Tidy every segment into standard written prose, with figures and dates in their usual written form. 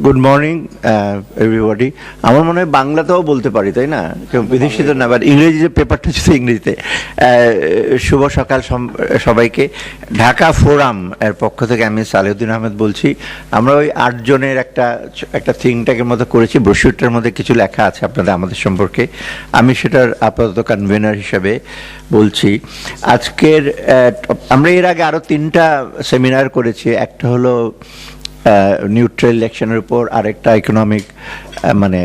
Good morning everybody. আমার মনে হয় বাংলাতেও বলতে পারি, তাই না? কেউ বিদেশি তো না, বাট ইংরেজিতে পেপারটা হচ্ছে ইংরেজিতে। শুভ সকাল সবাইকে। ঢাকা ফোরাম এর পক্ষ থেকে আমি সালেউদ্দিন আহমেদ বলছি। আমরা ওই 8 জনের একটা থিংটাকের মতো করেছি, ব্রোশিউরটার মধ্যে কিছু লেখা আছে আপনাদের আমাদের সম্পর্কে। আমি সেটার আপাতত কনভেনার হিসেবে বলছি। আজকের আমরা এর আগে আরও 3টা সেমিনার করেছি। একটা হলো নিউট্রাল ইলেকশনের উপর, আরেকটা ইকোনমিক মানে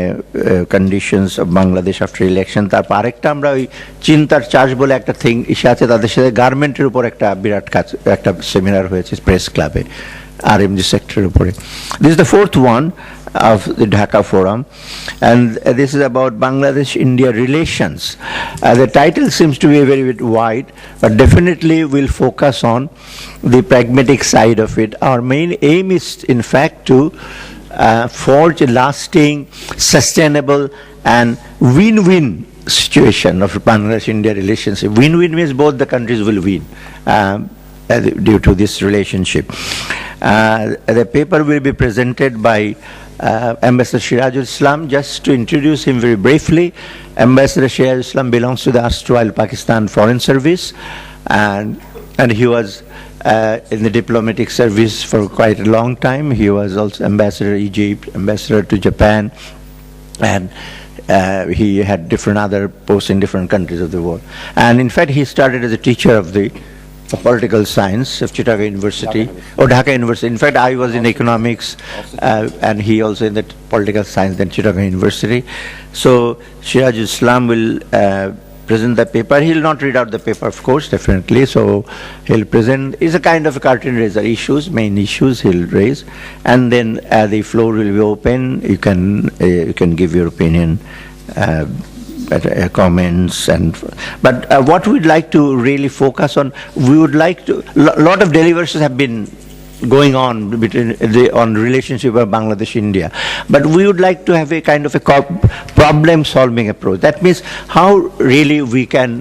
conditions of Bangladesh after election, তারপর আরেকটা আমরা ওই চিন্তার চাষ বলে একটা থিং ইসে আছে, তাদের সাথে গার্মেন্টের উপর একটা বিরাট কাজ, একটা সেমিনার হয়েছে প্রেস ক্লাবে RMG সেক্টরের উপরে। This is the 4th one of the Dhaka Forum, and this is about Bangladesh-India relations. The title seems to be a very bit wide, but definitely we'll focus on the pragmatic side of it. Our main aim is, in fact, to forge a lasting, sustainable, and win-win situation of Bangladesh-India relationship. Win-win means both the countries will win due to this relationship. The paper will be presented by Ambassador Sirajul Islam. Just to introduce him very briefly, Ambassador Sirajul Islam belongs to the erstwhile Pakistan Foreign Service, and he was in the diplomatic service for quite a long time. He was also Ambassador to Egypt, Ambassador to Japan, and he had different other posts in different countries of the world. And in fact, he started as a teacher of the political science of Chittagong University, Dhaka University. In fact, I was in economics, and he also in the political science, then Chittagong University. So Sirajul Islam will present the paper. He'll not read out the paper, of course, definitely. So he'll present, is a kind of a curtain raiser, main issues he'll raise, and then the floor will be open. You can give your opinion, comments, but what we'd like to really focus on, we would like to, lot of deliberations have been going on on relationship of Bangladesh India, but we would like to have a kind of a problem solving approach. That means how really we can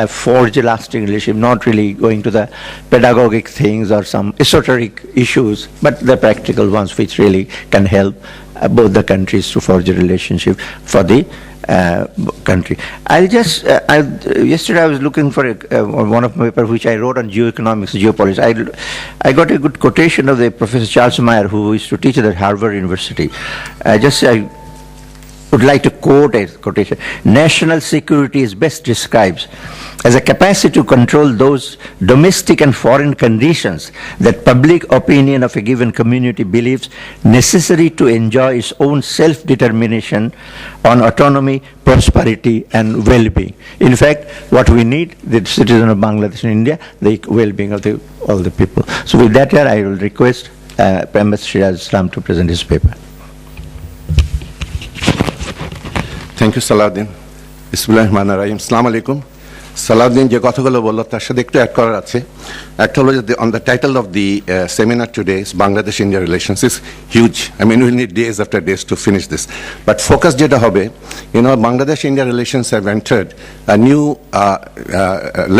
forge a lasting relationship, not really going to the pedagogic things or some esoteric issues, but the practical ones which really can help both the countries to forge a relationship for the country. Yesterday I was looking for one of my papers which I wrote on geoeconomics, geopolitics. I got a good quotation of the Professor Charles Meyer, who used to teach at Harvard University. I would like to quote a quotation. National security is best described as a capacity to control those domestic and foreign conditions that public opinion of a given community believes necessary to enjoy its own self-determination on autonomy, prosperity, and well-being. In fact, what we need, the citizen of Bangladesh and India, the well-being of all the people. So with that here, I will request Ambassador Sirajul Islam to present his paper. Thank you, Salahuddin. Bismillahirrahmanirrahim. Assalamu alaikum. Salahuddin যে কথাগুলো বললো তার সাথে একটু add করার আছে। একটা হলো যে on the title of the seminar today is Bangladesh-India relations is huge. I mean, we need days after days to finish this. But focus যেটা হবে, Bangladesh-India relations have entered a new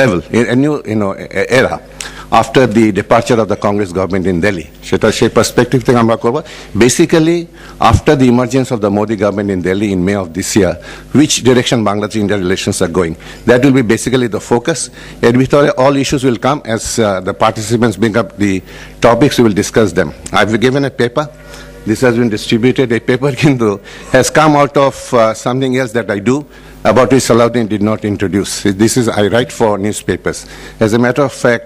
level, a new era after the departure of the Congress government in Delhi. সেটা সেই perspective থেকে আমরা করব। Basically, after the emergence of the Modi government in Delhi in May of this year, which direction Bangladesh-India relations are going? That will be basically the focus. এর ভিতরে all issues will come as the participants bring up the topics, we will discuss them. I've given a paper. This has been distributed. A paper kintu has come out of something else that I do, about which Salahuddin did not introduce. I write for newspapers. As a matter of fact,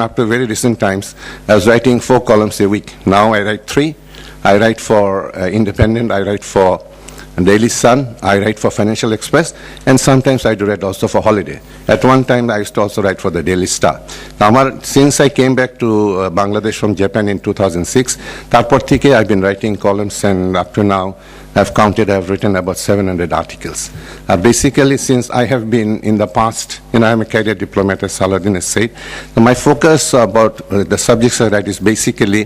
after very recent times, I was writing 4 columns a week. Now I write 3. I write for Independent, I write for Daily Sun, I write for Financial Express, and sometimes I do write also for Holiday. At one time, I used to also write for the Daily Star. Now, since I came back to Bangladesh from Japan in 2006, তারপর থেকে I've been writing columns, and up to now, I've counted, I've written about 700 articles. Basically, since I have been in the past, I'm a career diplomat, as Salahuddin has said. So my focus about the subjects I write is basically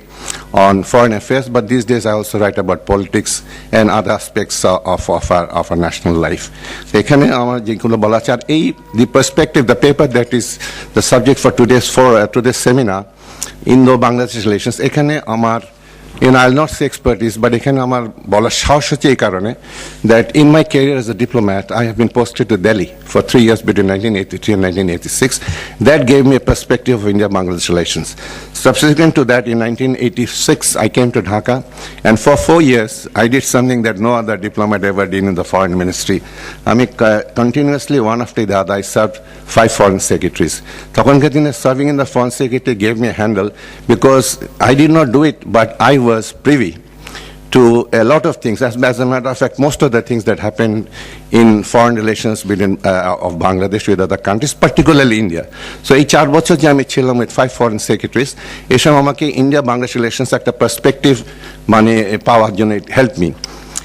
on foreign affairs, but these days I also write about politics and other aspects of our national life. So এখানে আমার যেগুলো বলা আছে, আর the perspective, the paper that is the subject for today's seminar, Indo-Bangladesh relations, এখানে আমার I'll not say expertise, but এখানে আমার বলার সাহস হচ্ছে এই কারণে that in my career as a diplomat, I have been posted to Delhi for 3 years between 1983 and 1986. That gave me a perspective of India-Bangladesh relations. Subsequent to that, in 1986, I came to Dhaka, and for 4 years, I did something that no other diplomat ever did in the foreign ministry. I mean, continuously, one after the other, I served 5 foreign secretaries. তখনকার দিনে serving in the foreign secretary gave me a handle because I did not do it, but I was privy to a lot of things. As a matter of fact, most of the things that happened in foreign relations between of Bangladesh with other countries, particularly India. So এই 4 বছর যে আমি ছিলাম with 5 foreign secretaries, এসব আমাকে India-Bangladesh relations একটা perspective মানে পাওয়ার জন্য it helped me.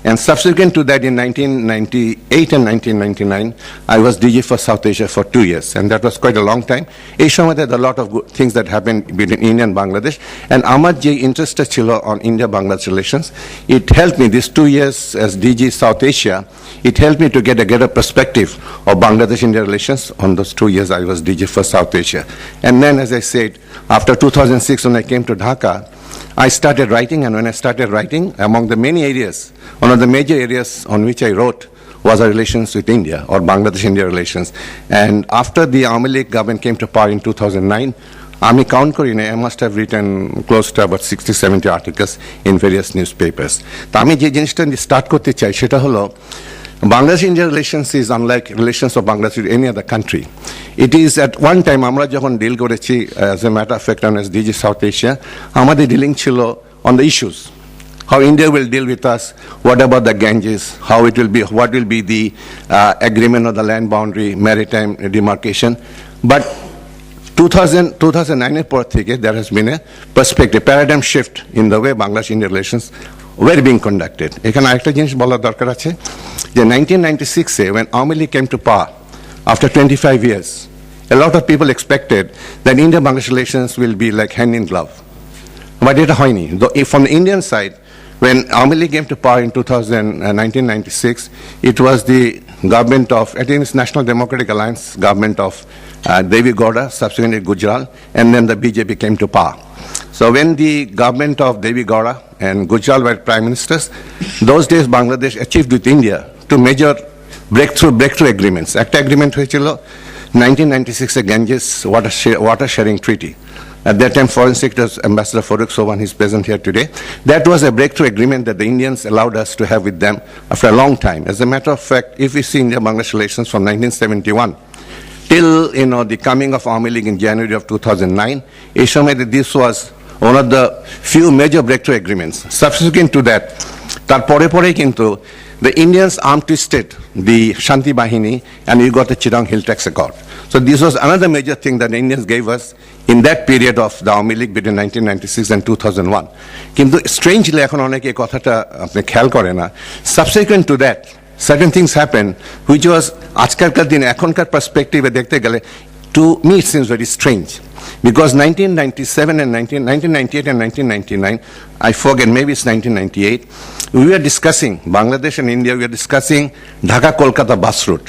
And subsequent to that, in 1998 and 1999, I was DG for South Asia for 2 years, and that was quite a long time. এই সময় there are a lot of good things that happened between India and Bangladesh, and আমার যে interest ছিল on India-Bangladesh relations, it helped me, these 2 years as DG South Asia, it helped me to get a perspective of Bangladesh-India relations on those 2 years I was DG for South Asia. And then, as I said, after 2006, when I came to Dhaka, I started writing, and when I started writing, among the many areas, one of the major areas on which I wrote was our relations with India, or Bangladesh-India relations. And after the Awami League government came to power in 2009, আমি count করি না, I must have written close to about 60-70 articles in various newspapers. তা আমি যে জিনিসটা start করতে চাই সেটা হলো Bangladesh-India relations is unlike relations of Bangladesh with any other country. It is at one time, আমরা যখন ডিল করেছি, as a matter of fact, on as DG South Asia, আমাদের ডিলিং ছিল on the issues. How India will deal with us, what about the Ganges, how it will be, what will be the agreement of the land boundary, maritime demarcation. But 2009 এর পর থেকে there has been a perspective, paradigm shift in the way Bangladesh-India relations were being conducted. এখানে আরেকটা জিনিস বলার দরকার আছে যে 1996 এ when Awami League came to power, after 25 years, a lot of people expected that India-Bangladesh relations will be like hand in glove. But এটা হয়নি. From the Indian side, when Awami League came to power in 1996, it was the government of, I think it's National Democratic Alliance government of Devi Gowda, subsequently Gujarat, and then the BJP came to power. So when the government of Devi Gowda and Gujarat were prime ministers, those days Bangladesh achieved with India two major breakthrough agreements. একটা agreement হয়েছিল 1996 Ganges water sharing treaty. At that time, Foreign Secretary Ambassador Farooq Soban, he's present here today. That was a breakthrough agreement that the Indians allowed us to have with them after a long time. As a matter of fact, if we see India-Bangladesh relations from 1971 till the coming of Awami League in January of 2009, this was one of the few major breakthrough agreements. Subsequent to that, তারপরে কিন্তু the Indians arm twisted the Shanti Bahini, and we got the Chirang Hill Tax Accord. So this was another major thing that the Indians gave us in that period of the Awami League between 1996 and 2001. কিন্তু strangely এখন অনেকে এই কথাটা আপনি খেয়াল করে না, subsequent to that certain things happened which was আজকালকার দিনে এখনকার পার্সপেক্টিভে দেখতে গেলে to me it seems very strange, because 1997 and 1998 and 1999, I forget, maybe it's 1998, we were discussing, Bangladesh and India, we were discussing Dhaka-Kolkata bus route.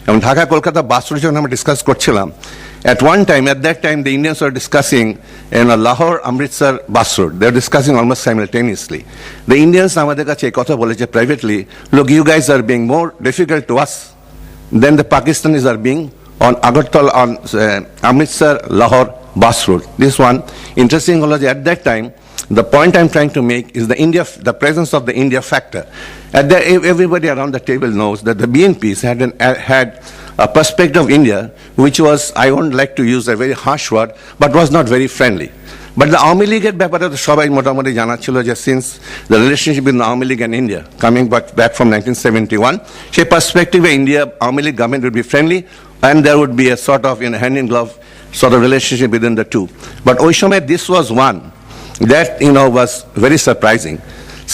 And Dhaka-Kolkata bus route যখন আমরা discuss করছিলাম, at that time the Indians were discussing Lahore-Amritsar bus route. They were discussing almost simultaneously. The Indians আমাদের কাছে এই কথা বলেছে privately, look, you guys are being more difficult to us than the Pakistanis are being on Agartala, on Amritsar Lahore bus route. This one, interesting, at that time, the point I'm trying to make is the presence of the India factor. Everybody around the table knows that the BNPs had a perspective of India, which was, I won't like to use a very harsh word, but was not very friendly. But the Awami League এর ব্যাপারে তো সবাই মোটামুটি জানা ছিল যে since the relationship between the Awami League and India coming back from 1971, সেই perspective India Awami League government would be friendly, and there would be a sort of hand in glove sort of relationship within the two. But ওই সময় this was one that was very surprising.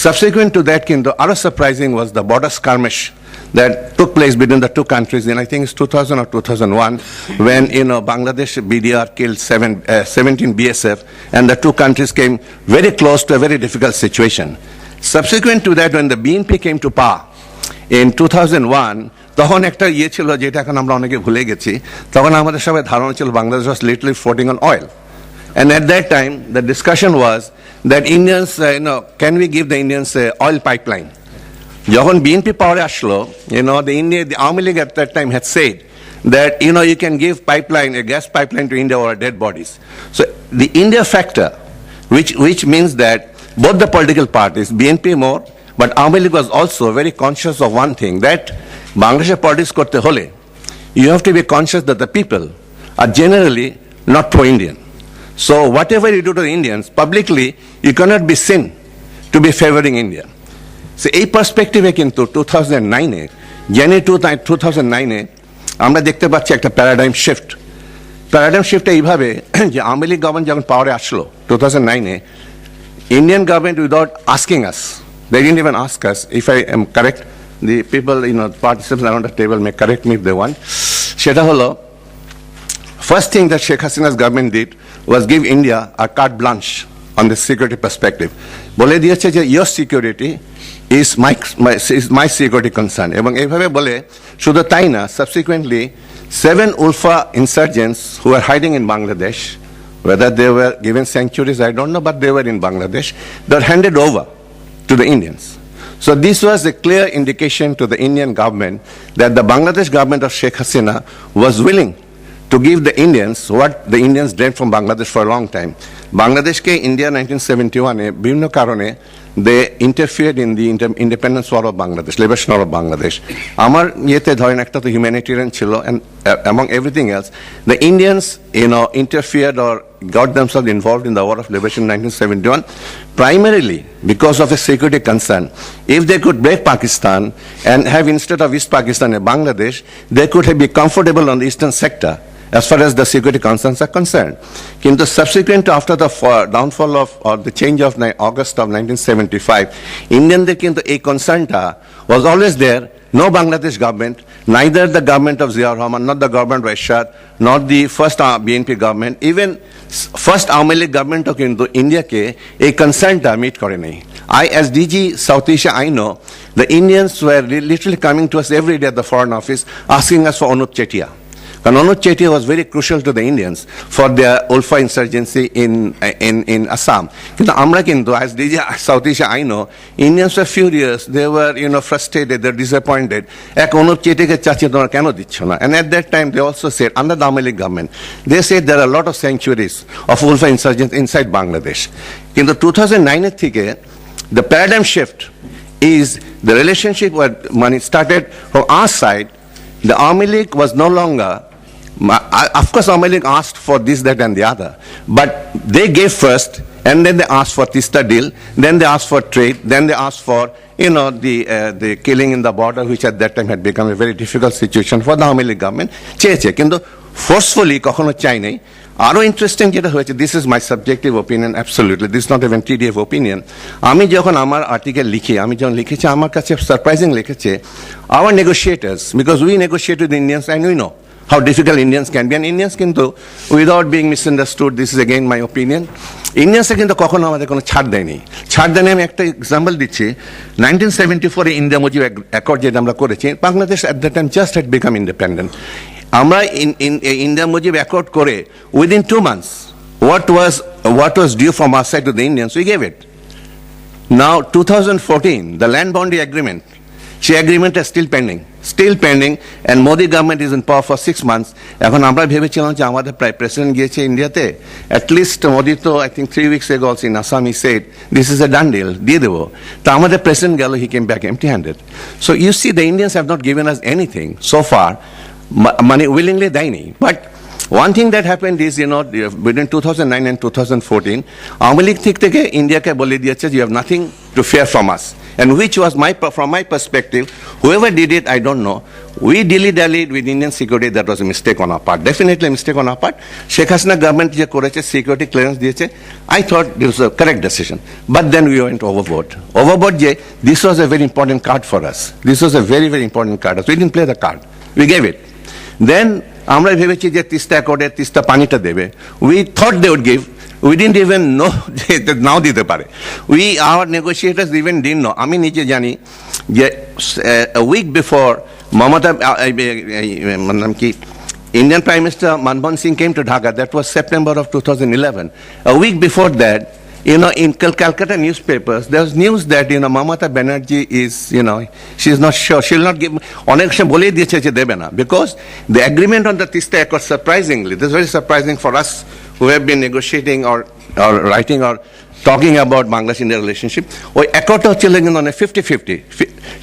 Subsequent to that, other surprising was the border skirmish that took place between the two countries in, I think it's 2000 or 2001, when Bangladesh BDR killed 17 BSF, and the two countries came very close to a very difficult situation. Subsequent to that, when the BNP came to power in 2001, তখন একটা ছিল যেটা এখন আমরা অনেকে ভুলে গেছি, তখন আমাদের সবাই ধারণা ছিল Bangladesh was literally floating on oil. And at that time, the discussion was that Indians, can we give the Indians oil pipeline? যখন বিএনপি পাওয়ারে আসলো, the Army League at that time had said that, you can give pipeline, a gas pipeline to India or dead bodies. So the India factor, which means that both the political parties, BNP more, but Army League was also very conscious of one thing, that Bangladesh politics korte hole, you have to be conscious that the people are generally not pro-Indian. So whatever you do to the Indians, publicly, you cannot be seen to be favoring India. So এই পার্সপেক্টিভে কিন্তু 2009-এ, জানুয়ারি 2009-এ আমরা দেখতে পাচ্ছি একটা paradigm shift. Paradigm শিফটটা এইভাবে যে Awami League government যখন পাওয়ারে আসলো 2009-এ, Indian government without asking us, they didn't even ask us, if I am correct, the people, participants around the table may correct me if they want, সেটা হলো, first thing that Sheikh Hasina's government did was give India a carte blanche on the security perspective. বলে দিয়েছে যে your security is my security concern. এবং এইভাবে বলে শুধু তাই না, subsequently 7 Ulfa insurgents who were hiding in Bangladesh, whether they were given sanctuaries, I don't know, but they were in Bangladesh, they were handed over to the Indians. So this was a clear indication to the Indian government that the Bangladesh government of Sheikh Hasina was willing to give the Indians what the Indians dreamed from Bangladesh for a long time. Bangladesh ke India 1971-এ বিভিন্ন কারণে they interfered in the independence war of Bangladesh, liberation war of Bangladesh. আমার ইয়েতে ধরেন একটা তো humanitarian ছিল, and among everything else, the Indians, interfered or got themselves involved in the war of liberation in 1971, primarily because of a security concern. If they could break Pakistan and have instead of East Pakistan a Bangladesh, they could have been comfortable on the eastern sector as far as the security concerns are concerned. Kintu subsequent after the downfall of, or the change of August of 1975, Indian kintu a concern was always there. No Bangladesh government, neither the government of Ziaur Rahman, not the government of Ershad, not the first BNP government, even first Army League government of India ke a concern meet kore nahi. I, as DG South Asia, I know the Indians were literally coming to us every day at the Foreign Office asking us for Anup Chetia. And Anup Chetia was very crucial to the Indians for their Ulfa insurgency in Assam. Kintu amra kintu, as DG South Asia, I know, Indians were furious, they were frustrated, they were disappointed. Ek Anup Chetia ke chachi tomra keno diccho na? And at that time they also said, under the Army League government, they said there are a lot of sanctuaries of Ulfa insurgents inside Bangladesh. Kintu 2009 থেকে the paradigm shift is the relationship when it started from our side. The Army League was no longer, of course Army League asked for this, that and the other, but they gave first, and then they asked for Tista deal, then they asked for trade, then they asked for, the killing in the border, which at that time had become a very difficult situation for the Army League government. চেয়েছে কিন্তু forcefully কখনো চাই নাই। আরো interesting যেটা হয়েছে, this is my subjective opinion, absolutely this not even TDF opinion. আমি যখন আমার আর্টিকেল লিখি, লিখেছি, আমার কাছে সারপ্রাইজিং লিখেছে, our negotiators, because we negotiate with Indians and we know how difficult Indians can be, and Indians কিন্তু, without being misunderstood, this is again my opinion, Indians কিন্তু কখনো আমাদের কোনো ছাড় দেয়নি। আমি একটা এক্সাম্পল দিচ্ছি, 1974-এ ইন্ডিয়া মুজিব অ্যাকর্ড যেটা আমরা করেছি, Bangladesh at that time just had become independent. আমরা ইন্ডিয়া মুজিব অ্যাকর্ড করে within 2 months what was due from our side to the Indians, we gave it. Now 2014, the land boundary agreement, সেই agreement is still pending, and Modi government is in power for 6 months. এখন আমরা ভেবেছিলাম যে আমাদের president গিয়েছে ইন্ডিয়াতে, at least Modi তো I think 3 weeks ago also in Assam he said this is a done deal, দিয়ে দেবো। তো আমাদের প্রেসিডেন্ট গেল, he came back empty handed. So you see the Indians have not given us anything so far, money willingly দেয়নি। But one thing that happened is, between 2009 and 2014, Army League থেকে ইন্ডিয়াকে বলে দিয়েছে you have nothing to fear from us, and which was from my perspective, whoever did it, I don't know, we dilly-dallied with Indian security. That was a mistake on our part, definitely a mistake on our part. Sheikh Hasina government যে করেছে, security clearance দিয়েছে, I thought this was a correct decision, but then we went overboard যে this was a very important card for us, this was a very, very important card, we didn't play the card, we gave it. Then আমরা ভেবেছি যে তিস্তা অ্যাকর্ডে তিস্তা পানিটা দেবে, we thought they would give, we didn't even know যে নাও দিতে পারে, our negotiators even didn't know. আমি নিজে জানি যে a week before মমতা নাম কি Indian Prime Minister Manmohan Singh came to Dhaka. That was September of 2011. A week before that, in Calcutta newspapers, there was news that, Mamata Banerjee is, she's not sure. She'll not give, because the agreement on the Tista Accord, surprisingly, this is very surprising for us who have been negotiating or writing or talking about Bangladesh-India relationship, ওই accord ছিল কিন্তু on a 50-50.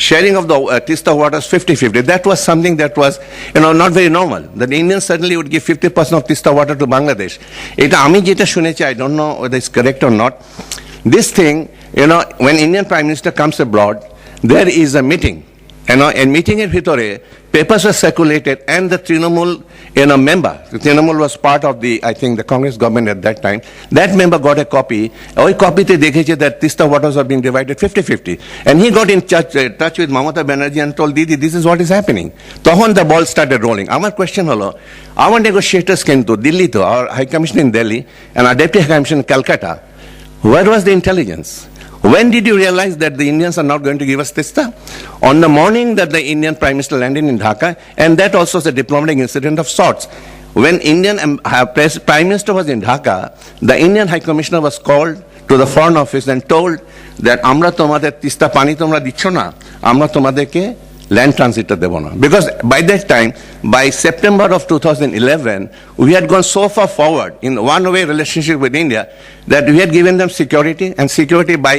Sharing of the Tista waters 50-50. That was something that was, not very normal. The Indians certainly would give 50% of Tista water to Bangladesh. এটা আমি যেটা শুনেছি, I don't know whether it's correct or not. This thing, when Indian Prime Minister comes abroad, there is a meeting. And meeting in ভিতরে papers were circulated, and the Trinamool, member, the Trinamool was part of the, I think, the Congress government at that time. That member got a copy. ওই কপিতে দেখেছে that Tista waters are being divided 50-50. And he got in touch with Mamata Banerjee and told Didi, this is what is happening. তখন the ball started rolling. আমার question হলো, our negotiators came to Delhi, to our High Commission in Delhi, and our Deputy High Commission in Calcutta. Where was the intelligence? When did you realize that the Indians are not going to give us Tista? On the morning that the Indian Prime Minister landed in Dhaka, and that also is a diplomatic incident of sorts. When Indian Prime Minister was in Dhaka, the Indian High Commissioner was called to the Foreign Office and told that Amra tomader Tista pani tomra dichcho na, Amra tomaderke land transitor debo na. Because by that time, by September of 2011, we had gone so far forward in one-way relationship with India that we had given them security, and security by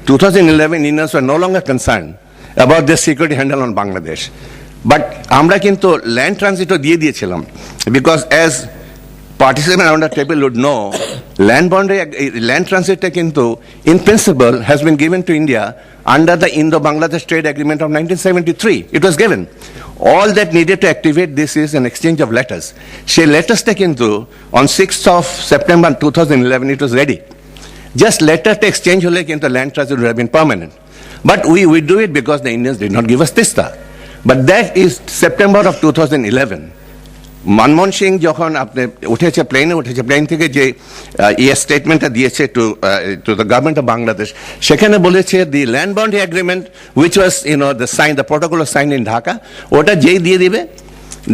2011, Indians were no longer concerned about their security handle on Bangladesh. But আমরা কিন্তু land transit দিয়ে দিয়েছিলাম, because as participants around the table would know, land transit কিন্তু in principle has been given to India under the Indo-Bangladesh Trade Agreement of 1973. It was given. All that needed to activate this is an exchange of letters. She letters কিন্তু on 6th of September 2011 it was ready. Just letter to exchange হলে কিন্তু land transit would have been permanent. But we do it because the Indians did not give us Tista. But that is September of 2011. Manmohan Singh যখন আপনি plane থেকে যে স্টেটমেন্টটা দিয়েছে to the government of Bangladesh, সেখানে বলেছে the land boundary agreement which was the protocol sign in Dhaka, ওটা যেই দিয়ে দিবে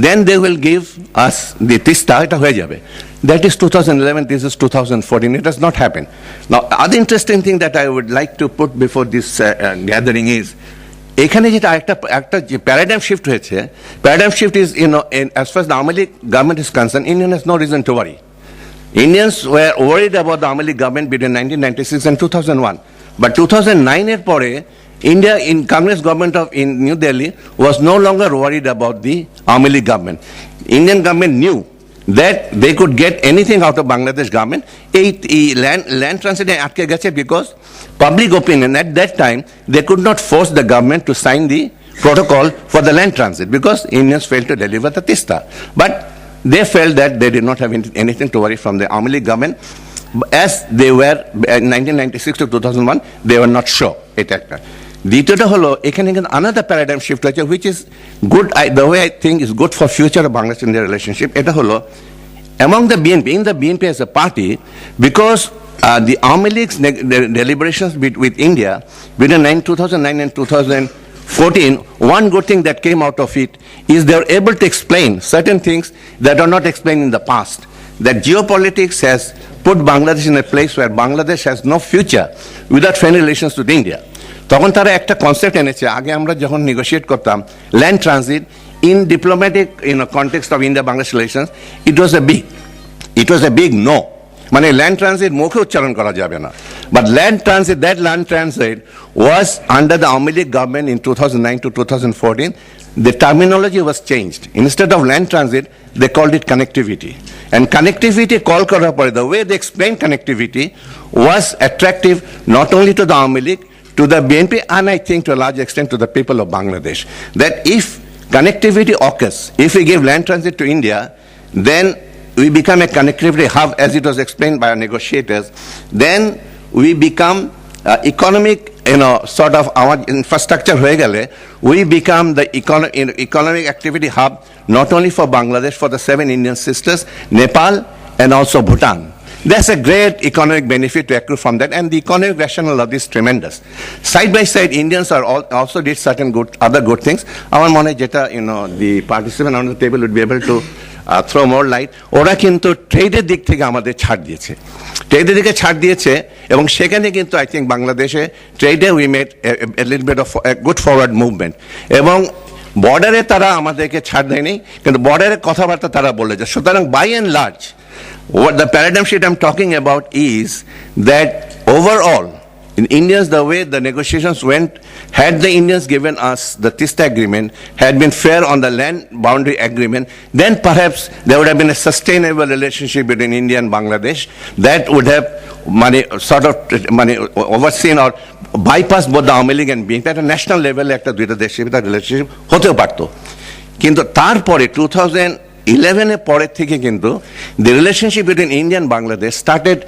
then they will give us the Tista, এটা হয়ে যাবে. That is 2011, this is 2014. It has not happened. Now, other interesting thing that I would like to put before this gathering is, এখানে যেটা একটা যে প্যারাডাইম শিফট হয়েছে, paradigm shift is as far as the Awami League government is concerned, Indian has no reason to worry. Indians were worried about the Awami League government between 1996 and 2001. But 2009 এর পরে India in Congress government in New Delhi was no longer worried about the Awami League government. Indian government knew that they could get anything out of Bangladesh government. Land transit atke geche because public opinion at that time, they could not force the government to sign the protocol for the land transit because Indians failed to deliver the Tista. But they felt that they did not have anything to worry from the Awami League government. As they were in 1996 to 2001, they were not sure. দ্বিতীয়টা হলো এখানে another paradigm shift হয়েছে, which is good, the way I think is good for future of Bangladesh-India relationship. এটা হলো among the BNP, in the BNP as a party, because the Awami League's deliberations with India between 2009 and 2014, one good thing that came out of it is they were able to explain certain things that are not explained in the past. That geopolitics has put Bangladesh in a place where Bangladesh has no future without friendly relations with India. তখন তারা একটা concept এনেছে, আগে আমরা যখন negotiate করতাম land transit in diplomatic context of India Bangladesh relations, it was a big no, মানে land transit মুখে উচ্চারণ করা যাবে না। But land transit was under the Awami League government in 2009 to 2014. The terminology was changed. Instead of land transit, they called it connectivity. And connectivity call করার পরে, the way they explained connectivity was attractive not only to the Awami League, to the BNP, and I think to a large extent to the people of Bangladesh, that if connectivity occurs, if we give land transit to India, then we become a connectivity hub, as it was explained by our negotiators. Then we become economic, sort of our infrastructure হয়ে গেলে, we become the economic activity hub not only for Bangladesh, for the 7 Indian sisters, Nepal, and also Bhutan. There's a great economic benefit to accrue from that, and the economic rationale of this is tremendous. Side by side, Indians are also did certain other good things. Our mone jeta, the participant on the table would be able to throw more light, ওরা কিন্তু ট্রেডের দিক থেকে আমাদের ছাড় দিয়েছে, ট্রেডের দিকে ছাড় দিয়েছে, এবং সেখানে কিন্তু আই থিঙ্ক বাংলাদেশে ট্রেডে we made a little bit of good forward movement, এবং বর্ডারে তারা আমাদেরকে ছাড় দেয়নি, কিন্তু বর্ডারের কথাবার্তা তারা বলেছে। সুতরাং by and large what the paradigm shift I'm talking about is that overall in Indians, the way the negotiations went, had the Indians given us the TISTA agreement, had been fair on the land boundary agreement, then perhaps there would have been a sustainable relationship between India and Bangladesh that would have overseen or bypassed both the Awaमी League and BNP at a national level, একটা দুইটা দেশের ভিতরে relationship হতেও পারতো। কিন্তু তারপরে 2011 পরের থেকে কিন্তু the relationship between India and Bangladesh started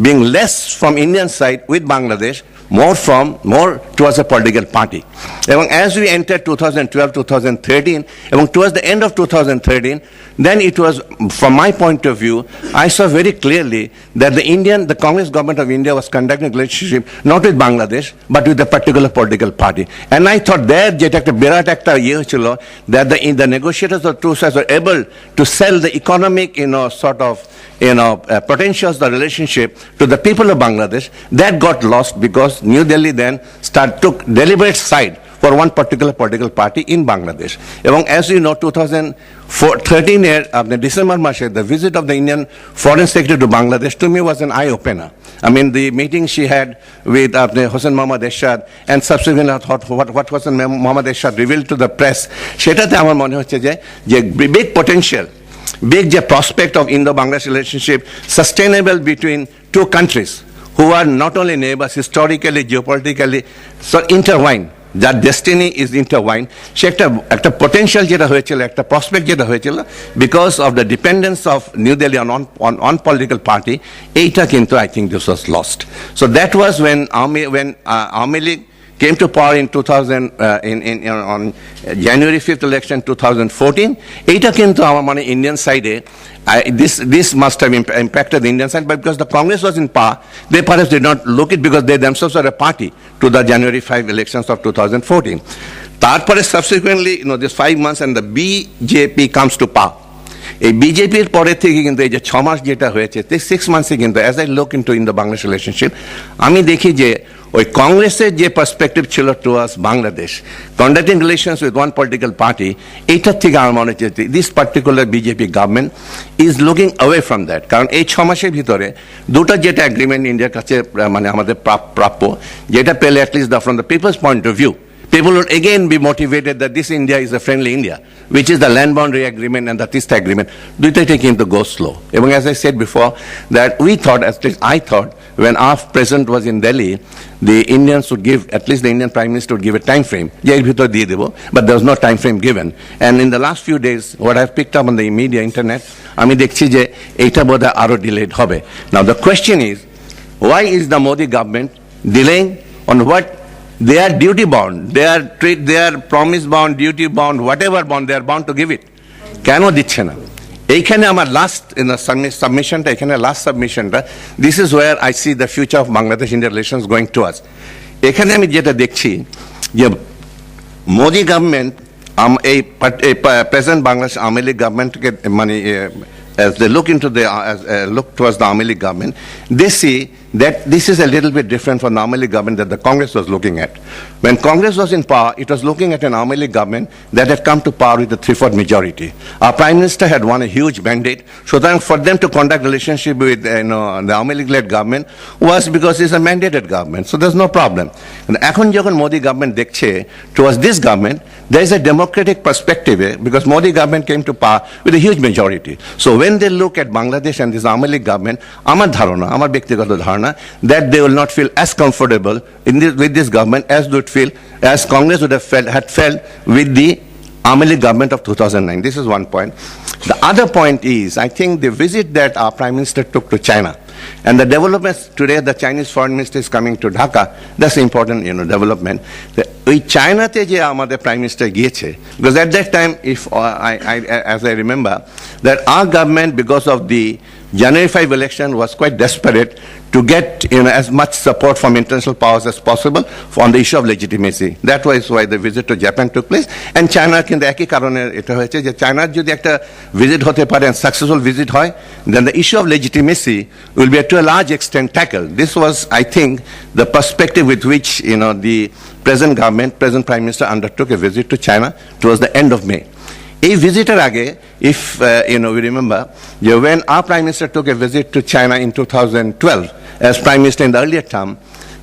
being less from Indian side with Bangladesh, more towards a political party. এবং as we entered 2012, 2013, এবং towards the end of 2013, then it was, from my point of view, I saw very clearly that the Congress government of India was conducting a relationship not with Bangladesh, but with a particular political party. And I thought there, যেটা একটা বিরাট একটা ইয়ে হয়েছিল, that the negotiators of two sides were able to sell the economic, sort of, potentials, the relationship to the people of Bangladesh. That got lost because New Delhi then took deliberate side for one particular political party in Bangladesh. এবং as you know, 2013 December মাসে the visit of the Indian Foreign Secretary to Bangladesh to me was an eye-opener. I mean, the meeting she had with Hossain Mohammad Ershad, and subsequently what Hossain Mohammad Ershad revealed to the press, সেটাতে আমার মনে হচ্ছে যে big potential, big prospect of Indo-Bangladesh relationship, sustainable between two countries who are not only neighbors, historically, geopolitically, so intertwined. যার destiny is ইন্টারওয়াইন্ড, সে একটা potential যেটা হয়েছিল, একটা প্রসপেক্ট যেটা হয়েছিল, because of the dependence of new Delhi on political party, এইটা কিন্তু I think this was lost. So that was when Awaमी League came to power in 2000 on January 5th election 2014. এইটা কিন্তু আমার মানে ইন্ডিয়ান সাইডে this must have impacted the Indian side, but because the Congress was in power, they perhaps did not look it because they themselves were a party to the January 5 elections of 2014. তারপরে subsequently, this 5 months and the BJP comes to power. এই বিজেপির পরে থেকে কিন্তু এই যে 6 মাস যেটা হয়েছে, 6 মান্থসে কিন্তু as I look into in the Bangladesh relationship, আমি দেখি যে ওই কংগ্রেসের যে পার্সপেক্টিভ ছিল towards Bangladesh, conducting relations with one political party, এইটার থেকে আমার মনে হচ্ছে this particular BJP government is looking away from that. কারণ এই 6 মাসের ভিতরে দুটো যেটা অ্যাগ্রিমেন্ট ইন্ডিয়ার কাছে মানে আমাদের প্রাপ্য, যেটা পেলে at least from the people's point of view, people would again be motivated that this India is a friendly India, which is the land boundary agreement and the TISTA agreement. দুইটাই কিন্তু go slow. এবং as I said before, that we thought, at least I thought, when our president was in Delhi, the Indians would give, at least the Indian Prime Minister would give a time frame, যে এর ভিতর দিয়ে দেব, but there was no time frame given. And in the last few days, what I've picked up on the media, internet, আমি দেখছি যে এইটা বোধহয় আরো delayed হবে. Now the question is, why is the Modi government delaying on what they are duty bound, they are promise bound, duty bound, whatever bound, they are bound to give it. কেন দিচ্ছে না? এইখানে আমার last সাবমিশনটা, এখানে last সাবমিশনটা, this is where I see the future of Bangladesh India relations going to us. এখানে আমি যেটা দেখছি যে মোদি গভর্নমেন্ট এই প্রেজেন্ট বাংলাদেশ আওয়ামী লীগ গভর্নমেন্টকে মানে as they look into look towards the Awaमी League government, they see that this is a little bit different from the Awami League government that the Congress was looking at. When Congress was in power, it was looking at an Awami League government that had come to power with a 3/4 majority. Our Prime Minister had won a huge mandate, so then for them to conduct relationship with the Awami League-led government was because it's a mandated government, so there's no problem. And এখন যখন Modi government দেখছে towards this government, there is a democratic perspective because Modi government came to power with a huge majority. So when they look at Bangladesh and this Awami League government, আমার ধারণা, আমার ব্যক্তিগত ধারণা, that they will not feel as comfortable with this government as Congress would have felt with the Awami League government of 2009. This is one point. The other point is, I think the visit that our Prime Minister took to China and the developments today, the Chinese Foreign Minister is coming to Dhaka, that's an important development. ওই চায়নাতে যে আমাদের prime minister গিয়েছে, because at that time, as I remember, that our government, because of the January 5 election was quite desperate to get as much support from international powers as possible on the issue of legitimacy. That was why the visit to Japan took place. And China কিন্তু একই কারণে এটা হয়েছে যে চায়নার যদি একটা visit হতে পারে and successful visit হয়, then the issue of legitimacy will be to a large extent tackled. This was, I think, the perspective with which the present government, present Prime Minister undertook a visit to China towards the end of May. A visitor age, if we remember, when our Prime Minister took a visit to China in 2012 as Prime Minister in the earlier term,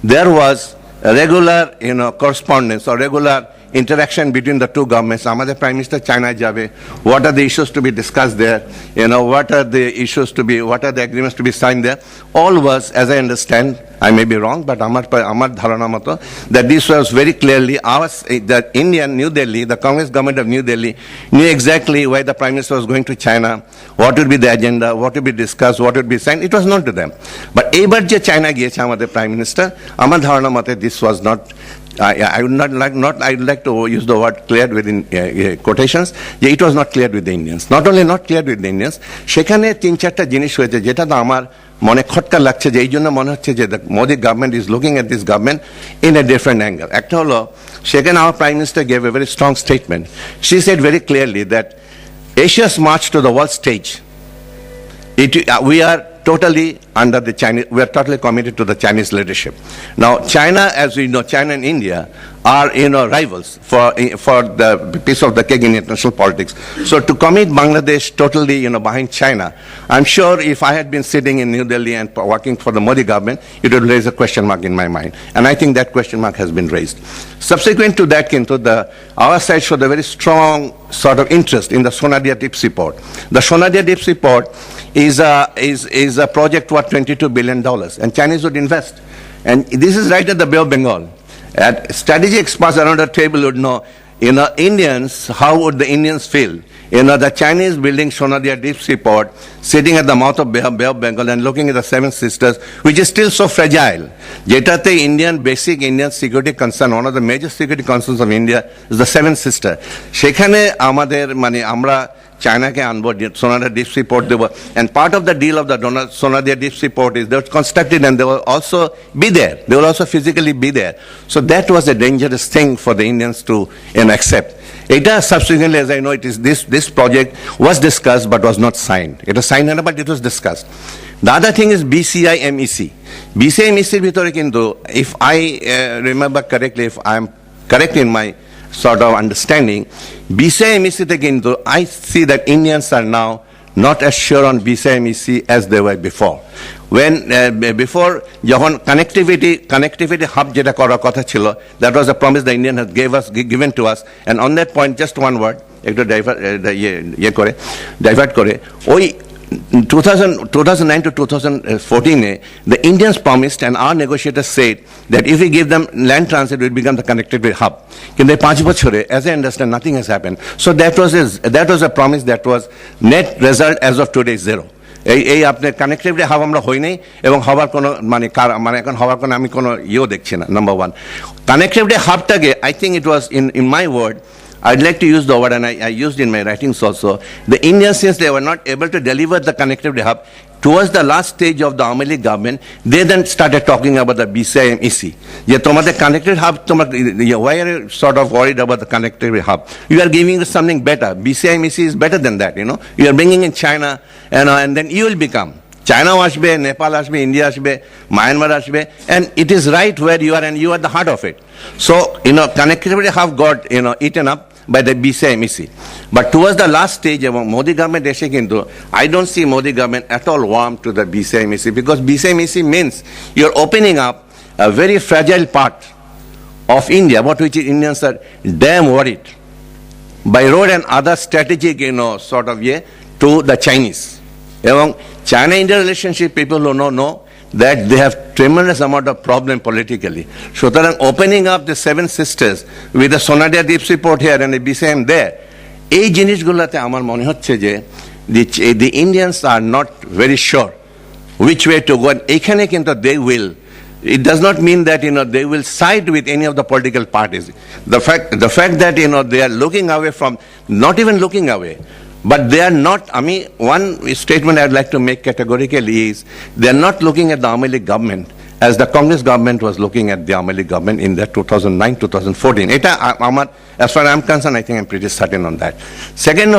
there was a regular correspondence or regular interaction between the two governments. Amader Prime Minister China jabe, what are the issues to be discussed there, what are the issues to be, what are the agreements to be signed there. All was, as I understand, I may be wrong, but amar dharana mato, that this was very clearly that Indian New Delhi, the Congress government of New Delhi, knew exactly why the Prime Minister was going to China, what would be the agenda, what would be discussed, what would be signed. It was known to them. But ebar je China giyeche amader Prime Minister, amar dharana mate this was not. I would I would like to use the word cleared within quotations. It was not cleared with the Indians. Not only not cleared with the Indians, সেখানে 3-4টা জিনিস হয়েছে যেটা তো আমার মনে খটকা লাগছে যে এই জন্য মনে হচ্ছে যে the Modi government is looking at this government in a different angle. একটা হলো সেখানে our Prime Minister gave a very strong statement. She said very clearly that Asia's march to the world stage, we are totally under the Chinese, we are totally committed to the Chinese leadership. Now, China, as we know, China and India are, rivals for the piece of the cake in international politics. So to commit Bangladesh totally, behind China, I'm sure if I had been sitting in New Delhi and working for the Modi government, it would raise a question mark in my mind. And I think that question mark has been raised. Subsequent to that, our side showed a very strong sort of interest in the Sonadia deep sea port. The Sonadia deep sea port is a project worth $22 billion, and Chinese would invest. And this is right at the Bay of Bengal. And strategic experts around the table would know, Indians, how would the Indians feel? The Chinese building Sonadia deep sea port, sitting at the mouth of Bay of Bengal and looking at the Seven Sisters, which is still so fragile. Jetate basic Indian security concern, one of the major security concerns of India is the Seven Sisters. Shekhane amader amra China ke anbo Sonadia deep sea port debo, and part of the deal of the Sonadia deep sea port is they were constructed and they will also be there. They will also physically be there. So that was a dangerous thing for the Indians to accept. Subsequently, as I know, it is this project was discussed but was not signed. It was signed, but it was discussed. The other thing is BCI MEC. BCI MEC bhitore kintu, if I remember correctly, if I am correct in my sort of understanding, BCI MEC te kintu, I see that Indians are now not as sure on BCI MEC as they were before. When before যখন connectivity hub যেটা করার কথা ছিল, that was a promise the Indian has given to us, and on that point just one word একটু divert করে ওই 2009 to 2014 the Indians promised and our negotiators said that if we give them land transit it will become the connectivity hub. কিন্তু এই 5 বছরে as I understand nothing has happened. So that was a promise that was net result as of today zero. এই আপনার connectivity hub আমরা হই নাই এবং হবার কোনো এখন হবার কোনো আমি কোনো দেখছি না নাম্বার ওয়ান কানেক্টিভিটি হাবটাকে I think it was in my word I'd like to use the word, and I used in my writings also, the Indians, since they were not able to deliver the connectivity hub, towards the last stage of the Awami League government, they then started talking about the BCI MEC. The connectivity hub, why are you sort of worried about the connectivity hub? You are giving us something better. BCI MEC is better than that, You are bringing in China, and then you will become. China ashbe, Nepal ashbe, India ashbe, Myanmar ashbe, and it is right where you are, and you are the heart of it. So, connectivity hub got, eaten up by the BCI MEC. But towards the last stage of Modi government, I don't see Modi government at all warm to the BCI MEC, because BCI MEC means you're opening up a very fragile part of India, about which Indians are damn worried, by road and other strategic, sort of to the Chinese. China-India relationship, people who know that they have tremendous amount of problem politically. So opening up the Seven Sisters with the Sonadia deep sea port here and the BCM there, এই জিনিসগুলোতে আমার মনে হচ্ছে যে the Indians are not very sure which way to go. And এখানে কিন্তু they will. It does not mean that they will side with any of the political parties. The fact that they are looking away from, not even looking away, But they are not, one statement I'd like to make categorically is, they are not looking at the Awami League government as the Congress government was looking at the Awami League government in the 2009-2014. As far as I'm concerned, I think I'm pretty certain on that. Second,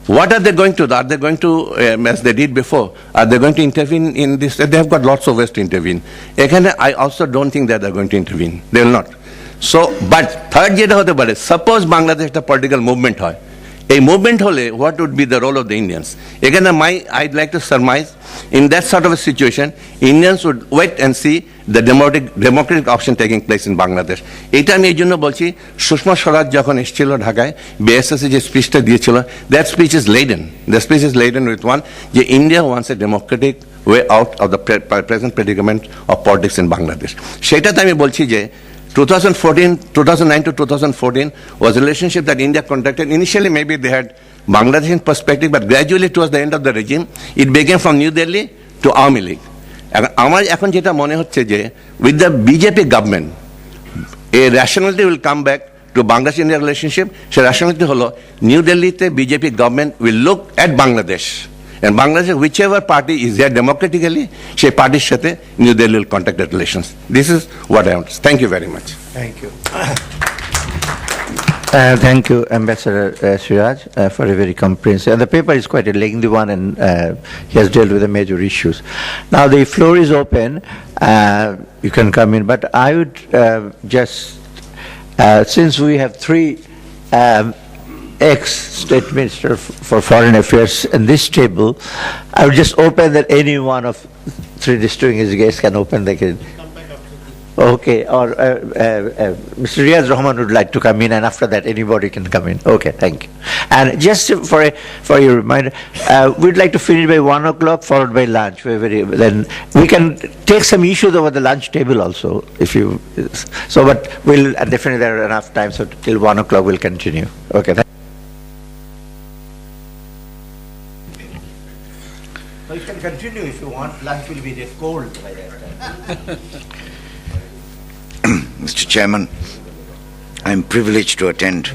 what are they going to do? Are they going to, as they did before, are they going to intervene in this? They have got lots of ways to intervene. I also don't think that they're going to intervene. They will not. So, but third, suppose Bangladesh the political movement hoy. A movement hole, what would be the role of the Indians? Again, I'd like to surmise, in that sort of a situation, Indians would wait and see the democratic option taking place in Bangladesh. এটা আমি এই জন্য বলছি, সুষমা স্বরাজ যখন এসেছিল ঢাকায়, BSAC যে স্পিচটা দিয়েছিল, that speech is laden. The speech is laden with one, যে India wants a democratic way out of the present predicament of politics in Bangladesh. সেটাতে আমি বলছি যে 2009 to 2014 was a relationship that India conducted. Initially, maybe they had Bangladeshi perspective, but gradually towards the end of the regime, it began from New Delhi to Awami League. আমার এখন যেটা মনে হচ্ছে যে with the BJP government, a rationality will come back to Bangladesh-India relationship. Say rationality হলো New Delhi-তে BJP government will look at Bangladesh. And Bangladesh, whichever party is there democratically, সেই partyর সাথে New Delhi will contact the relations. This is what I want. Thank you very much. Thank you. Thank you, Ambassador Siraj, for a very comprehensive. And the paper is quite a lengthy one, and he has dealt with the major issues. Now the floor is open. You can come in, but I would just, since we have three ex-State Minister for Foreign Affairs in this table, I would just open that any one of three distinguished guests can open. They can. Okay, or Mr. Riaz Rahman would like to come in, and after that anybody can come in. Okay, thank you. And just for your reminder, we'd like to finish by 1 o'clock, followed by lunch. Then we can take some issues over the lunch table also, if you. So, but we'll definitely there are enough time. So till 1 o'clock we'll continue. Okay. You can continue if you want. Lunch will be cold by that time. Mr. Chairman, I am privileged to attend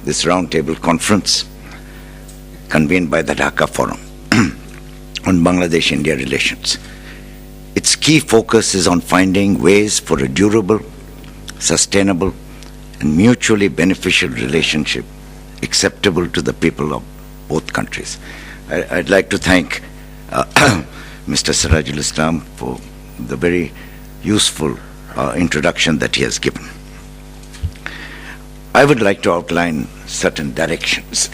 this roundtable conference convened by the Dhaka Forum on Bangladesh-India relations. Its key focus is on finding ways for a durable, sustainable, and mutually beneficial relationship acceptable to the people of both countries. I'd like to thank Mr. Sirajul Islam for the very useful introduction that he has given. I would like to outline certain directions.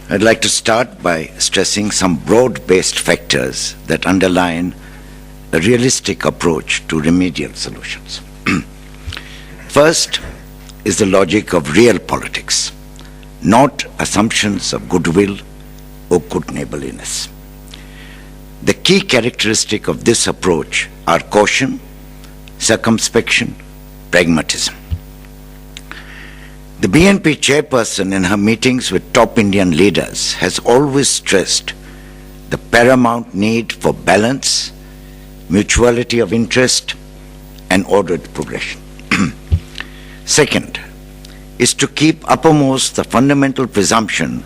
I'd like to start by stressing some broad-based factors that underline a realistic approach to remedial solutions. First is the logic of real politics, not assumptions of goodwill or good neighborliness. The key characteristic of this approach are caution, circumspection, pragmatism. The BNP chairperson in her meetings with top Indian leaders has always stressed the paramount need for balance, mutuality of interest, and ordered progression. Second is to keep uppermost the fundamental presumption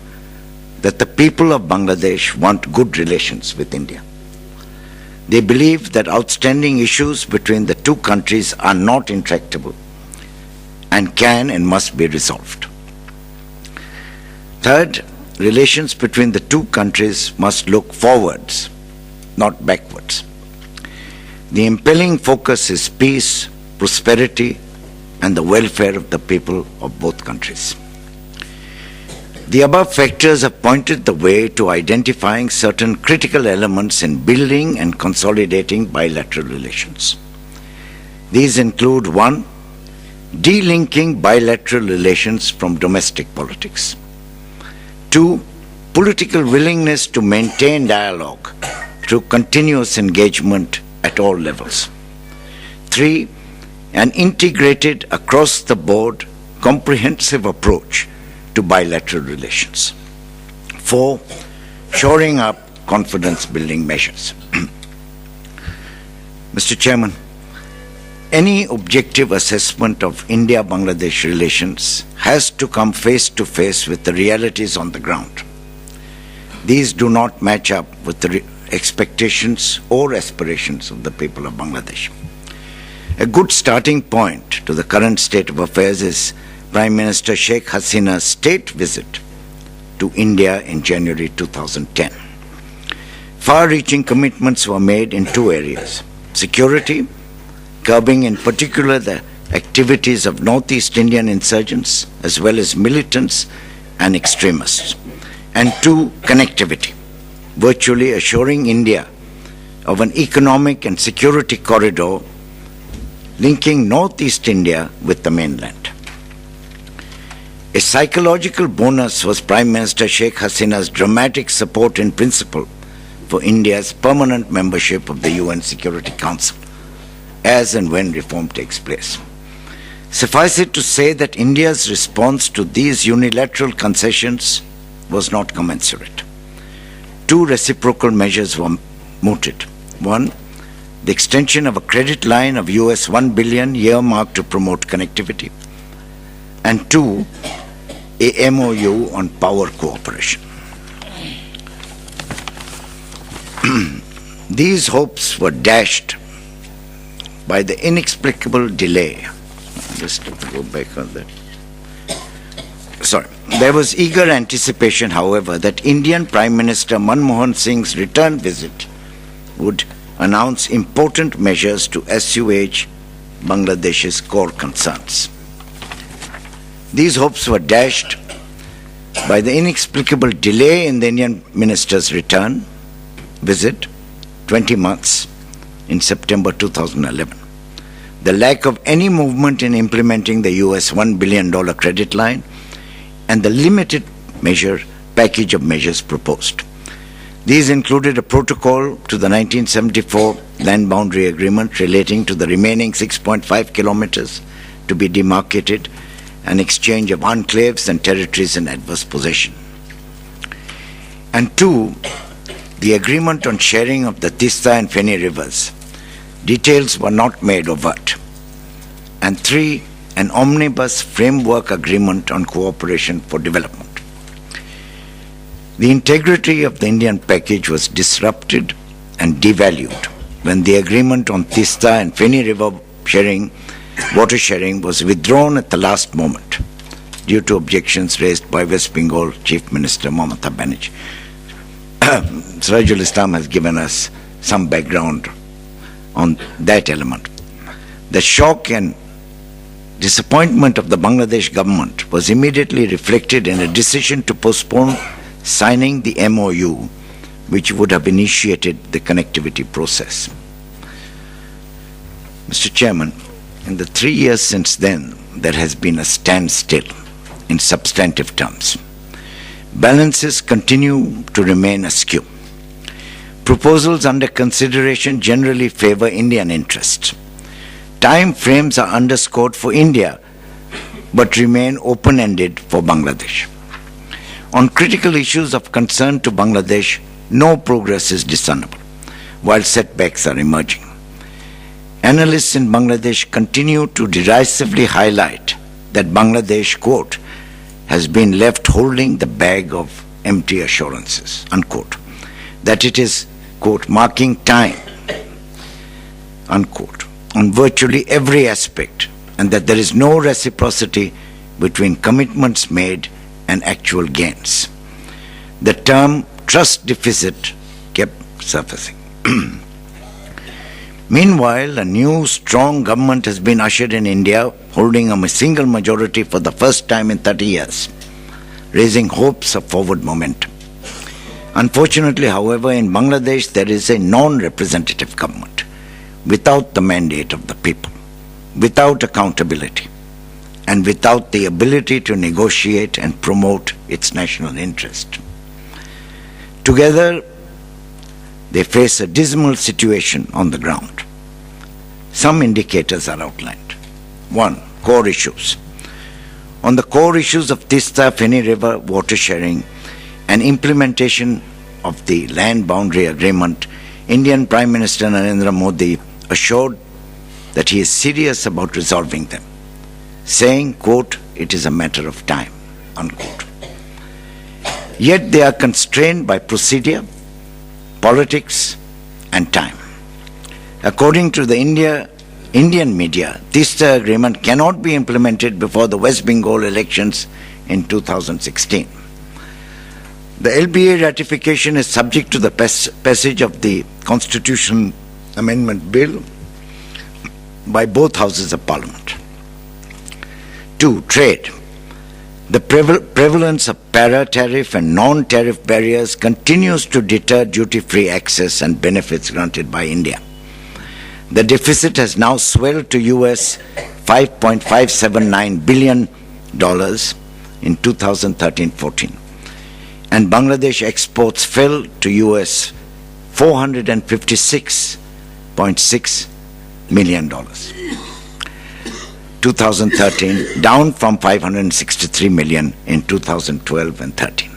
that the people of Bangladesh want good relations with India. They believe that outstanding issues between the two countries are not intractable and can and must be resolved. Third, relations between the two countries must look forwards, not backwards. The impelling focus is peace, prosperity, and the welfare of the people of both countries. The above factors have pointed the way to identifying certain critical elements in building and consolidating bilateral relations. These include 1. Delinking bilateral relations from domestic politics. 2. Political willingness to maintain dialogue through continuous engagement at all levels. 3. An integrated, across-the-board, comprehensive approach to bilateral relations. 4. Shoring up confidence-building measures. Mr. Chairman, Any objective assessment of India-Bangladesh relations has to come face to face with the realities on the ground. These do not match up with the expectations or aspirations of the people of Bangladesh. A good starting point to the current state of affairs is Prime Minister Sheikh Hasina's state visit to India in January 2010. Far-reaching commitments were made in two areas: security, curbing in particular the activities of Northeast Indian insurgents as well as militants and extremists, and two, connectivity, virtually assuring India of an economic and security corridor linking Northeast India with the mainland. A psychological bonus was Prime Minister Sheikh Hasina's dramatic support in principle for India's permanent membership of the UN Security Council, as and when reform takes place. Suffice it to say that India's response to these unilateral concessions was not commensurate. Two reciprocal measures were mooted. One, the extension of a credit line of US $1 billion earmarked to promote connectivity. And two, a MOU on power cooperation. These hopes were dashed by the inexplicable delay. Just have to go back on that. Sorry. There was eager anticipation, however, that Indian Prime Minister Manmohan Singh's return visit would announce important measures to assuage Bangladesh's core concerns. These hopes were dashed by the inexplicable delay in the Indian minister's return visit, 20 months, in September 2011. The lack of any movement in implementing the US $1 billion credit line, and the limited package of measures proposed. These included a protocol to the 1974 land boundary agreement relating to the remaining 6.5 kilometers to be demarcated, an exchange of enclaves and territories in adverse possession. And two, the agreement on sharing of the Tista and Feni rivers. Details were not made overt. And three, an omnibus framework agreement on cooperation for development. The integrity of the Indian package was disrupted and devalued when the agreement on Tista and Feni river water sharing was withdrawn at the last moment due to objections raised by West Bengal Chief Minister Mamata Banerjee. Sirajul Islam has given us some background on that element. The shock and disappointment of the Bangladesh government was immediately reflected in a decision to postpone signing the MOU, which would have initiated the connectivity process. Mr. Chairman, in the 3 years since then, there has been a standstill in substantive terms. Balances continue to remain askew. Proposals under consideration generally favor Indian interests. Time frames are underscored for India, but remain open-ended for Bangladesh. On critical issues of concern to Bangladesh, no progress is discernible, while setbacks are emerging. Analysts in Bangladesh continue to derisively highlight that Bangladesh, quote, has been left holding the bag of empty assurances, unquote, that it is, quote, marking time, unquote, on virtually every aspect, and that there is no reciprocity between commitments made and actual gains. The term trust deficit kept surfacing. Meanwhile, a new strong government has been ushered in India, holding a single majority for the first time in 30 years, raising hopes of forward momentum. Unfortunately, however, in Bangladesh there is a non-representative government without the mandate of the people, without accountability, and without the ability to negotiate and promote its national interest. Together, they face a dismal situation on the ground. Some indicators are outlined. One, core issues. On the core issues of Tista, Feni River water sharing and implementation of the land boundary agreement, Indian Prime Minister Narendra Modi assured that he is serious about resolving them, saying, quote, "It is a matter of time," unquote. Yet they are constrained by procedure, politics, and time. According to the Indian media, this agreement cannot be implemented before the West Bengal elections in 2016. The LBA ratification is subject to the passage of the Constitution Amendment Bill by both houses of Parliament. 2. Trade. The prevalence of para-tariff and non-tariff barriers continues to deter duty-free access and benefits granted by India. The deficit has now swelled to US $5.579 billion in 2013-14, and Bangladesh exports fell to US $456.6 million. 2013, down from 563 million in 2012 and 13.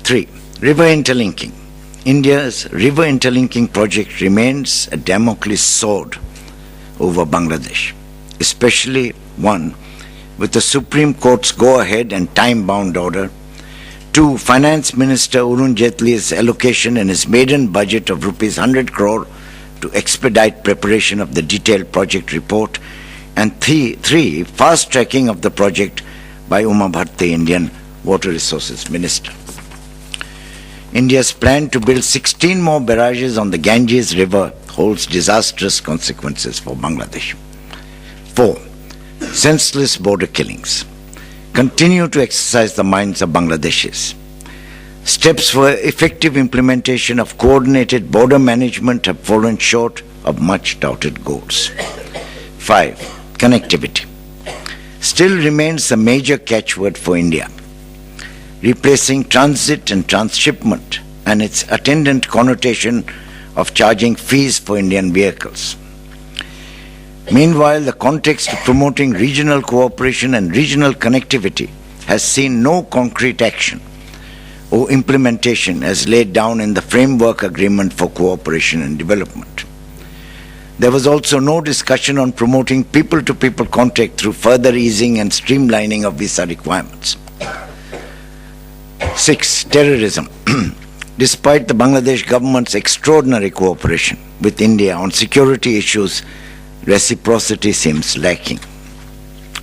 3. River interlinking. India's river interlinking project remains a Damocles sword over Bangladesh, especially one with the Supreme Court's go-ahead and time-bound order. 2. Finance Minister Arun Jaitley's allocation in his maiden budget of rupees 100 crore to expedite preparation of the detailed project report. And 3. Fast-tracking of the project by Uma Bharti, Indian Water Resources Minister. India's plan to build 16 more barrages on the Ganges River holds disastrous consequences for Bangladesh. 4. Senseless border killings continue to exercise the minds of Bangladeshis. Steps for effective implementation of coordinated border management have fallen short of much touted goals. 5. Connectivity still remains a major catchword for India, replacing transit and transshipment and its attendant connotation of charging fees for Indian vehicles. Meanwhile, the context of promoting regional cooperation and regional connectivity has seen no concrete action or implementation as laid down in the Framework Agreement for Cooperation and Development. There was also no discussion on promoting people-to-people contact through further easing and streamlining of visa requirements. 6. Terrorism. Despite the Bangladesh government's extraordinary cooperation with India on security issues, reciprocity seems lacking.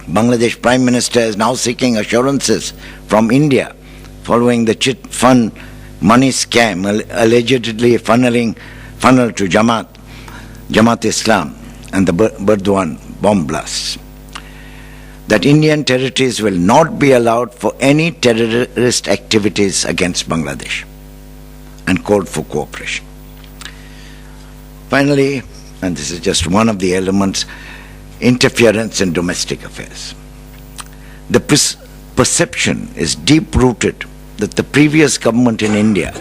Bangladesh Prime Minister is now seeking assurances from India following the chit fund money scam allegedly funneled to Jamaat Islam and the Burdwan bomb blasts, that Indian territories will not be allowed for any terrorist activities against Bangladesh, and called for cooperation. Finally, and this is just one of the elements, interference in domestic affairs. The perception is deep-rooted that the previous government in India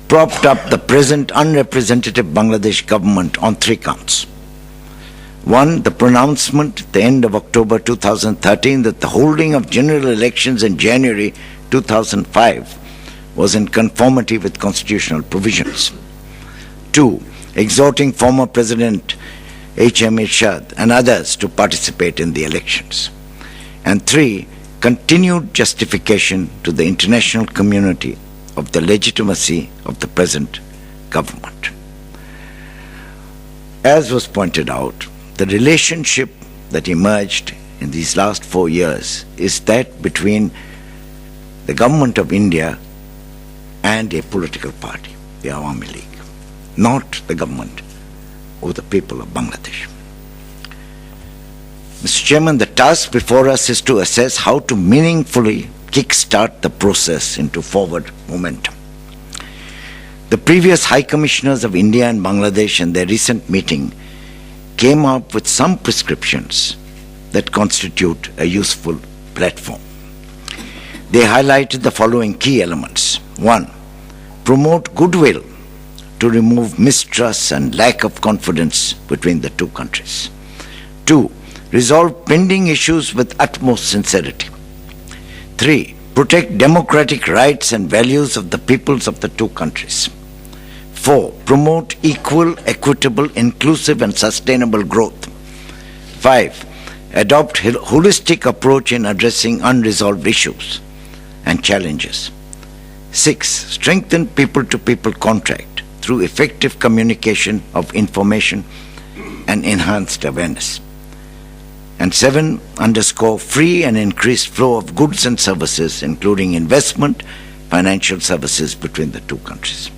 propped up the present unrepresentative Bangladesh government on 3 counts. 1. The pronouncement at the end of October 2013 that the holding of general elections in January 2005 was in conformity with constitutional provisions. 2. Exhorting former President H.M. Irshad and others to participate in the elections. And 3. Continued justification to the international community of the legitimacy of the present government. As was pointed out, the relationship that emerged in these last 4 years is that between the government of India and a political party, the Awami League, not the government or the people of Bangladesh. Mr. Chairman, the task before us is to assess how to meaningfully kickstart the process into forward momentum. The previous High Commissioners of India and Bangladesh in their recent meeting came up with some prescriptions that constitute a useful platform. They highlighted the following key elements. 1. Promote goodwill to remove mistrust and lack of confidence between the two countries. 2. Resolve pending issues with utmost sincerity. 3. Protect democratic rights and values of the peoples of the two countries. 4. Promote equal, equitable, inclusive, and sustainable growth. 5. Adopt holistic approach in addressing unresolved issues and challenges. 6. Strengthen people-to-people contact through effective communication of information and enhanced awareness. And 7. Underscore free and increased flow of goods and services, including investment, financial services between the two countries.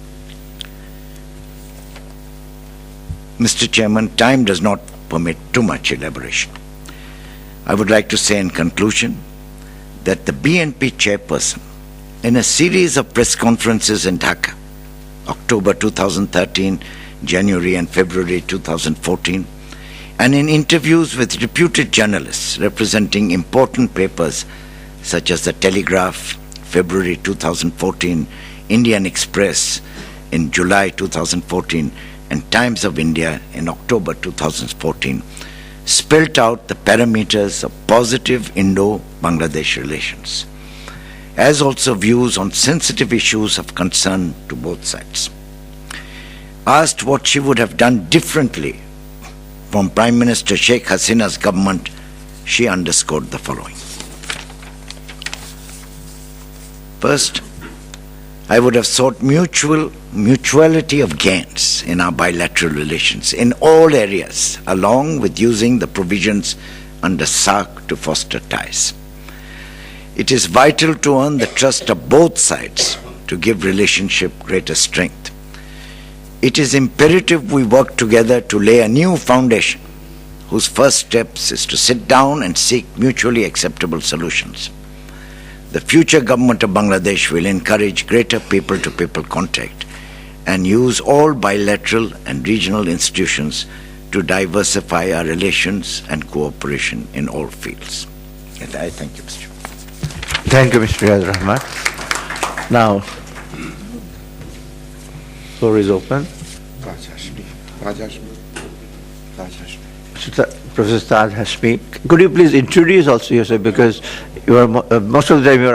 Mr. Chairman, time does not permit too much elaboration. I would like to say in conclusion that the BNP chairperson, in a series of press conferences in Dhaka, October 2013, January and February 2014, and in interviews with reputed journalists representing important papers such as the Telegraph, February 2014, Indian Express in July 2014, and Times of India in October 2014, spelled out the parameters of positive Indo-Bangladesh relations, as also views on sensitive issues of concern to both sides. Asked what she would have done differently from Prime Minister Sheikh Hasina's government, she underscored the following. First, I would have sought mutuality of gains in our bilateral relations in all areas, along with using the provisions under SARC to foster ties. It is vital to earn the trust of both sides to give relationship greater strength. It is imperative we work together to lay a new foundation whose first steps is to sit down and seek mutually acceptable solutions. The future government of Bangladesh will encourage greater people-to-people contact and use all bilateral and regional institutions to diversify our relations and cooperation in all fields. And I thank you, Mr. Chairman. Thank you, Mr. Riyaz Rahman. Now, floor is open. Professor Taj Hashmi, could you please introduce also yourself, because you are most of the time you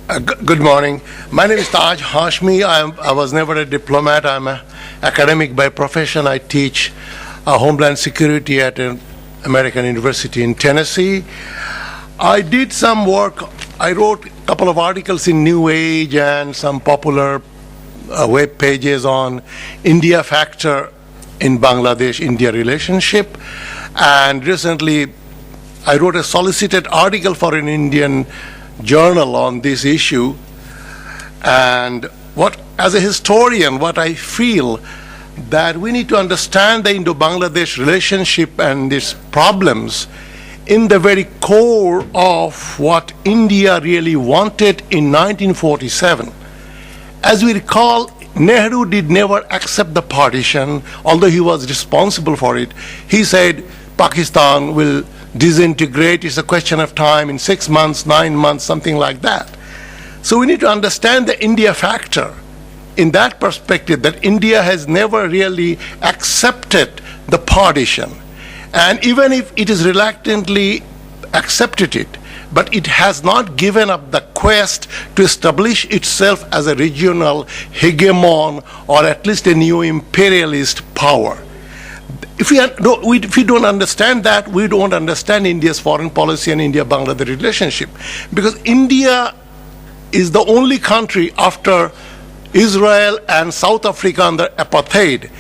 are. Good morning. My name is Taj Hashmi. I was never a diplomat. I'm an academic by profession. I teach Homeland Security at an American university in Tennessee. I did some work. I wrote a couple of articles in New Age and some popular web pages on India factor in Bangladesh-India relationship. And recently, I wrote a solicited article for an Indian journal on this issue. And as a historian, what I feel that we need to understand the Indo-Bangladesh relationship and its problems in the very core of what India really wanted in 1947. As we recall, Nehru did never accept the partition, although he was responsible for it. He said Pakistan will disintegrate. It's a question of time, in 6 months, 9 months, something like that. So we need to understand the India factor in that perspective, that India has never really accepted the partition. And even if it is reluctantly accepted it, but it has not given up the quest to establish itself as a regional hegemon, or at least a new imperialist power. If we don't understand that, we don't understand India's foreign policy and India-Bangladesh relationship. Because India is the only country after Israel and South Africa under apartheid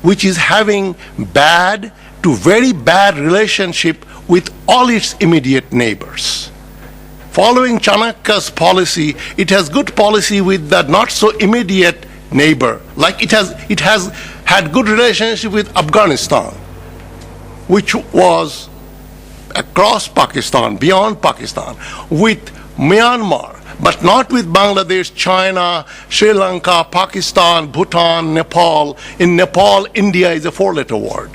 which is having bad to very bad relationship with all its immediate neighbors. Following Chanakya's policy, it has good policy with the not so immediate neighbor. Like it has had good relationship with Afghanistan, which was across Pakistan, beyond Pakistan, with Myanmar, but not with Bangladesh, China, Sri Lanka, Pakistan, Bhutan, Nepal. In Nepal, India is a 4-letter word.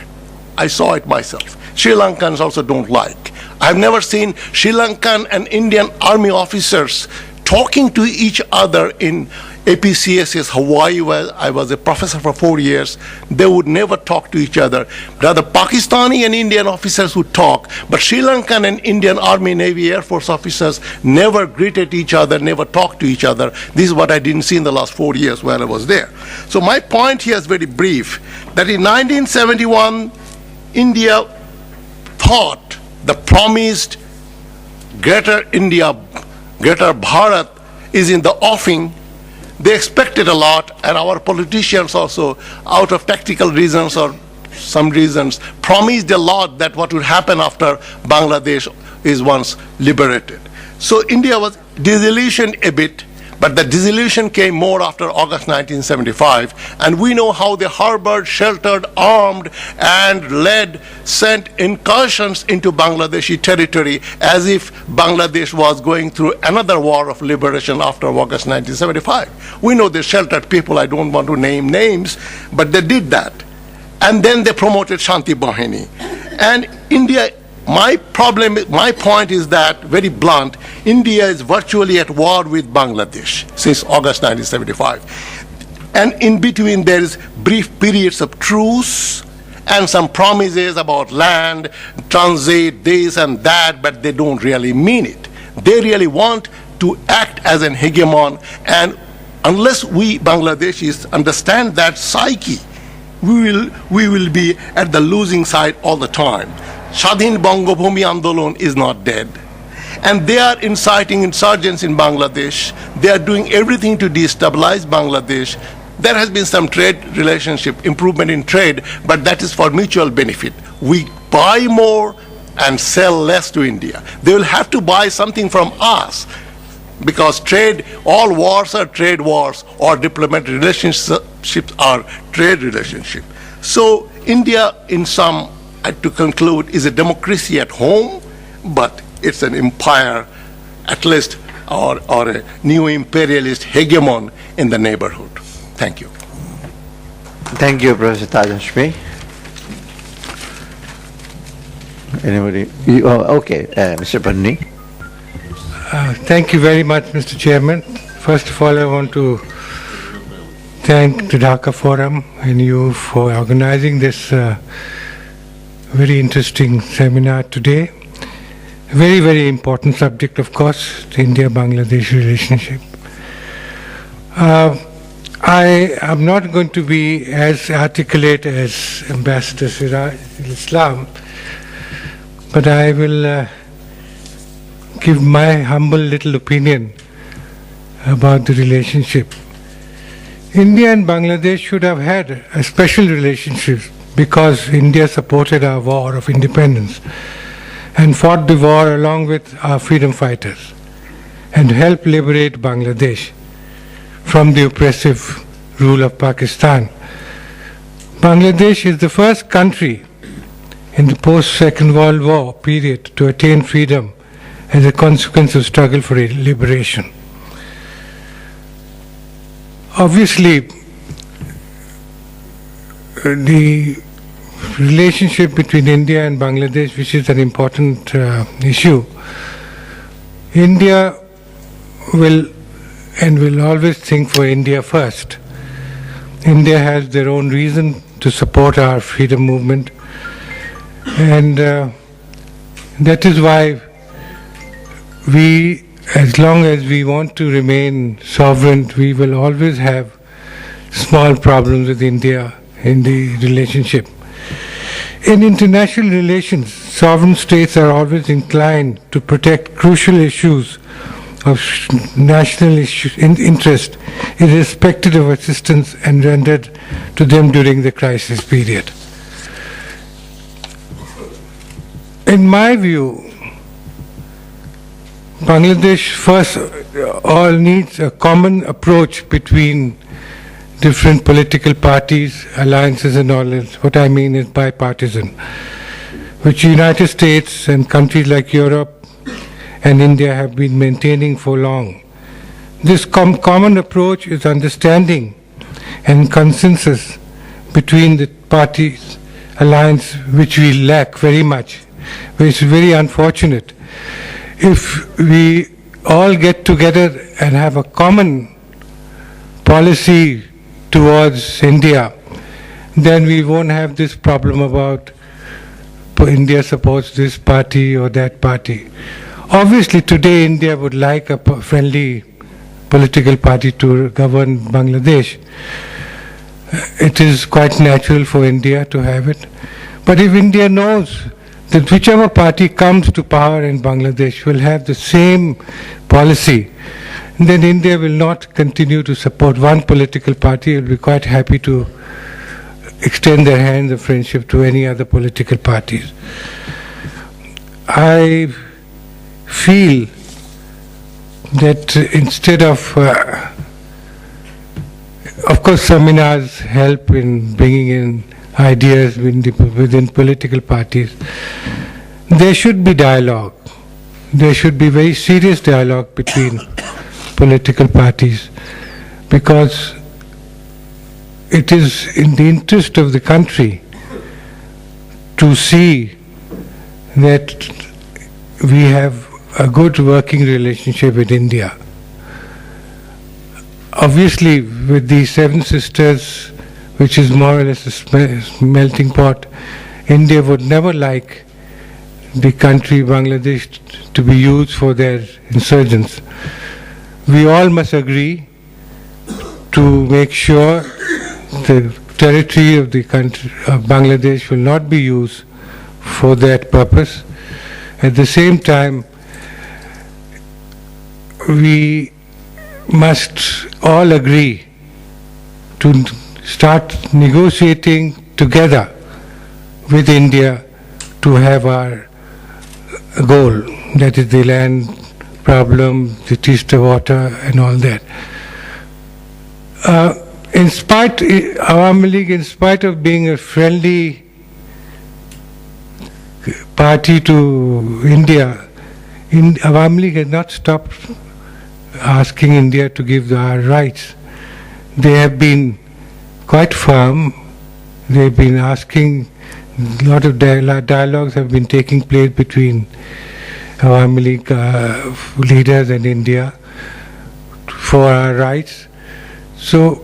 I saw it myself. Sri Lankans also don't like. I've never seen Sri Lankan and Indian army officers talking to each other in APCSS Hawaii, where I was a professor for 4 years, they would never talk to each other. Rather, Pakistani and Indian officers would talk, but Sri Lankan and Indian Army, Navy, Air Force officers never greeted each other, never talked to each other. This is what I didn't see in the last 4 years while I was there. So my point here is very brief, that in 1971, India thought the promised Greater India, Greater Bharat is in the offing. They expected a lot, and our politicians also, out of tactical reasons or some reasons, promised a lot that what would happen after Bangladesh is once liberated. So India was disillusioned a bit, but the disillusion came more after August 1975, and we know how they harbored, sheltered, armed, and sent incursions into Bangladeshi territory as if Bangladesh was going through another war of liberation after August 1975. We know they sheltered people, I don't want to name names, but they did that. And then they promoted Shanti Bahini. And India, my point is that, very blunt, India is virtually at war with Bangladesh since August 1975. And in between there is brief periods of truce and some promises about land, transit, this and that, but they don't really mean it. They really want to act as an hegemon, and unless we Bangladeshis understand that psyche, we will be at the losing side all the time. Shadhin Bangabhumi Andolon is not dead. And they are inciting insurgents in Bangladesh. They are doing everything to destabilize Bangladesh. There has been some trade relationship, improvement in trade, but that is for mutual benefit. We buy more and sell less to India. They will have to buy something from us, because trade, all wars are trade wars, or diplomatic relationships are trade relationships. So India, in some, to conclude, is a democracy at home, but it's an empire, at least, or a new imperialist hegemon in the neighborhood. Thank you. Thank you, Professor Taj Hashmi. Anybody? Okay, Mr. Panni. Thank you very much, Mr. Chairman. First of all, I want to thank the Dhaka Forum and you for organizing this very interesting seminar today. Very, very important subject, of course, the India-Bangladesh relationship. I am not going to be as articulate as Ambassador Siraj Islam, but I will give my humble little opinion about the relationship. India and Bangladesh should have had a special relationship because India supported our war of independence and fought the war along with our freedom fighters and helped liberate Bangladesh from the oppressive rule of Pakistan. Bangladesh is the first country in the post-Second World War period to attain freedom as a consequence of struggle for liberation. Obviously, the relationship between India and Bangladesh, which is an important issue, India will always think for India first. India has their own reason to support our freedom movement, and that is why we, as long as we want to remain sovereign, we will always have small problems with India in the relationship. In international relations, sovereign states are always inclined to protect crucial issues of national interest, irrespective of assistance and rendered to them during the crisis period. In my view, Bangladesh first all needs a common approach between different political parties, alliances and all that. What I mean is bipartisan, which the United States and countries like Europe and India have been maintaining for long. This common approach is understanding and consensus between the parties, alliance, which we lack very much, which is very unfortunate. If we all get together and have a common policy towards India, then we won't have this problem about India supports this party or that party. Obviously, today India would like a friendly political party to govern Bangladesh. It is quite natural for India to have it. But if India knows that whichever party comes to power in Bangladesh will have the same policy, then India will not continue to support one political party. It will be quite happy to extend their hands of friendship to any other political parties. I feel that instead of course seminars help in bringing in ideas within political parties. There should be dialogue. There should be very serious dialogue between political parties, because it is in the interest of the country to see that we have a good working relationship with India. Obviously, with the Seven Sisters, which is more or less a melting pot, India would never like the country Bangladesh to be used for their insurgents. We all must agree to make sure the territory of the country of Bangladesh will not be used for that purpose. At the same time, we must all agree to start negotiating together with India to have our goal, that is the land problem, the Teesta water and all that. Awami League, in spite of being a friendly party to India, Awami League has not stopped asking India to give our rights. They have been quite firm. They have been asking, a lot of dialogues have been taking place between Awami League leaders and India for our rights. So,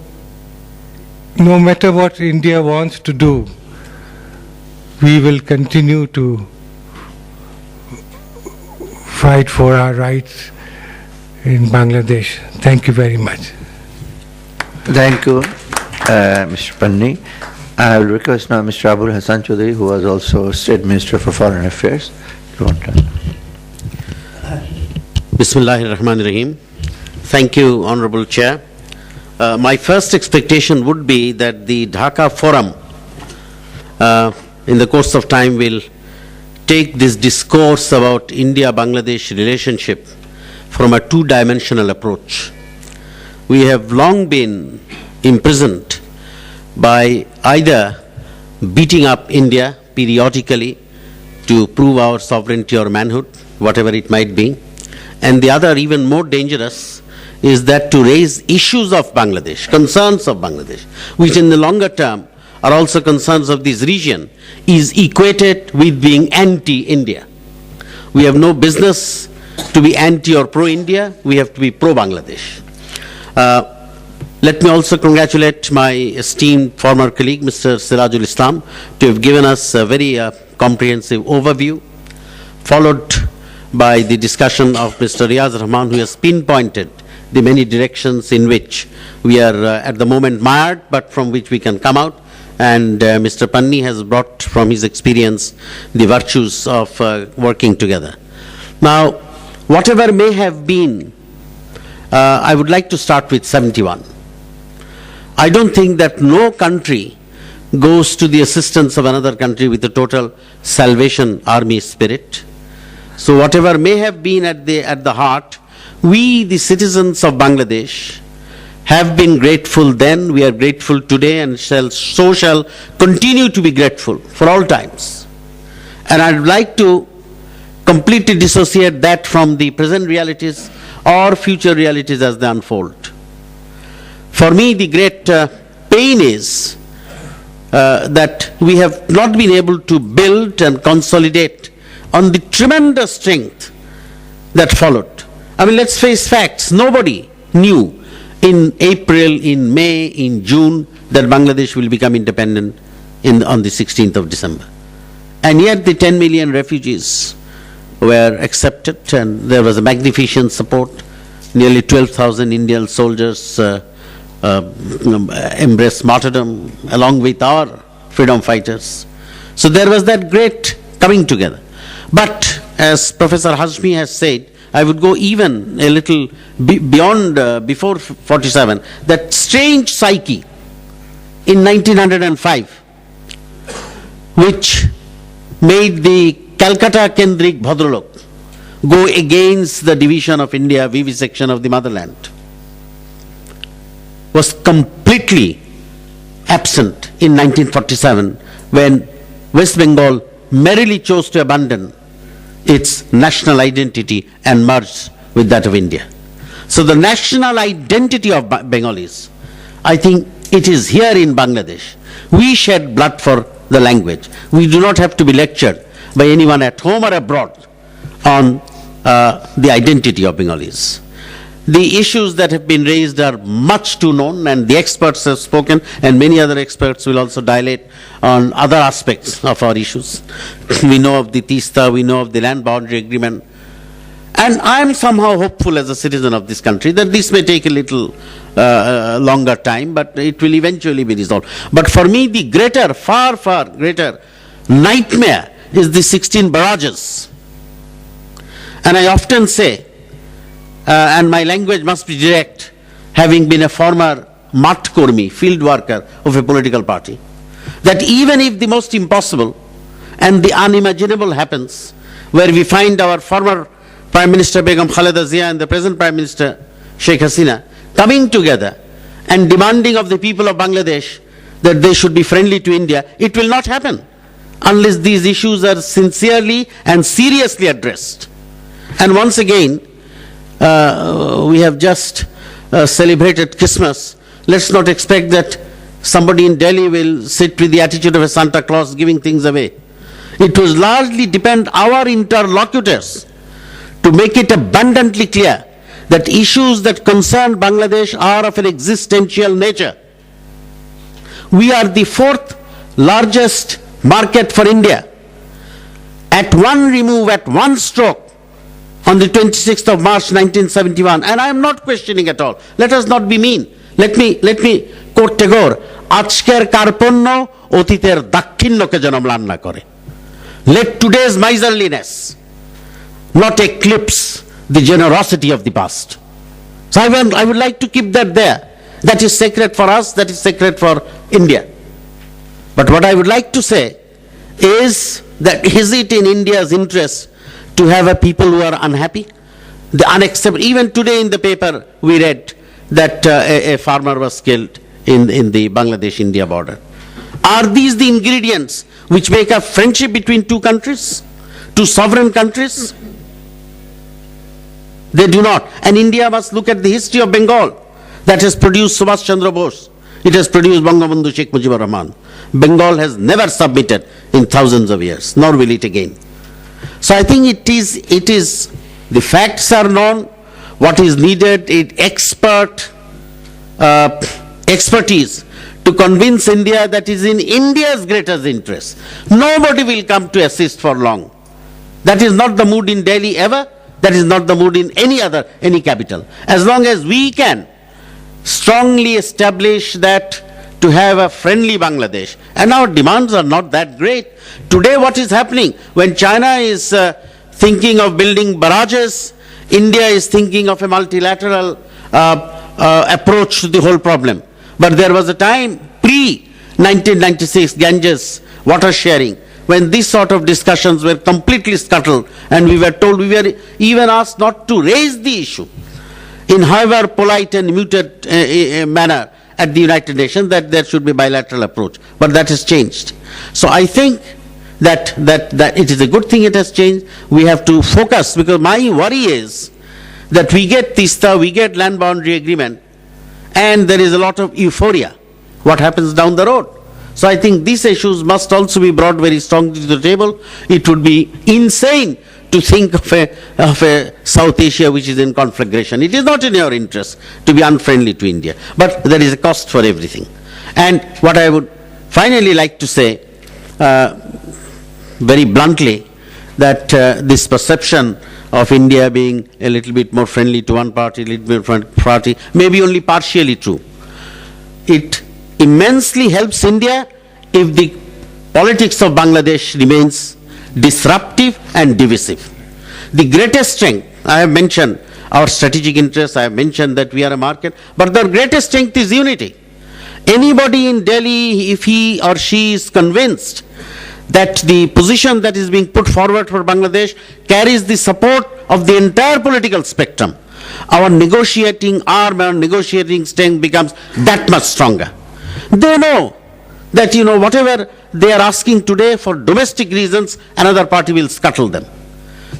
no matter what India wants to do, we will continue to fight for our rights in Bangladesh. Thank you very much. Thank you, Mr. Panni. I will request now Mr. Abul Hassan Chaudhary, who was also State Minister for Foreign Affairs. If you want to. Bismillahirrahmanirrahim. Thank you, Honorable Chair. My first expectation would be that the Dhaka Forum, in the course of time, will take this discourse about India-Bangladesh relationship from a two-dimensional approach. We have long been imprisoned by either beating up India periodically to prove our sovereignty or manhood, whatever it might be, and the other, even more dangerous, is that to raise issues of Bangladesh, concerns of Bangladesh, which in the longer term are also concerns of this region, is equated with being anti-India. We have no business to be anti or pro-India, we have to be pro-Bangladesh. Let me also congratulate my esteemed former colleague, Mr. Sirajul Islam, to have given us a very comprehensive overview, followed by the discussion of Mr. Riaz Rahman, who has pinpointed the many directions in which we are at the moment mired, but from which we can come out. And Mr. Panni has brought from his experience the virtues of working together. Now, whatever may have been, I would like to start with 71. I don't think that no country goes to the assistance of another country with a total Salvation Army spirit. So whatever may have been at the heart, we, the citizens of Bangladesh, have been grateful then, we are grateful today, and shall continue to be grateful for all times. And I'd like to completely dissociate that from the present realities or future realities as they unfold. For me, the great pain is that we have not been able to build and consolidate on the tremendous strength that followed. I mean, let's face facts. Nobody knew in April, in May, in June, that Bangladesh will become independent on the 16th of December. And yet the 10 million refugees were accepted, and there was a magnificent support. Nearly 12,000 Indian soldiers embraced martyrdom along with our freedom fighters. So there was that great coming together. But as Professor Hashmi has said, I would go even a little beyond before 47, that strange psyche in 1905, which made the Calcutta Kendrick Bhadralok go against the division of India, vivisection of the motherland, was completely absent in 1947 when West Bengal merrily chose to abandon its national identity and merged with that of India. So the national identity of Bengalis, I think it is here in Bangladesh. We shed blood for the language. We do not have to be lectured by anyone at home or abroad on the identity of Bengalis. The issues that have been raised are much too known, and the experts have spoken, and many other experts will also dilate on other aspects of our issues. We know of the Tista, we know of the land boundary agreement, and I am somehow hopeful as a citizen of this country that this may take a little longer time, but it will eventually be resolved. But for me, the greater, far, far greater nightmare is the 16 barrages. And I often say, and my language must be direct, having been a former Matkormi, field worker of a political party, that even if the most impossible and the unimaginable happens, where we find our former Prime Minister Begum Khaleda Zia and the present Prime Minister Sheikh Hasina coming together and demanding of the people of Bangladesh that they should be friendly to India, it will not happen unless these issues are sincerely and seriously addressed. And once again, we have just celebrated Christmas. Let's not expect that somebody in Delhi will sit with the attitude of a Santa Claus giving things away. It will largely depend our interlocutors to make it abundantly clear that issues that concern Bangladesh are of an existential nature. We are the fourth largest market for India. At one remove, at one stroke, on the 26th of March 1971, and I am not questioning at all. Let us not be mean. Let me quote Tagore, আজকের কার্পণ্য অতীতের দাক্ষিণ্যকে যেন ম্লান না করে. Let today's miserliness not eclipse the generosity of the past. So I would like to keep that there. That is sacred for us, that is sacred for India. But what I would like to say is that is it in India's interest to have a people who are unhappy? The unacceptable. Even today in the paper we read that a farmer was killed in the Bangladesh-India border. Are these the ingredients which make a friendship between two countries, two sovereign countries? They do not. And India must look at the history of Bengal that has produced Subhash Chandra Bose. It has produced Bangabandhu Sheikh Mujibur Rahman. Bengal has never submitted in thousands of years, nor will it again. So I think it is the facts are known. What is needed is expertise to convince India that is in India's greatest interest. Nobody will come to assist for long. That is not the mood in Delhi ever. That is not the mood in any capital. As long as we can strongly establish that to have a friendly Bangladesh, and our demands are not that great. Today what is happening, when China is thinking of building barrages, India is thinking of a multilateral approach to the whole problem. But there was a time pre-1996 Ganges water sharing when these sort of discussions were completely scuttled, and we were told, we were even asked not to raise the issue in however polite and muted manner at the United Nations, that there should be bilateral approach. But that has changed. So I think that it is a good thing it has changed. We have to focus, because my worry is that we get Tista, we get land boundary agreement, and there is a lot of euphoria. What happens down the road? So I think these issues must also be brought very strongly to the table. It would be insane to think of a South Asia which is in conflagration. It is not in your interest to be unfriendly to India. But there is a cost for everything. And what I would finally like to say, very bluntly, that this perception of India being a little bit more friendly to one party, a little bit more party, may be only partially true. It immensely helps India if the politics of Bangladesh remains disruptive and divisive. The greatest strength, I have mentioned our strategic interests, I have mentioned that we are a market, but the greatest strength is unity. Anybody in Delhi, if he or she is convinced that the position that is being put forward for Bangladesh carries the support of the entire political spectrum, our negotiating arm, our negotiating strength becomes that much stronger. They know that, whatever they are asking today for domestic reasons, another party will scuttle them.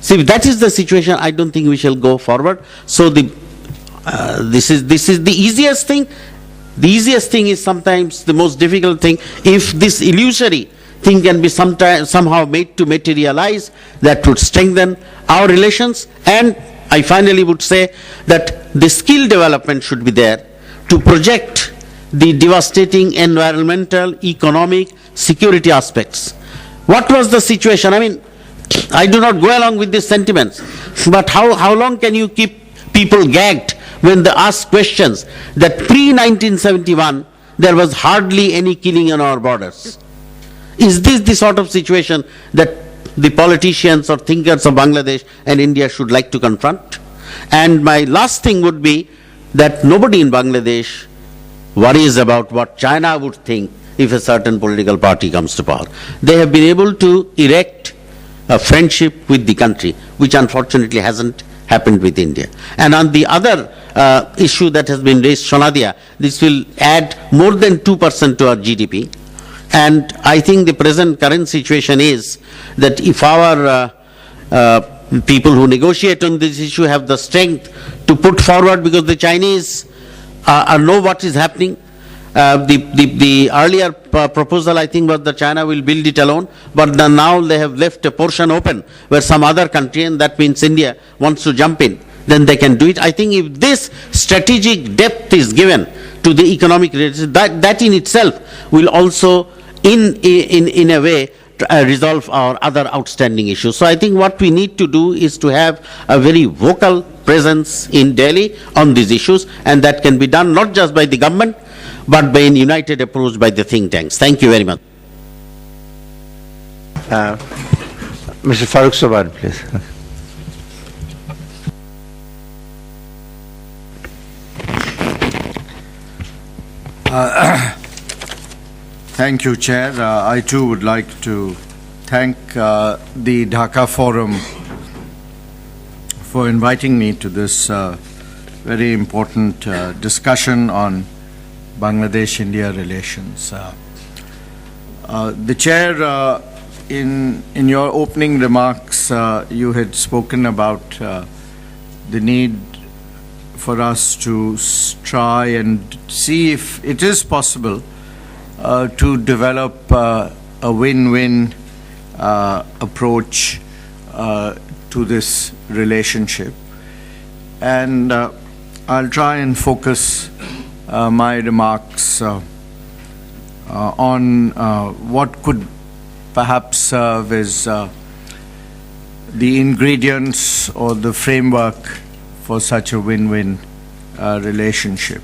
See, if that is the situation, I don't think we shall go forward. So this is the easiest thing. The easiest thing is sometimes the most difficult thing. If this illusory thing can be somehow made to materialize, that would strengthen our relations. And I finally would say that the skill development should be there to project the devastating environmental, economic, security aspects. What was the situation? I mean, I do not go along with these sentiments, but how long can you keep people gagged when they ask questions that pre-1971 there was hardly any killing on our borders? Is this the sort of situation that the politicians or thinkers of Bangladesh and India should like to confront? And my last thing would be that nobody in Bangladesh worries about what China would think if a certain political party comes to power. They have been able to erect a friendship with the country, which unfortunately hasn't happened with India. And on the other issue that has been raised, Sonadia, this will add more than 2% to our GDP. And I think the current situation is that if our people who negotiate on this issue have the strength to put forward, because the Chinese know what is happening. The earlier proposal, I think, was that China will build it alone, but now they have left a portion open where some other country, and that means India, wants to jump in, then they can do it. I think if this strategic depth is given to the economic relations, that in itself will also, in a way, resolve our other outstanding issues. So I think what we need to do is to have a very vocal presence in Delhi on these issues, and that can be done not just by the government, but by a united approach by the think tanks. Thank you very much. Mr. Farooq Soban, please. Thank you, Chair. I too would like to thank the Dhaka Forum for inviting me to this very important discussion on Bangladesh-India relations. The Chair, in your opening remarks, you had spoken about the need for us to try and see if it is possible to develop a win-win approach to this relationship. And I'll try and focus my remarks on what could perhaps serve as the ingredients or the framework for such a win-win relationship.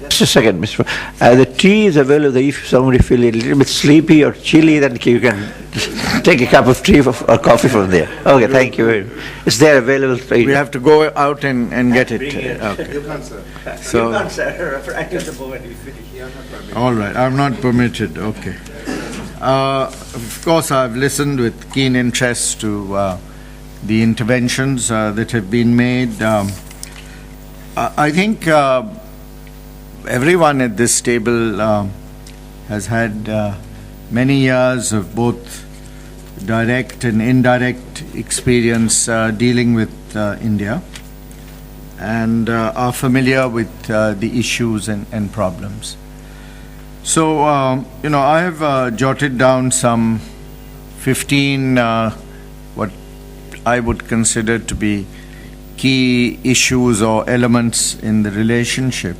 Just a second, Mr. The tea is available. If somebody feels a little bit sleepy or chilly, then you can take a cup of tea or coffee from there. Okay, thank you very much. It's there available for you. We have to go out and get it. Okay. You can't, sir. So, you can't, sir. I can go when you finish. all right, I'm not permitted. Okay. Of course, I've listened with keen interest to the interventions that have been made. I think everyone at this table has had many years of both direct and indirect experience dealing with India, and are familiar with the issues and problems. So, I have jotted down some 15 I would consider to be key issues or elements in the relationship.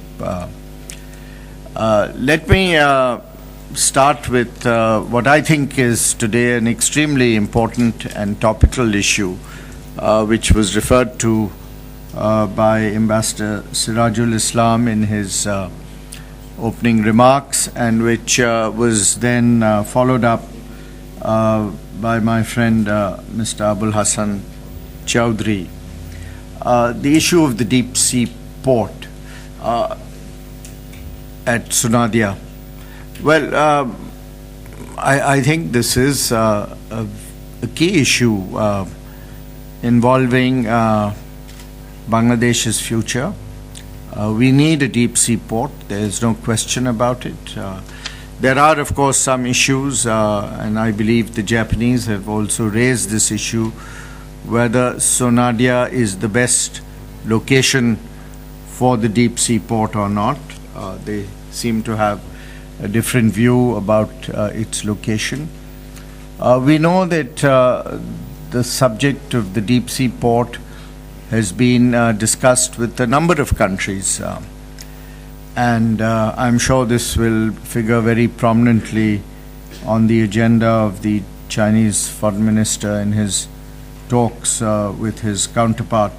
Let me start with what I think is today an extremely important and topical issue, which was referred to by Ambassador Sirajul Islam in his opening remarks, and which was then followed up by my friend Mr. Abul Hassan Chowdhury. The issue of the deep sea port at Sonadia. Well, I think this is a key issue involving Bangladesh's future. We need a deep sea port. There is no question about it. There are, of course, some issues, and I believe the Japanese have also raised this issue, whether Sonadia is the best location for the deep sea port or not. They seem to have a different view about its location. We know that the subject of the deep sea port has been discussed with a number of countries, and I'm sure this will figure very prominently on the agenda of the Chinese foreign minister in his talks with his counterpart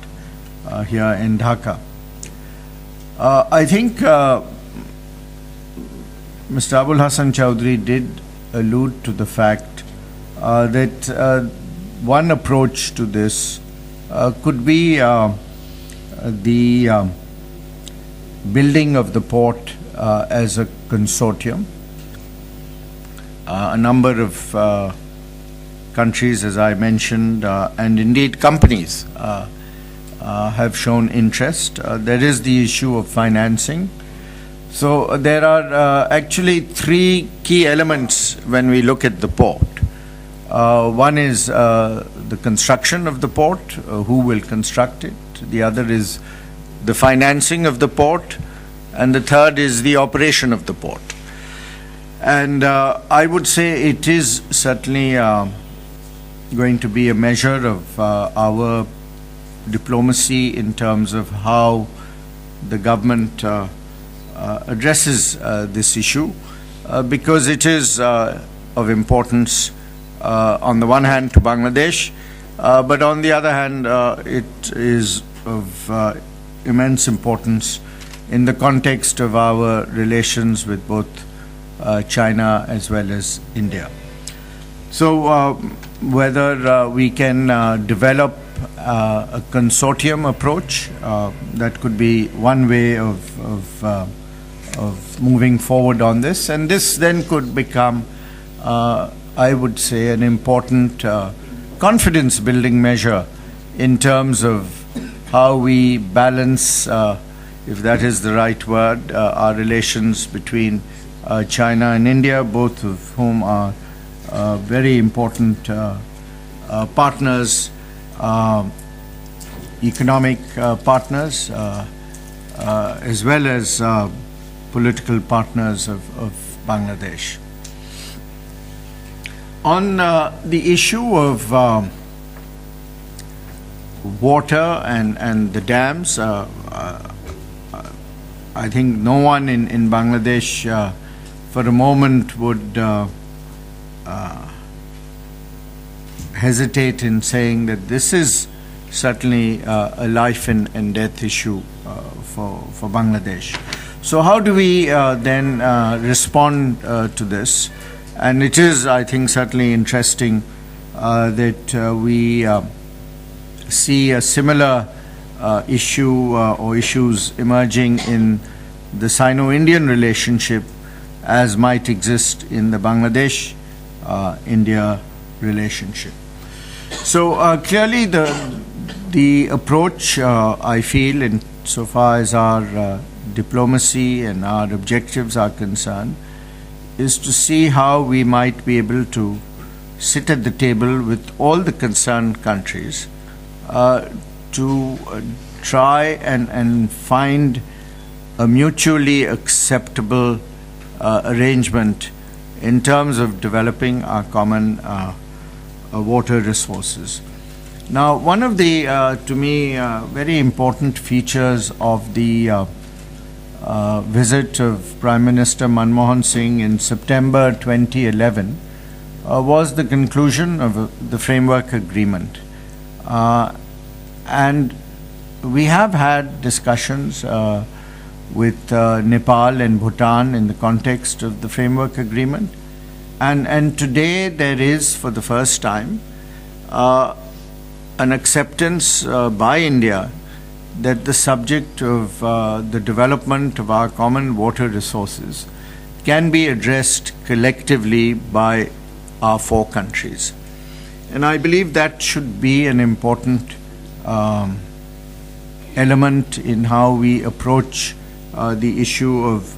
here in Dhaka. I think Mr. Abul Hassan Chowdhury did allude to the fact that one approach to this could be the building of the port as a consortium. A number of countries, as I mentioned, and indeed companies have shown interest. There is the issue of financing. So there are actually three key elements when we look at the port. One is the construction of the port, who will construct it. The other is the financing of the port. And the third is the operation of the port. And I would say it is certainly going to be a measure of our diplomacy in terms of how the government addresses this issue, because it is of importance on the one hand to Bangladesh, but on the other hand it is of immense importance in the context of our relations with both China as well as India. So whether we can develop a consortium approach, that could be one way of moving forward on this, and this then could become, I would say, an important confidence building measure in terms of how we balance, if that is the right word, our relations between China and India, both of whom are very important partners, economic partners, as well as political partners of Bangladesh. On the issue of water and the dams, I think no one in Bangladesh for a moment would hesitate in saying that this is certainly a life and death issue for Bangladesh. So how do we then respond to this? And it is, I think, certainly interesting that we see a similar issue or issues emerging in the Sino-Indian relationship as might exist in the Bangladesh-India relationship. So clearly the approach, I feel, in so far as our diplomacy and our objectives are concerned, is to see how we might be able to sit at the table with all the concerned countries to try and find a mutually acceptable arrangement in terms of developing our common water resources. Now, one of the, to me, very important features of the visit of Prime Minister Manmohan Singh in September 2011 was the conclusion of the framework agreement. And we have had discussions with Nepal and Bhutan in the context of the framework agreement. And today there is, for the first time, an acceptance by India that the subject of the development of our common water resources can be addressed collectively by our four countries. And I believe that should be an important element in how we approach the issue of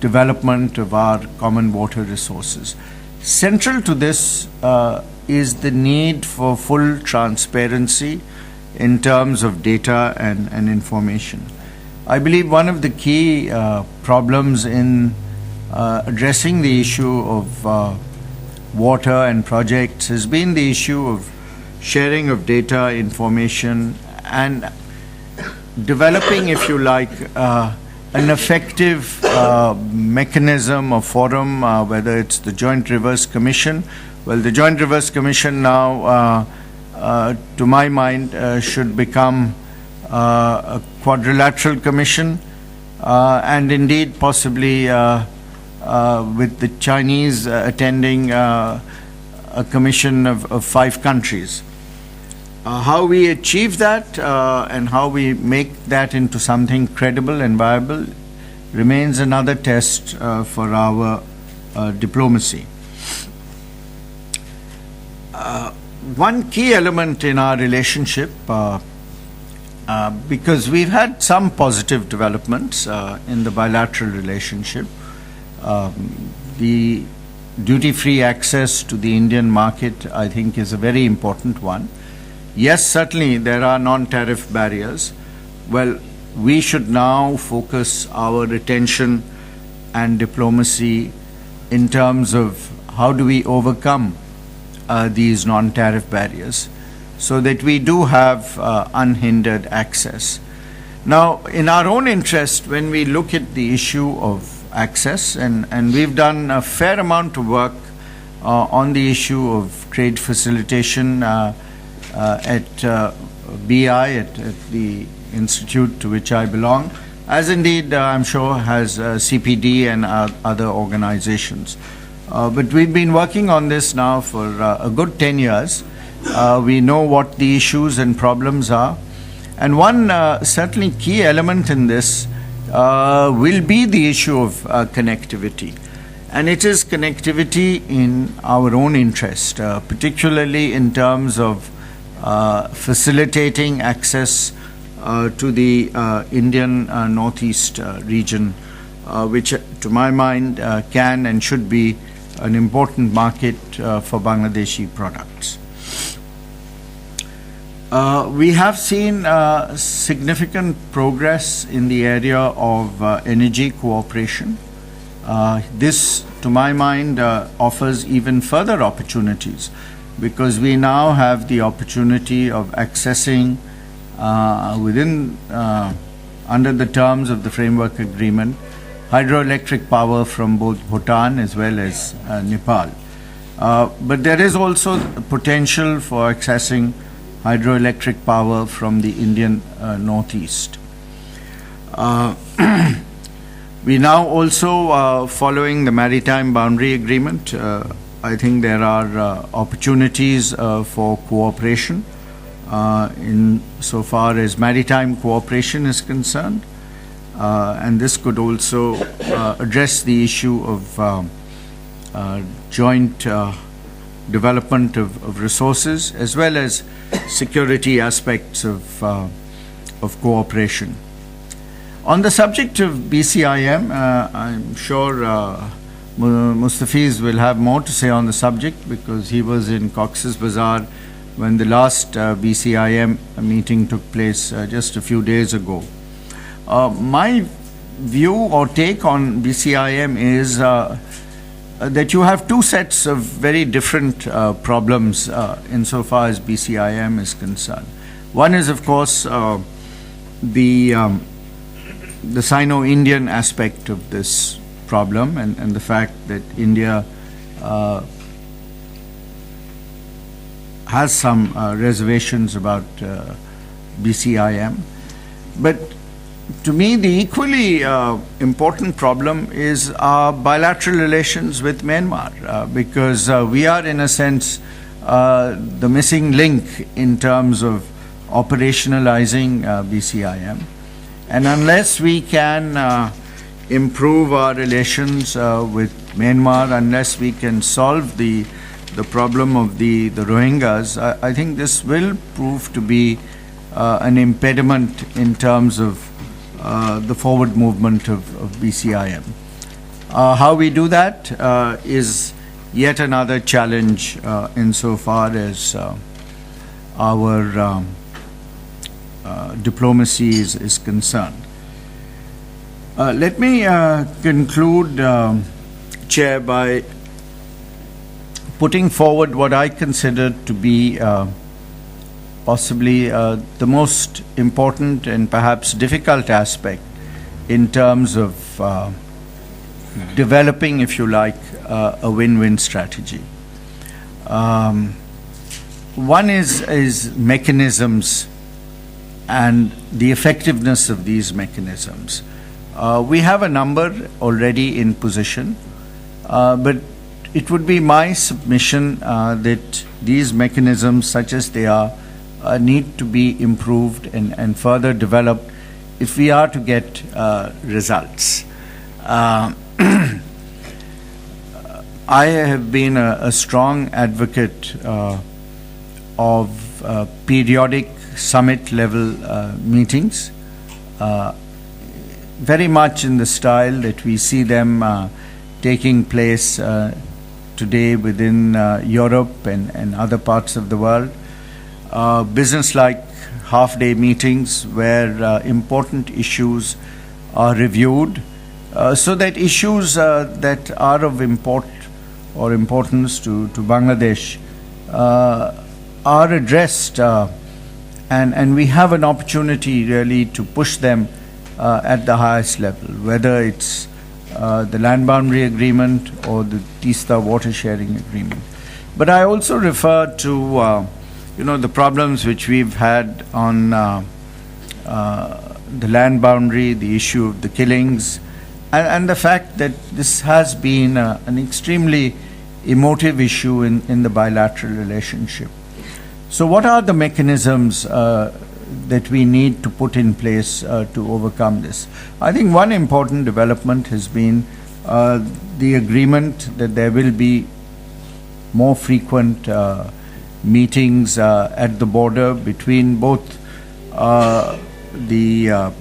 development of our common water resources. Central to this is the need for full transparency in terms of data and information. I believe one of the key problems in addressing the issue of water and projects has been the issue of sharing of data, information, and developing, if you like, an effective mechanism or forum, whether it's the Joint Rivers Commission. Well, the Joint Rivers Commission now, to my mind, should become a quadrilateral commission, and indeed possibly with the Chinese attending a commission of 5 countries. How we achieve that and how we make that into something credible and viable remains another test for our diplomacy. One key element in our relationship, because we've had some positive developments in the bilateral relationship, the duty-free access to the Indian market, I think, is a very important one. Yes, certainly there are non-tariff barriers. Well, we should now focus our attention and diplomacy in terms of how do we overcome these non-tariff barriers so that we do have unhindered access. Now, in our own interest, when we look at the issue of access, and we've done a fair amount of work on the issue of trade facilitation at BI, at the institute to which I belong, as indeed I'm sure has CPD and other organizations. But we've been working on this now for a good 10 years. We know what the issues and problems are. And one certainly key element in this will be the issue of connectivity. And it is connectivity in our own interest, particularly in terms of facilitating access to the Indian Northeast region, which to my mind can and should be an important market for Bangladeshi products. We have seen significant progress in the area of energy cooperation. This, to my mind, offers even further opportunities, because we now have the opportunity of accessing under the terms of the framework agreement, hydroelectric power from both Bhutan as well as Nepal. But there is also potential for accessing hydroelectric power from the Indian Northeast. We now also, following the Maritime Boundary Agreement, I think there are opportunities for cooperation in so far as maritime cooperation is concerned. And this could also address the issue of joint development of resources, as well as security aspects of cooperation. On the subject of BCIM, I'm sure Mustafiz will have more to say on the subject, because he was in Cox's Bazar when the last BCIM meeting took place just a few days ago. My view or take on BCIM is that you have two sets of very different problems insofar as BCIM is concerned. One is, of course, the Sino-Indian aspect of this problem and the fact that India has some reservations about BCIM. But to me, the equally important problem is our bilateral relations with Myanmar, because we are, in a sense, the missing link in terms of operationalizing BCIM. And unless we can improve our relations with Myanmar, unless we can solve the problem of the Rohingyas, I think this will prove to be an impediment in terms of the forward movement of BCIM. How we do that is yet another challenge insofar as our diplomacy is concerned. Let me conclude, Chair, by putting forward what I consider to be possibly the most important and perhaps difficult aspect in terms of developing, if you like, a win-win strategy. One is mechanisms and the effectiveness of these mechanisms. We have a number already in position, but it would be my submission that these mechanisms, such as they are, need to be improved and further developed if we are to get results. I have been a strong advocate of periodic summit-level meetings, very much in the style that we see them taking place today within Europe and other parts of the world. Business-like half-day meetings where important issues are reviewed so that issues that are of importance to Bangladesh are addressed and we have an opportunity really to push them at the highest level, whether it's the land boundary agreement or the Teesta water sharing agreement. But I also refer to the problems which we've had on the land boundary, the issue of the killings, and the fact that this has been an extremely emotive issue in the bilateral relationship. So what are the mechanisms that we need to put in place to overcome this? I think one important development has been the agreement that there will be more frequent meetings at the border between both the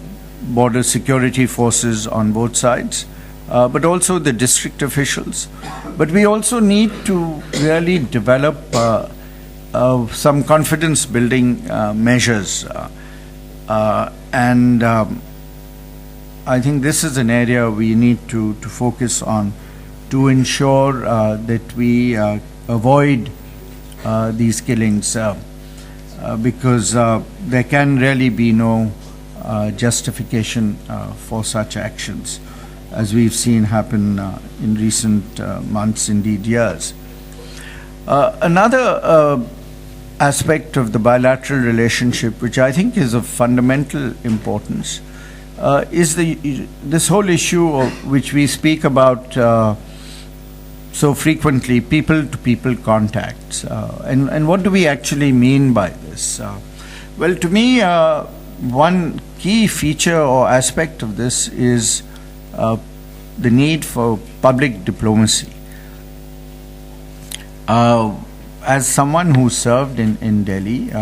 border security forces on both sides, but also the district officials. But we also need to really develop some confidence building measures. And I think this is an area we need to focus on to ensure that we avoid these killings because there can really be no justification for such actions, as we've seen happen in recent months, indeed years. Another aspect of the bilateral relationship, which I think is of fundamental importance, is this whole issue of which we speak about so frequently, people-to-people contacts. And what do we actually mean by this? Well, to me, one key feature or aspect of this is the need for public diplomacy. As someone who served in Delhi,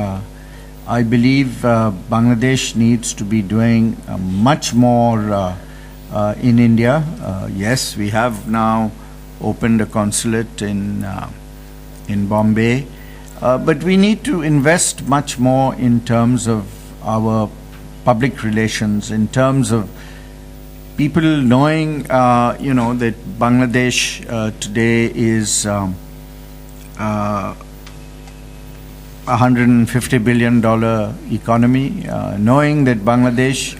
I believe Bangladesh needs to be doing much more in India. Yes, we have now opened a consulate in Bombay, but we need to invest much more in terms of our public relations, in terms of people knowing, that Bangladesh today is $150 billion economy, knowing that Bangladesh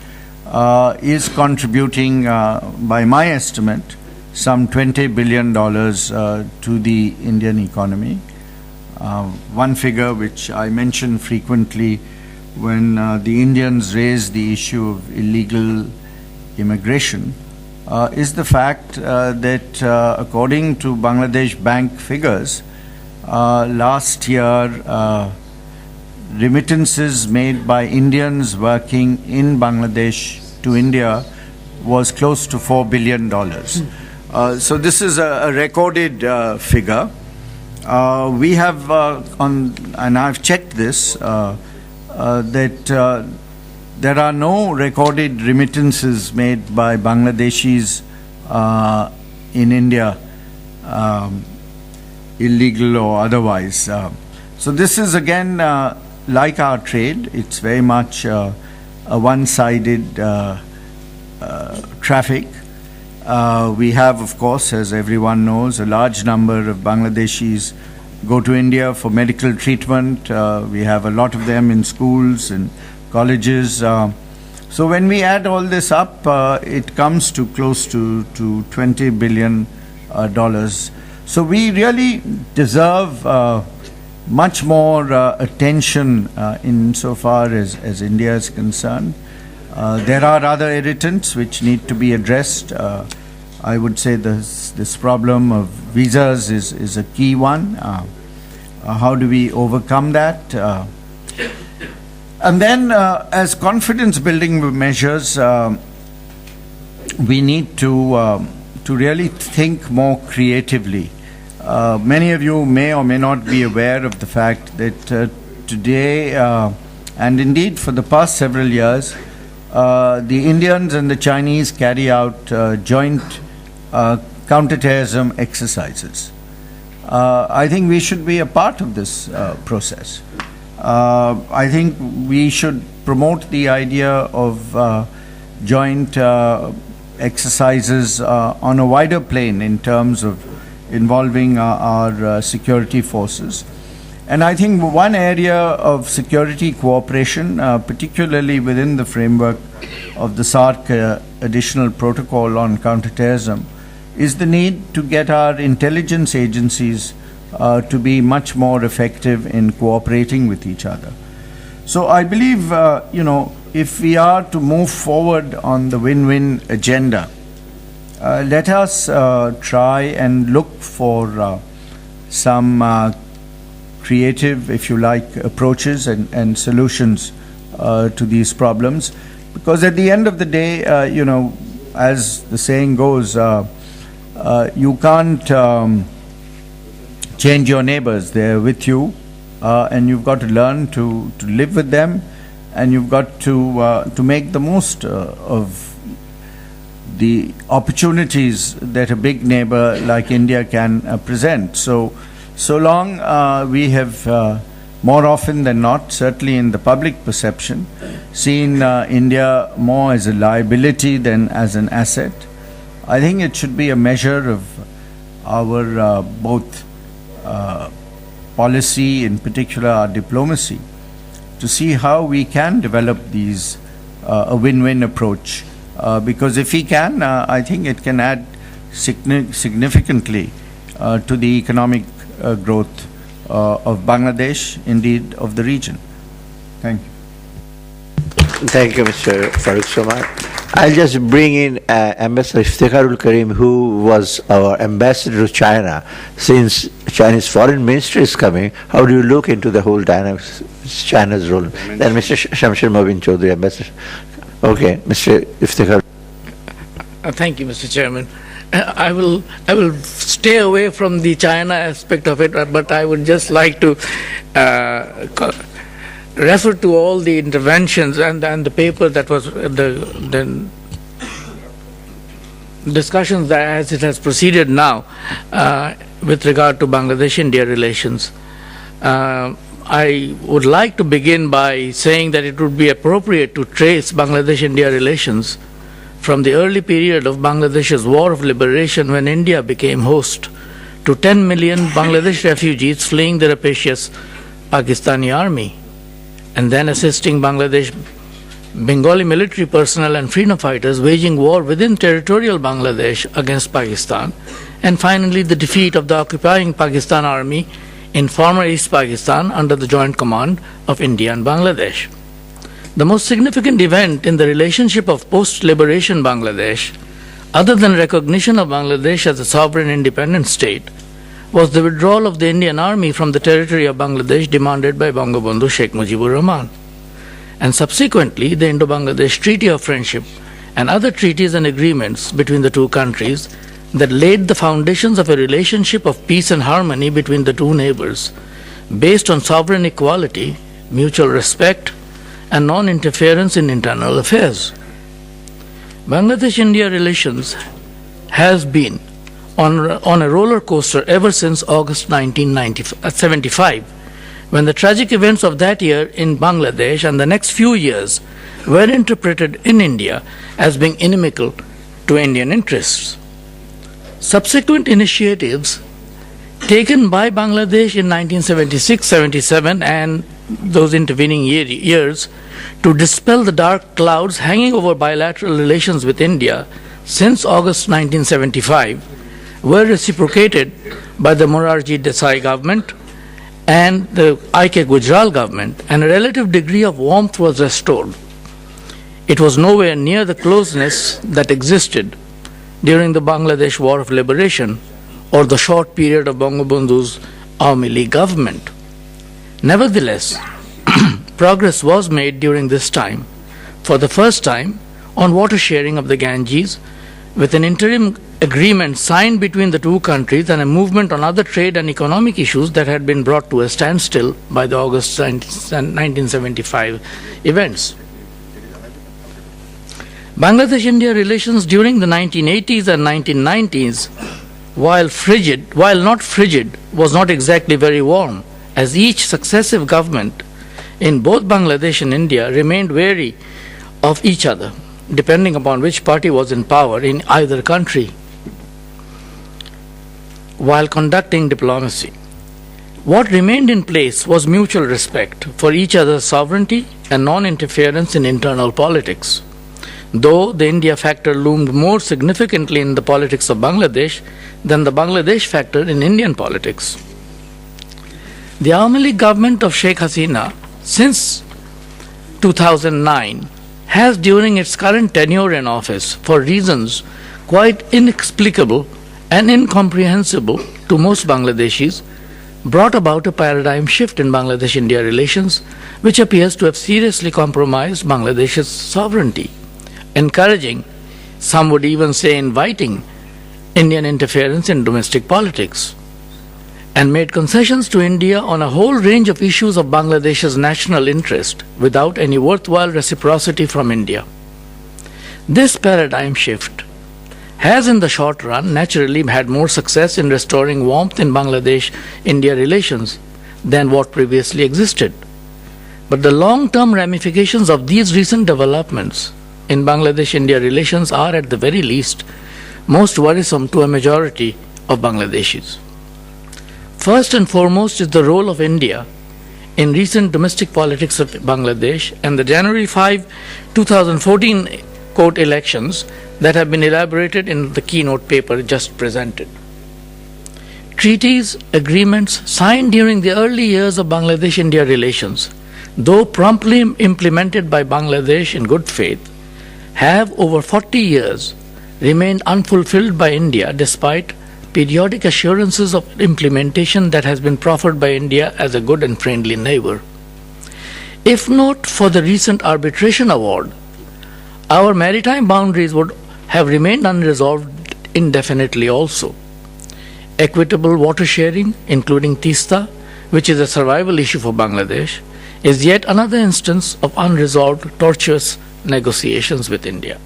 is contributing, by my estimate, some $20 billion to the Indian economy. One figure which I mention frequently when the Indians raise the issue of illegal immigration is the fact that according to Bangladesh Bank figures, last year remittances made by Indians working in Bangladesh to India was close to $4 billion. So this is a recorded figure. We have, and I've checked this, that there are no recorded remittances made by Bangladeshis in India, illegal or otherwise. So this is again like our trade. It's very much a one-sided traffic. We have, of course, as everyone knows, a large number of Bangladeshis go to India for medical treatment. We have a lot of them in schools and colleges. So when we add all this up, it comes to close to $20 billion. So we really deserve much more attention insofar as India is concerned. There are other irritants which need to be addressed. I would say this problem of visas is a key one. How do we overcome that? And then as confidence building measures, we need to really think more creatively. Many of you may or may not be aware of the fact that today, and indeed for the past several years, the Indians and the Chinese carry out joint counterterrorism exercises. I think we should be a part of this process. I think we should promote the idea of joint exercises on a wider plane in terms of involving our security forces. And I think one area of security cooperation, particularly within the framework of the SARC additional protocol on counterterrorism, is the need to get our intelligence agencies to be much more effective in cooperating with each other. So I believe, if we are to move forward on the win-win agenda, let us try and look for some creative, if you like, approaches and solutions to these problems. Because at the end of the day, as the saying goes, you can't change your neighbors. They're with you, and you've got to learn to live with them, and you've got to make the most of the opportunities that a big neighbor like India can present. So long we have more often than not, certainly in the public perception, seen India more as a liability than as an asset. I think it should be a measure of our both policy, in particular our diplomacy, to see how we can develop these a win-win approach. Because if we can, I think it can add significantly to the economic growth of Bangladesh, indeed of the region. Thank you. Thank you, Mr. Farooq Somar. I'll just bring in Ambassador Iftikharul Karim, who was our ambassador to China. Since Chinese foreign ministry is coming, how do you look into the whole dynamics, China's role? Then Mr. Shamshir Mobin Chaudhry, ambassador. Okay, Mr. Iftikhar. Thank you, Mr. Chairman. I will stay away from the China aspect of it, but I would just like to refer to all the interventions and the paper that was the discussions that as it has proceeded now with regard to Bangladesh-India relations. I would like to begin by saying that it would be appropriate to trace Bangladesh-India relations from the early period of Bangladesh's War of Liberation, when India became host to 10 million Bangladesh refugees fleeing the rapacious Pakistani army, and then assisting Bangladesh Bengali military personnel and freedom fighters waging war within territorial Bangladesh against Pakistan, and finally the defeat of the occupying Pakistan army in former East Pakistan under the joint command of India and Bangladesh. The most significant event in the relationship of post-liberation Bangladesh, other than recognition of Bangladesh as a sovereign independent state, was the withdrawal of the Indian army from the territory of Bangladesh demanded by Bangabandhu Sheikh Mujibur Rahman, and subsequently the Indo-Bangladesh Treaty of Friendship and other treaties and agreements between the two countries that laid the foundations of a relationship of peace and harmony between the two neighbors, based on sovereign equality, mutual respect, and non-interference in internal affairs. Bangladesh-India relations has been on a roller coaster ever since August 1975, when the tragic events of that year in Bangladesh and the next few years were interpreted in India as being inimical to Indian interests. Subsequent initiatives taken by Bangladesh in 1976-77 and those intervening years to dispel the dark clouds hanging over bilateral relations with India since August 1975 were reciprocated by the Morarji Desai government and the I.K. Gujral government, and a relative degree of warmth was restored. It was nowhere near the closeness that existed during the Bangladesh War of Liberation or the short period of Bangabandhu's Awami League government. Nevertheless, progress was made during this time, for the first time, on water sharing of the Ganges, with an interim agreement signed between the two countries and a movement on other trade and economic issues that had been brought to a standstill by the August 1975 events. Bangladesh-India relations during the 1980s and 1990s, while not frigid, was not exactly very warm, as each successive government in both Bangladesh and India remained wary of each other, depending upon which party was in power in either country, while conducting diplomacy. What remained in place was mutual respect for each other's sovereignty and non-interference in internal politics. Though the India factor loomed more significantly in the politics of Bangladesh than the Bangladesh factor in Indian politics. The Awami League government of Sheikh Hasina since 2009 has, during its current tenure in office, for reasons quite inexplicable and incomprehensible to most Bangladeshis, brought about a paradigm shift in Bangladesh-India relations, which appears to have seriously compromised Bangladesh's sovereignty, encouraging, some would even say inviting, Indian interference in domestic politics, and made concessions to India on a whole range of issues of Bangladesh's national interest without any worthwhile reciprocity from India. This paradigm shift has in the short run naturally had more success in restoring warmth in Bangladesh-India relations than what previously existed. But the long-term ramifications of these recent developments in Bangladesh-India relations are, at the very least, most worrisome to a majority of Bangladeshis. First and foremost is the role of India in recent domestic politics of Bangladesh and the January 5, 2014 court elections that have been elaborated in the keynote paper just presented. Treaties, agreements signed during the early years of Bangladesh-India relations, though promptly implemented by Bangladesh in good faith, have over 40 years remained unfulfilled by India despite periodic assurances of implementation that has been proffered by India as a good and friendly neighbor. If not for the recent arbitration award, our maritime boundaries would have remained unresolved indefinitely also. Equitable water sharing, including Tista, which is a survival issue for Bangladesh, is yet another instance of unresolved, tortuous negotiations with India.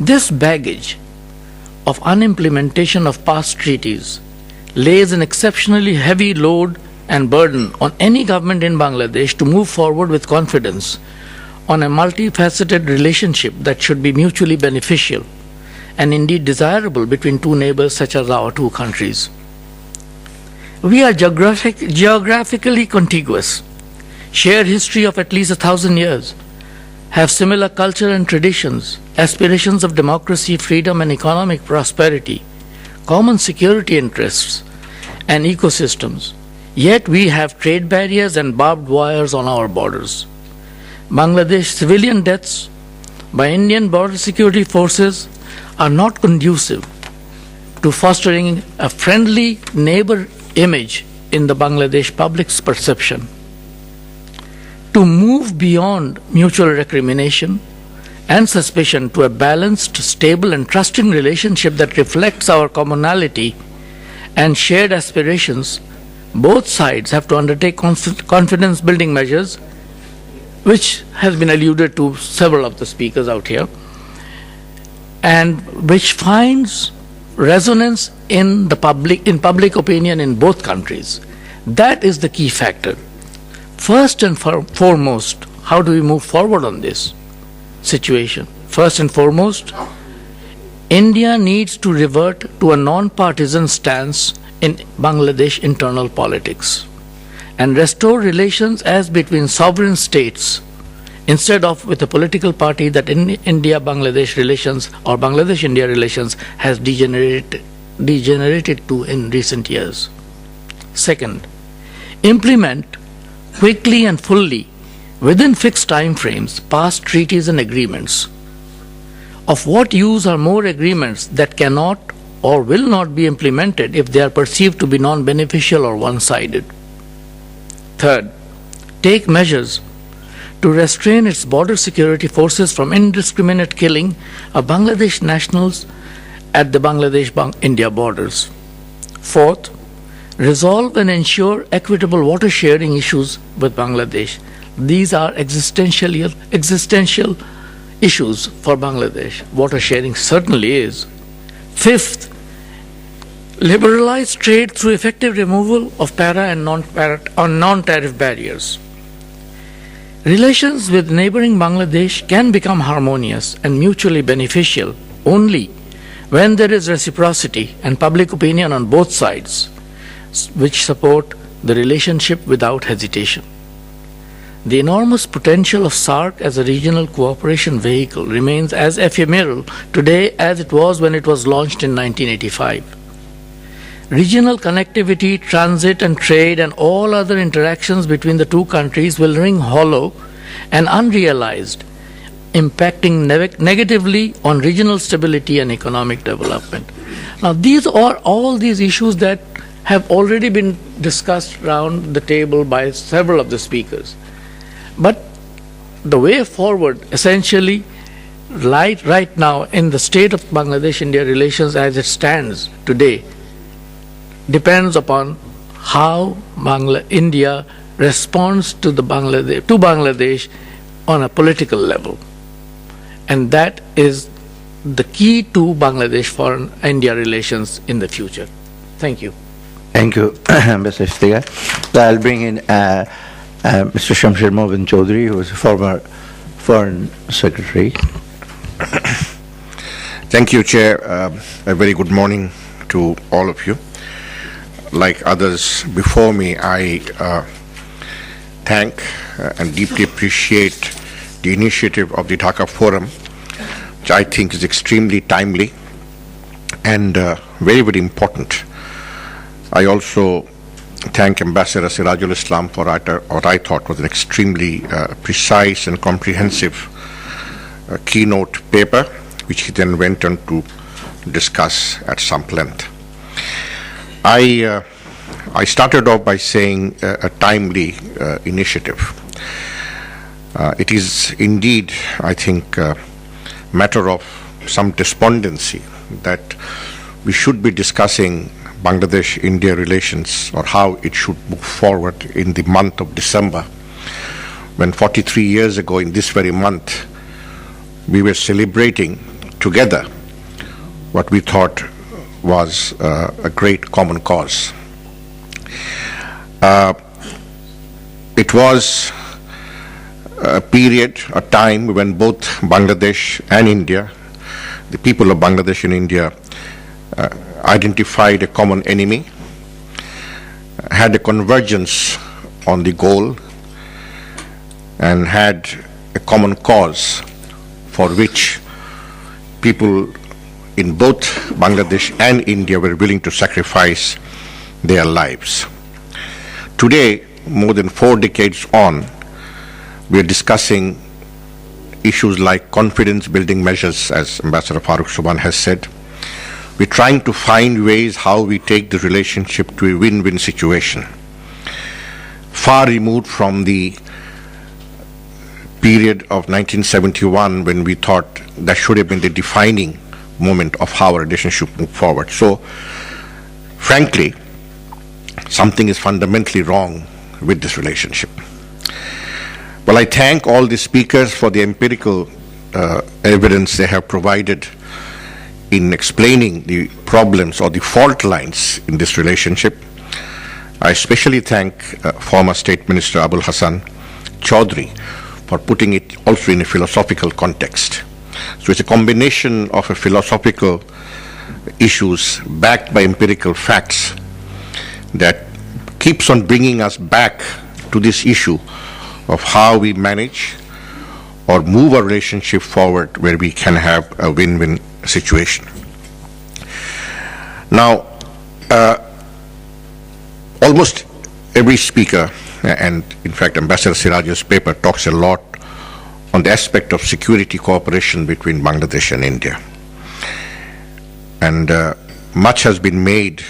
This baggage of unimplementation of past treaties lays an exceptionally heavy load and burden on any government in Bangladesh to move forward with confidence on a multifaceted relationship that should be mutually beneficial and indeed desirable between two neighbors such as our two countries. We are geographically contiguous, share history of at least 1,000 years, have similar culture and traditions, aspirations of democracy, freedom, and economic prosperity, common security interests, and ecosystems. Yet we have trade barriers and barbed wires on our borders. Bangladesh civilian deaths by Indian border security forces are not conducive to fostering a friendly neighbor image in the Bangladesh public's perception. To move beyond mutual recrimination and suspicion to a balanced, stable, and trusting relationship that reflects our commonality and shared aspirations, both sides have to undertake confidence-building measures, which has been alluded to several of the speakers out here, and which finds resonance in public opinion in both countries. That is the key factor. First and foremost, how do we move forward on this situation? First and foremost, India needs to revert to a non-partisan stance in Bangladesh internal politics and restore relations as between sovereign states instead of with a political party that in India-Bangladesh relations or Bangladesh-India relations has degenerated to in recent years. Second, implement quickly and fully within fixed time frames past treaties and agreements. Of what use are more agreements that cannot or will not be implemented if they are perceived to be non-beneficial or one-sided? Third, take measures to restrain its border security forces from indiscriminate killing of Bangladesh nationals at the Bangladesh-India borders. Fourth, resolve and ensure equitable water sharing issues with Bangladesh. These are existential issues for Bangladesh. Water sharing certainly is. Fifth, liberalize trade through effective removal of para and non-tariff barriers. Relations with neighboring Bangladesh can become harmonious and mutually beneficial only when there is reciprocity and public opinion on both sides, which support the relationship without hesitation. The enormous potential of SAARC as a regional cooperation vehicle remains as ephemeral today as it was when it was launched in 1985. Regional connectivity, transit and trade and all other interactions between the two countries will ring hollow and unrealized, impacting negatively on regional stability and economic development. Now, these are all these issues that have already been discussed around the table by several of the speakers. But the way forward, essentially, right now, in the state of Bangladesh-India relations as it stands today, depends upon how India responds to Bangladesh on a political level. And that is the key to Bangladesh foreign India relations in the future. Thank you. Thank you, Mr. Istiga. So I'll bring in Mr. Shamsher Mobin Chaudhry, who is a former Foreign Secretary. Thank you, Chair. A very good morning to all of you. Like others before me, I thank and deeply appreciate the initiative of the Dhaka Forum, which I think is extremely timely and very, very important. I also thank Ambassador Sirajul Islam for what I thought was an extremely precise and comprehensive keynote paper, which he then went on to discuss at some length. I started off by saying a timely initiative. It is indeed, I think, a matter of some despondency that we should be discussing Bangladesh-India relations or how it should move forward in the month of December, when 43 years ago in this very month, we were celebrating together what we thought was a great common cause. It was a period, a time when both Bangladesh and India, the people of Bangladesh and India, identified a common enemy, had a convergence on the goal, and had a common cause for which people in both Bangladesh and India were willing to sacrifice their lives. Today, more than 4 decades on, we are discussing issues like confidence-building measures, as Ambassador Farooq Subhan has said. We're trying to find ways how we take the relationship to a win-win situation, far removed from the period of 1971 when we thought that should have been the defining moment of how our relationship moved forward. So, frankly, something is fundamentally wrong with this relationship. Well, I thank all the speakers for the empirical evidence they have provided in explaining the problems or the fault lines in this relationship. I especially thank former State Minister Abul Hassan Chaudhry for putting it also in a philosophical context. So it's a combination of a philosophical issues backed by empirical facts that keeps on bringing us back to this issue of how we manage or move our relationship forward where we can have a win-win situation. Now, almost every speaker, and in fact Ambassador Siraj's paper talks a lot on the aspect of security cooperation between Bangladesh and India. And much has been made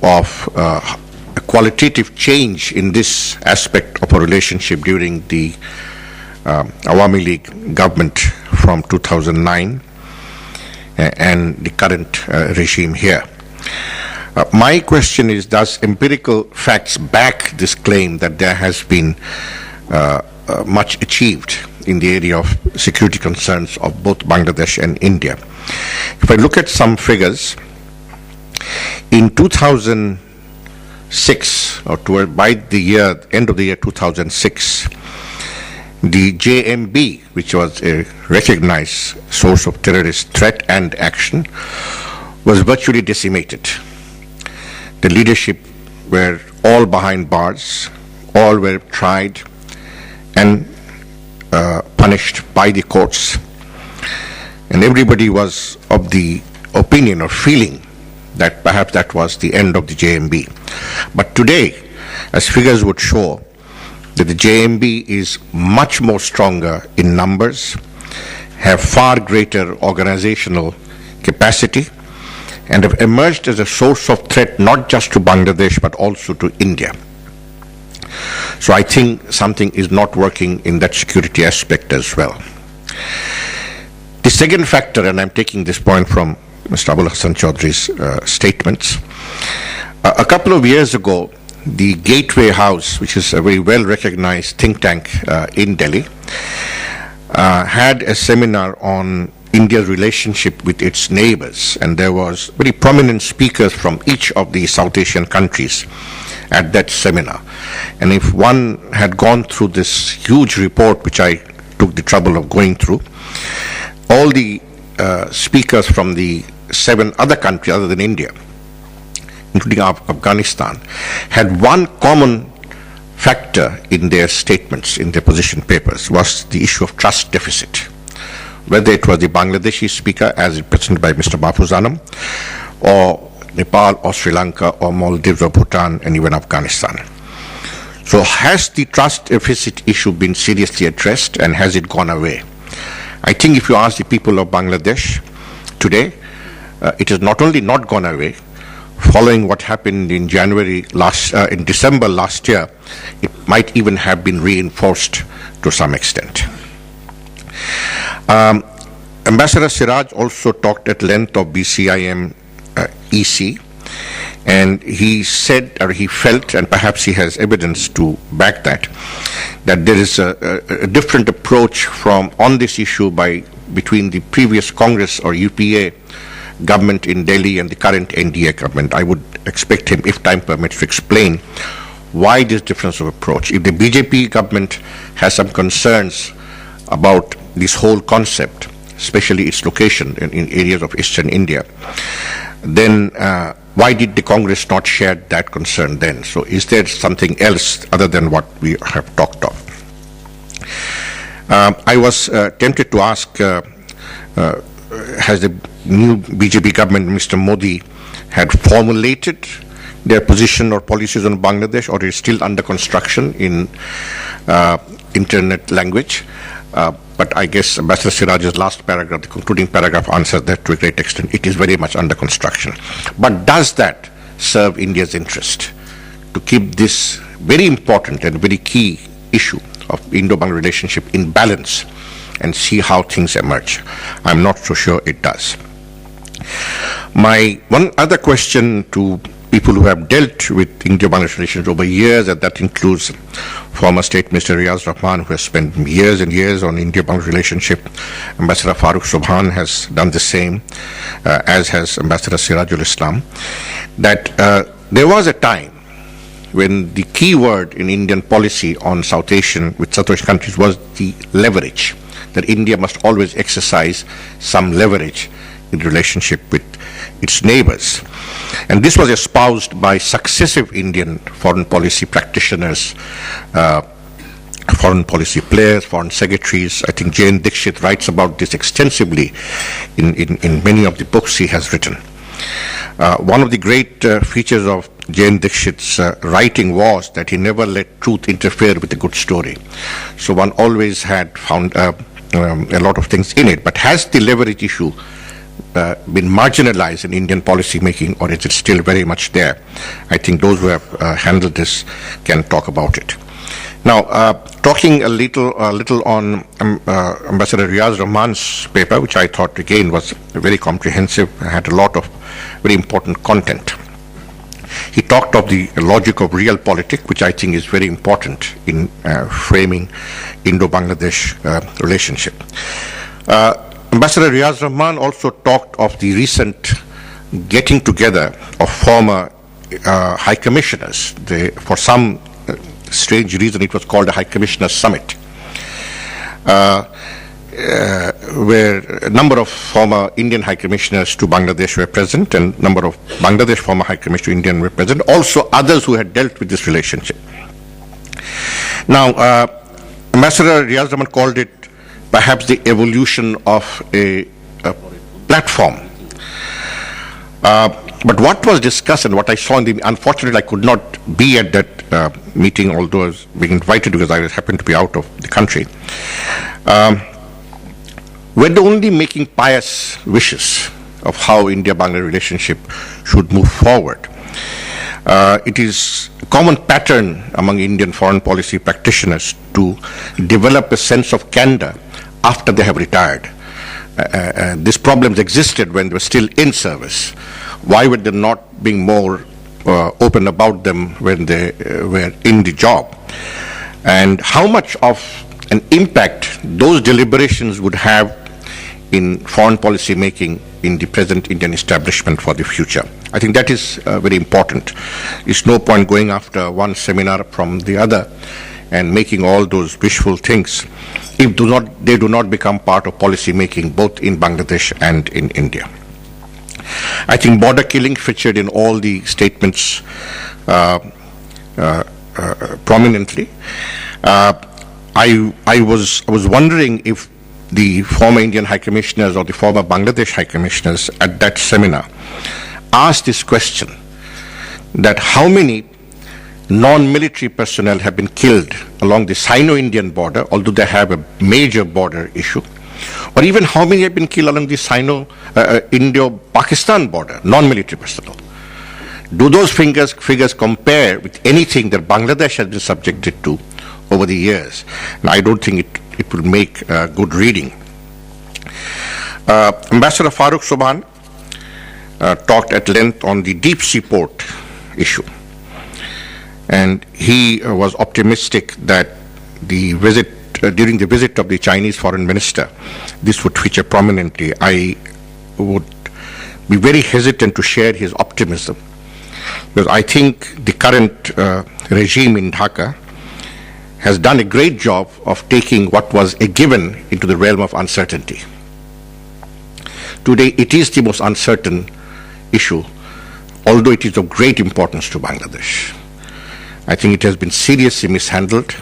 of a qualitative change in this aspect of our relationship during the Awami League government from 2009 and the current regime here. My question is, does empirical facts back this claim that there has been much achieved in the area of security concerns of both Bangladesh and India? If I look at some figures, in 2006, or by the end of the year 2006, the JMB, which was a recognized source of terrorist threat and action, was virtually decimated. The leadership were all behind bars, all were tried and punished by the courts. And everybody was of the opinion or feeling that perhaps that was the end of the JMB. But today, as figures would show, that the JMB is much more stronger in numbers, have far greater organizational capacity, and have emerged as a source of threat not just to Bangladesh but also to India. So I think something is not working in that security aspect as well. The second factor, and I'm taking this point from Mr. Abul Hassan Chaudhry's statements, a couple of years ago, the Gateway House, which is a very well-recognized think tank in Delhi, had a seminar on India's relationship with its neighbors, and there was very prominent speakers from each of the South Asian countries at that seminar. And if one had gone through this huge report, which I took the trouble of going through, all the speakers from the 7 other countries other than India, including Afghanistan, had one common factor in their statements, in their position papers, was the issue of trust deficit. Whether it was the Bangladeshi speaker, as represented by Mr. Mahfuz, or Nepal, or Sri Lanka, or Maldives, or Bhutan, and even Afghanistan. So has the trust deficit issue been seriously addressed, and has it gone away? I think if you ask the people of Bangladesh today, it has not only not gone away, following what happened in in December last year, it might even have been reinforced to some extent. Ambassador Siraj also talked at length of BCIM EC, and he said, or he felt, and perhaps he has evidence to back that there is a different approach on this issue between the previous Congress or UPA government in Delhi and the current NDA government. I would expect him, if time permits, to explain why this difference of approach? If the BJP government has some concerns about this whole concept, especially its location in areas of eastern India, then why did the Congress not share that concern then? So is there something else other than what we have talked of? I was tempted to ask, has the new BJP government, Mr. Modi, had formulated their position or policies on Bangladesh, or is still under construction in internet language? But I guess Ambassador Siraj's last paragraph, the concluding paragraph, answers that to a great extent. It is very much under construction. But does that serve India's interest to keep this very important and very key issue of Indo-Bangla relationship in balance and see how things emerge? I'm not so sure it does. My one other question to people who have dealt with Indo-Bangladesh relations over years, and that includes former State Minister Riaz Rahman, who has spent years and years on India-Bangladesh relationship. Ambassador Farooq Subhan has done the same, as has Ambassador Sirajul Islam, that there was a time when the key word in Indian policy on South Asian, with South Asian countries, was the leverage, that India must always exercise some leverage in relationship with its neighbors. And this was espoused by successive Indian foreign policy practitioners, foreign policy players, foreign secretaries. I think Jane Dixit writes about this extensively in many of the books he has written. One of the great features of Jane Dixit's writing was that he never let truth interfere with a good story. So one always had found a lot of things in it. But has the leverage issue been marginalized in Indian policy making, or is it still very much there? I think those who have handled this can talk about it. Now, talking a little on Ambassador Riaz Rahman's paper, which I thought again was very comprehensive, had a lot of very important content. He talked of the logic of realpolitik, which I think is very important in framing Indo-Bangladesh relationship. Ambassador Riaz Rahman also talked of the recent getting together of former high commissioners. For some strange reason, it was called a High Commissioner Summit, where a number of former Indian High Commissioners to Bangladesh were present, and a number of Bangladesh former High Commissioners to India were present, also others who had dealt with this relationship. Now, Ambassador Riaz Rahman called it perhaps the evolution of a platform. But what was discussed and what I saw in the, unfortunately I could not be at that meeting, although I was being invited because I happened to be out of the country, were only making pious wishes of how India-Bangladesh relationship should move forward. It is a common pattern among Indian foreign policy practitioners to develop a sense of candor after they have retired. These problems existed when they were still in service. Why were they not being more open about them when they were in the job? And how much of an impact those deliberations would have in foreign policy making in the present Indian establishment for the future? I think that is very important. It's no point going after one seminar from the other and making all those wishful things if they do not become part of policy making both in Bangladesh and in India. I think border killing featured in all the statements prominently. I was wondering if the former Indian High Commissioners or the former Bangladesh High Commissioners at that seminar asked this question, that how many non-military personnel have been killed along the Sino-Indian border, although they have a major border issue, or even how many have been killed along the Indo-Pakistan border, non-military personnel. Do those figures compare with anything that Bangladesh has been subjected to over the years? And I don't think it will make good reading. Ambassador Farooq Subhan talked at length on the deep sea port issue. And he was optimistic that during the visit of the Chinese foreign minister, this would feature prominently. I would be very hesitant to share his optimism, because I think the current regime in Dhaka has done a great job of taking what was a given into the realm of uncertainty. Today, it is the most uncertain issue, although it is of great importance to Bangladesh. I think it has been seriously mishandled.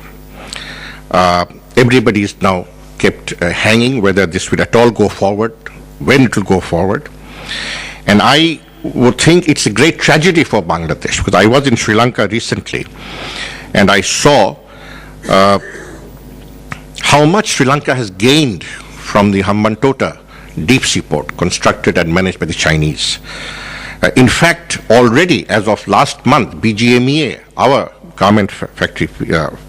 Everybody is now kept hanging whether this will at all go forward, when it will go forward. And I would think it's a great tragedy for Bangladesh, because I was in Sri Lanka recently and I saw how much Sri Lanka has gained from the Hambantota deep sea port constructed and managed by the Chinese. In fact, already as of last month, BGMEA, our garment factory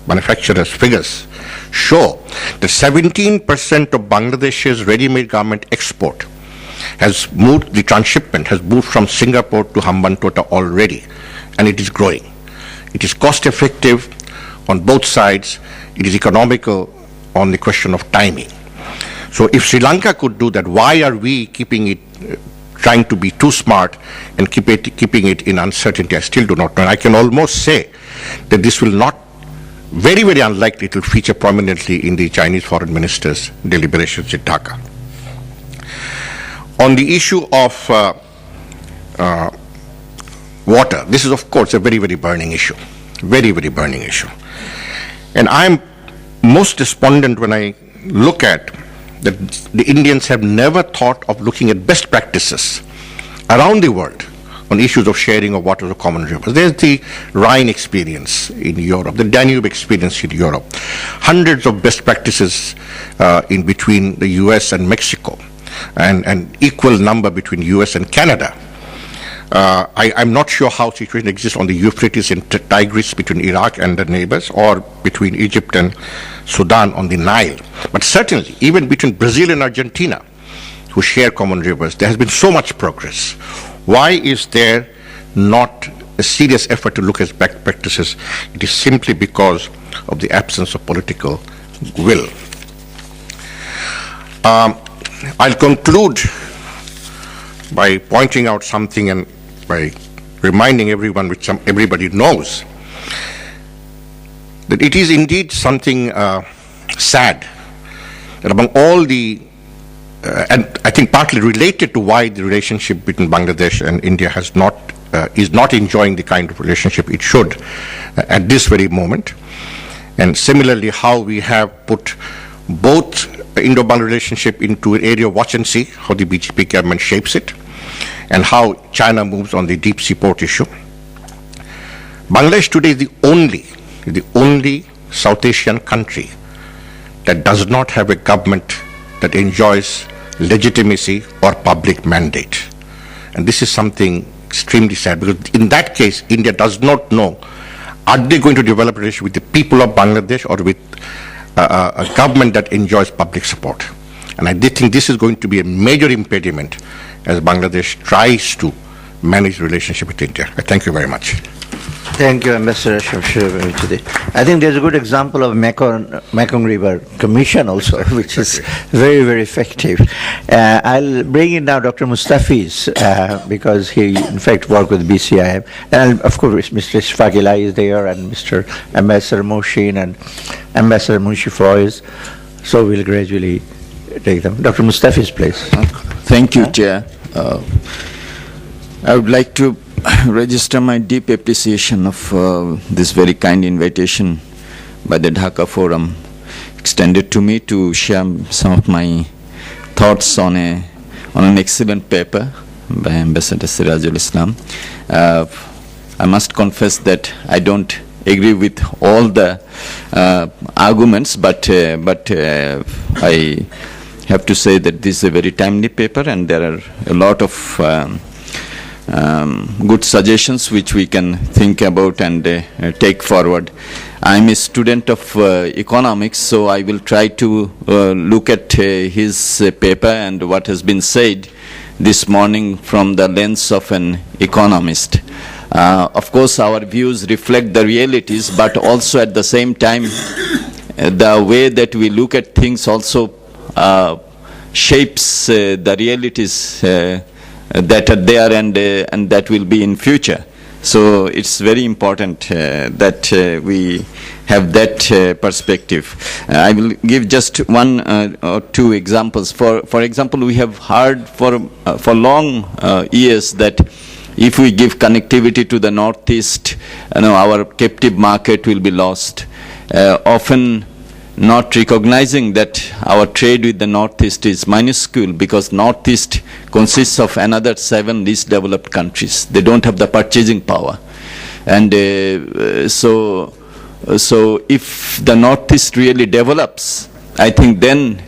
manufacturers' figures show that 17% of Bangladesh's ready-made garment export has moved, the transshipment has moved from Singapore to Hambantota already, and it is growing. It is cost effective on both sides. It is economical on the question of timing. So if Sri Lanka could do that, why are we keeping it, trying to be too smart and keeping it in uncertainty? I still do not know. And I can almost say that this will not, very, very unlikely it will feature prominently in the Chinese foreign minister's deliberations in Dhaka. On the issue of water, this is of course a very, very burning issue. Very, very burning issue. And I'm most despondent when I look at that the Indians have never thought of looking at best practices around the world on issues of sharing of waters of common rivers. There's the Rhine experience in Europe, the Danube experience in Europe, hundreds of best practices in between the US and Mexico, and equal number between US and Canada. I'm not sure how situation exists on the Euphrates and Tigris between Iraq and the neighbors, or between Egypt and Sudan on the Nile. But certainly, even between Brazil and Argentina, who share common rivers, there has been so much progress. Why is there not a serious effort to look at best practices? It is simply because of the absence of political will. I'll conclude by pointing out something and by reminding everyone, which everybody knows, that it is indeed something sad that among all the, and I think partly related to why the relationship between Bangladesh and India has not, is not enjoying the kind of relationship it should at this very moment. And similarly, how we have put both Indo-Bangla relationship into an area of watch and see, how the BJP government shapes it, and how China moves on the deep sea port issue. Bangladesh today is the only South Asian country that does not have a government that enjoys legitimacy or public mandate. And this is something extremely sad, because in that case, India does not know, are they going to develop a relationship with the people of Bangladesh or with a government that enjoys public support. And I did think this is going to be a major impediment as Bangladesh tries to manage the relationship with India. I thank you very much. Thank you, Ambassador Shamshir. I think there's a good example of Mekong River Commission also, which is very, very effective. I'll bring in now Dr. Mustafiz, because he, in fact, worked with BCIM. And, of course, Mr. Ishfaqillah is there, and Mr. Ambassador Moshin and Ambassador Munshi Foyz. So we'll gradually take them. Dr. Mustafiz, please. Thank you, Chair. I would like to register my deep appreciation of this very kind invitation by the Dhaka Forum extended to me to share some of my thoughts on an excellent paper by Ambassador Sirajul Islam. I must confess that I don't agree with all the arguments, but I have to say that this is a very timely paper, and there are a lot of good suggestions which we can think about and take forward. I'm a student of economics, so I will try to look at his paper and what has been said this morning from the lens of an economist. Of course, our views reflect the realities, but also at the same time, the way that we look at things also shapes the realities that are there and that will be in future. So it's very important that we have that perspective. I will give just one or two examples. For example, we have heard for long years that if we give connectivity to the Northeast, our captive market will be lost. Often not recognizing that our trade with the Northeast is minuscule because Northeast consists of another 7 least developed countries. They don't have the purchasing power. And so if the Northeast really develops, I think then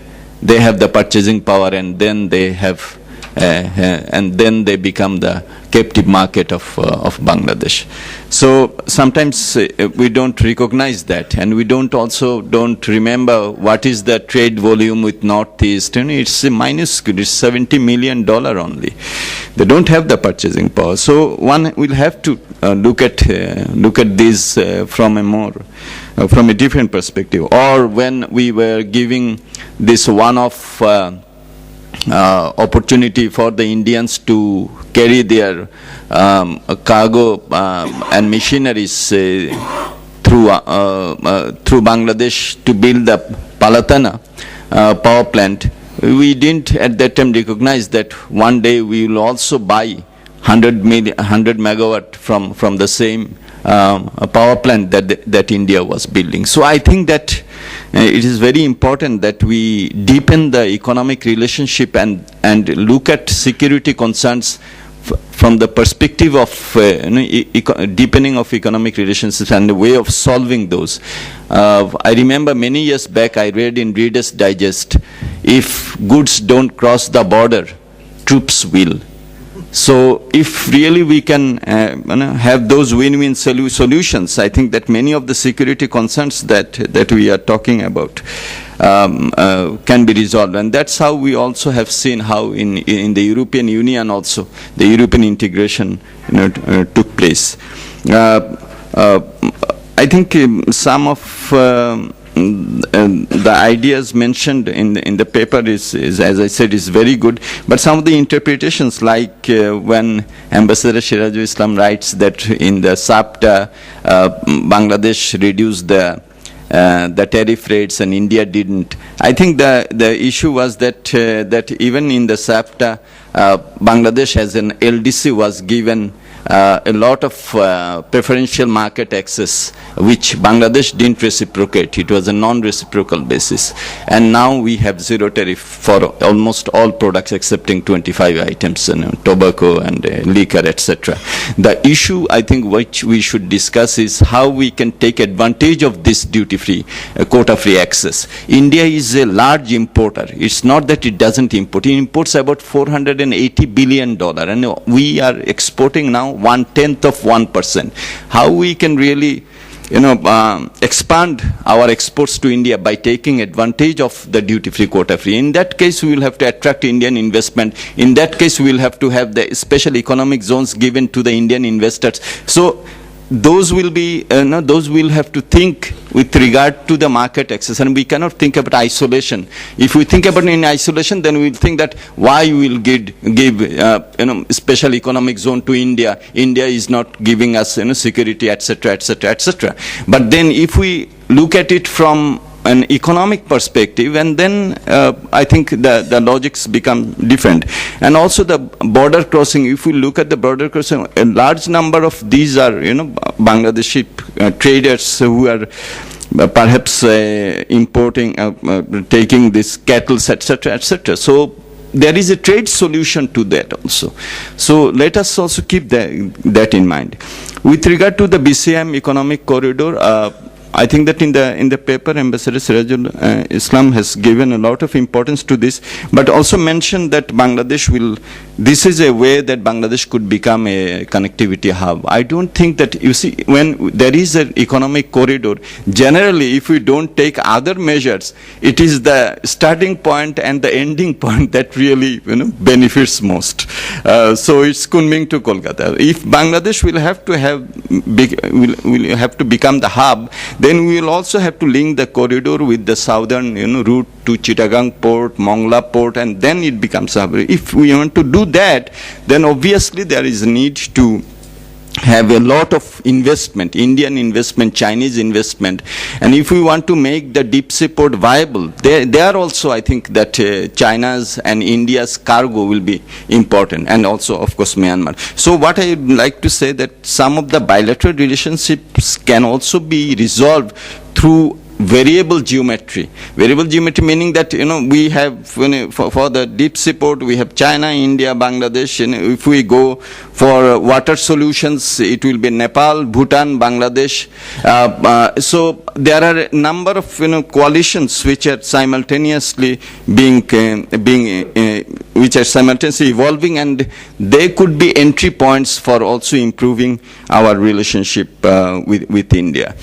they have the purchasing power, and then they have and then they become the captive market of Bangladesh. So sometimes we don't recognize that, and we don't remember what is the trade volume with Northeast. It's minuscule. It's $70 million only. They don't have the purchasing power. So one will have to look at this from a different perspective. Or when we were giving this one-off opportunity for the Indians to carry their cargo and machineries through Bangladesh to build the Palatana power plant, we didn't at that time recognize that one day we will also buy 100 megawatt from the same power plant that India was building. So I think that it is very important that we deepen the economic relationship and look at security concerns from the perspective of deepening of economic relationships and the way of solving those. I remember many years back I read in Reader's Digest, if goods don't cross the border, troops will. So if really we can have those win-win solutions, I think that many of the security concerns that we are talking about can be resolved. And that's how we also have seen how in the European Union also the European integration took place. I think some of the ideas mentioned in the paper is, as I said, is very good. But some of the interpretations, like when Ambassador Sirajul Islam writes that in the SAFTA, Bangladesh reduced the tariff rates and India didn't. I think the issue was that even in the SAFTA, Bangladesh as an LDC was given a lot of preferential market access, which Bangladesh didn't reciprocate. It was a non-reciprocal basis. And now we have zero tariff for almost all products excepting 25 items, tobacco and liquor, etc. The issue, I think, which we should discuss is how we can take advantage of this duty-free, quota-free access. India is a large importer. It's not that it doesn't import. It imports about $480 billion, and we are exporting now 1/10 of 1%. How we can really expand our exports to India by taking advantage of the duty-free, quota-free. In that case, we will have to attract Indian investment. In that case, we will have to have the special economic zones given to the Indian investors. So those will be, those will have to think with regard to the market access, and we cannot think about isolation. If we think about it in isolation, then we will think that why we will give special economic zone to India. India is not giving us security, etc., etc., etc. But then if we look at it from an economic perspective, and then I think the logics become different. And also the border crossing, if we look at the border crossing, a large number of these are Bangladeshi traders who are perhaps importing, taking this cattle, etc., etc. So there is a trade solution to that also. So let us also keep that in mind. With regard to the BCM economic corridor, I think that in the paper, Ambassador Sirajul Islam has given a lot of importance to this, but also mentioned that this is a way that Bangladesh could become a connectivity hub. I don't think that, you see, when there is an economic corridor, generally if we don't take other measures, it is the starting point and the ending point that really benefits most. So it's Kunming to Kolkata. If Bangladesh will have to become the hub, then we will also have to link the corridor with the southern route to Chittagong port, Mongla port, and then it becomes a hub. If we want to do that, then obviously there is a need to have a lot of investment, Indian investment, Chinese investment, and if we want to make the deep sea port viable, there also I think that China's and India's cargo will be important, and also of course Myanmar. So what I would like to say that some of the bilateral relationships can also be resolved through variable geometry. Variable geometry meaning that, we have, for the deep sea port, we have China, India, Bangladesh, and if we go for water solutions, it will be Nepal, Bhutan, Bangladesh. So there are a number of, coalitions which are simultaneously which are simultaneously evolving, and they could be entry points for also improving our relationship with India.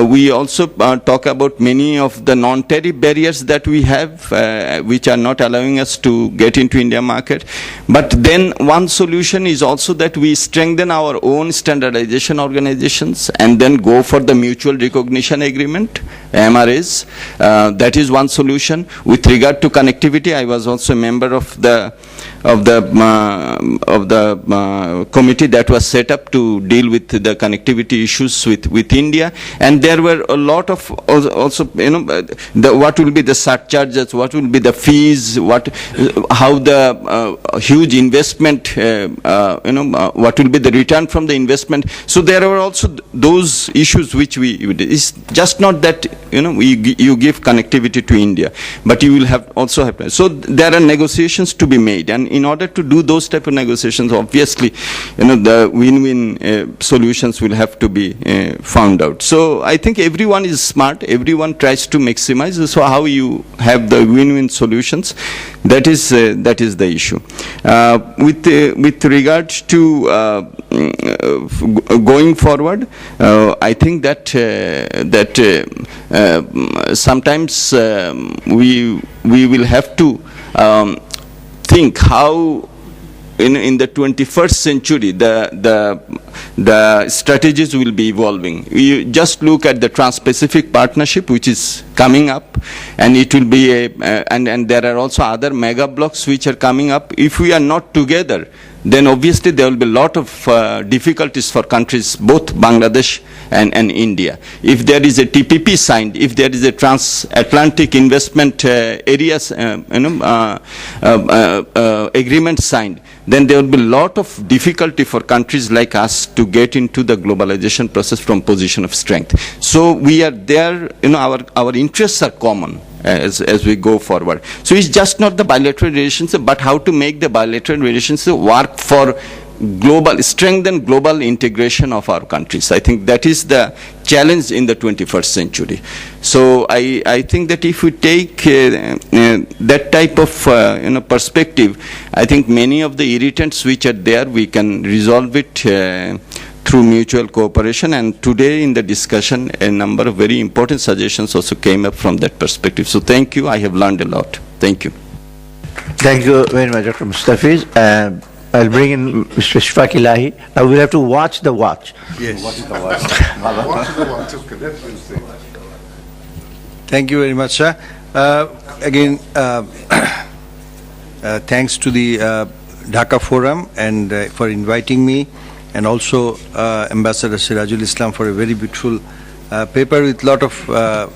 We also talk about many of the non-tariff barriers that we have, which are not allowing us to get into India market. But then one solution is also that we strengthen our own standardization organizations and then go for the mutual recognition agreement, MRAs. That is one solution. With regard to connectivity, I was also a member of the committee that was set up to deal with the connectivity issues with India, and there were a lot of also what will be the surcharges, what will be the fees, how the huge investment, what will be the return from the investment. So there are also those issues which it's just not that you give connectivity to India, but you will also have. So there are negotiations to be made, and in order to do those type of negotiations, obviously, the win-win solutions will have to be found out. So I think everyone is smart, everyone tries to maximize. So how you have the win-win solutions, that is the issue. With regard to going forward, I think that sometimes we will have to think how in the 21st century the strategies will be evolving. You just look at the Trans-Pacific Partnership, which is coming up, and it will be and there are also other mega blocks which are coming up. If we are not together, then obviously there will be a lot of difficulties for countries, both Bangladesh and India. If there is a TPP signed, if there is a transatlantic investment areas agreement signed, then there will be a lot of difficulty for countries like us to get into the globalization process from position of strength. So we are there, our interests are common as we go forward. So it's just not the bilateral relations, but how to make the bilateral relations work for strengthen global integration of our countries. I think that is the challenge in the 21st century. So I think that if we take that type of perspective, I think many of the irritants which are there, we can resolve it through mutual cooperation. And today in the discussion, a number of very important suggestions also came up from that perspective. So thank you. I have learned a lot. Thank you. Thank you very much, Dr. Mustafiz. I'll bring in Mr. Shfaq Ilahi. Now we'll have to watch the watch. Yes. Thank you very much, sir. Again, thanks to the Dhaka Forum and for inviting me, and also Ambassador Sirajul Islam for a very beautiful paper with a lot of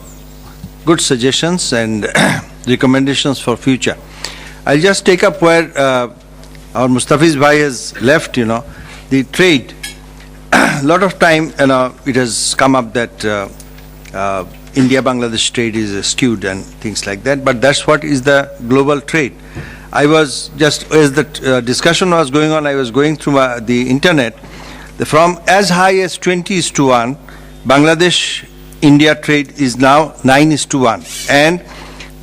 good suggestions and recommendations for future. I'll just take up where our Mustafiz Bhai has left, the trade. A lot of time, it has come up that India-Bangladesh trade is skewed and things like that, but that's what is the global trade. I was just, as the discussion was going on, I was going through the internet. From as high as 20:1, Bangladesh-India trade is now 9:1. And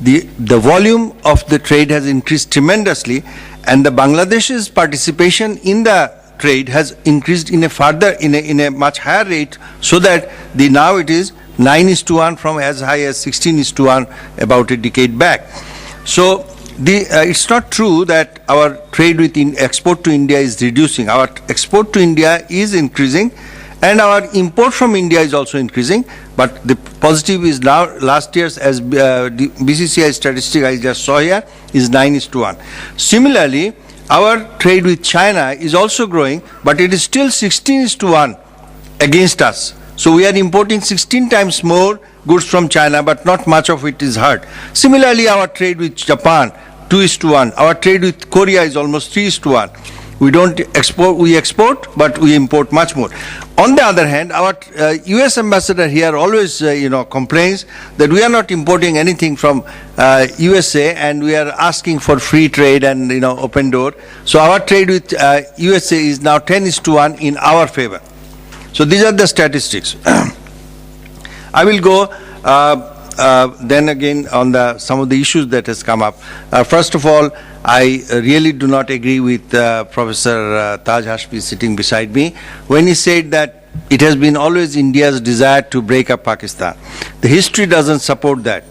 the volume of the trade has increased tremendously, and the Bangladesh's participation in the trade has increased in a much higher rate, so that now it is 9:1 from as high as 16:1 about a decade back. So it's not true that our trade with export to India is reducing. Our export to India is increasing, and our import from India is also increasing. But the positive is now last year's, as BCCI statistic I just saw here, is 9:1. Similarly, our trade with China is also growing, but it is still 16:1 against us. So we are importing 16 times more goods from China, but not much of it is hurt. Similarly, our trade with Japan, 2:1. Our trade with Korea is almost 3:1. We don't export, we export, but we import much more. On the other hand, our U.S. ambassador here always, complains that we are not importing anything from USA, and we are asking for free trade and, open door. So our trade with USA is now 10:1 in our favor. So these are the statistics. I will go then again on some of the issues that has come up. First of all, I really do not agree with Professor Taj Hashmi sitting beside me when he said that it has been always India's desire to break up Pakistan. The history doesn't support that.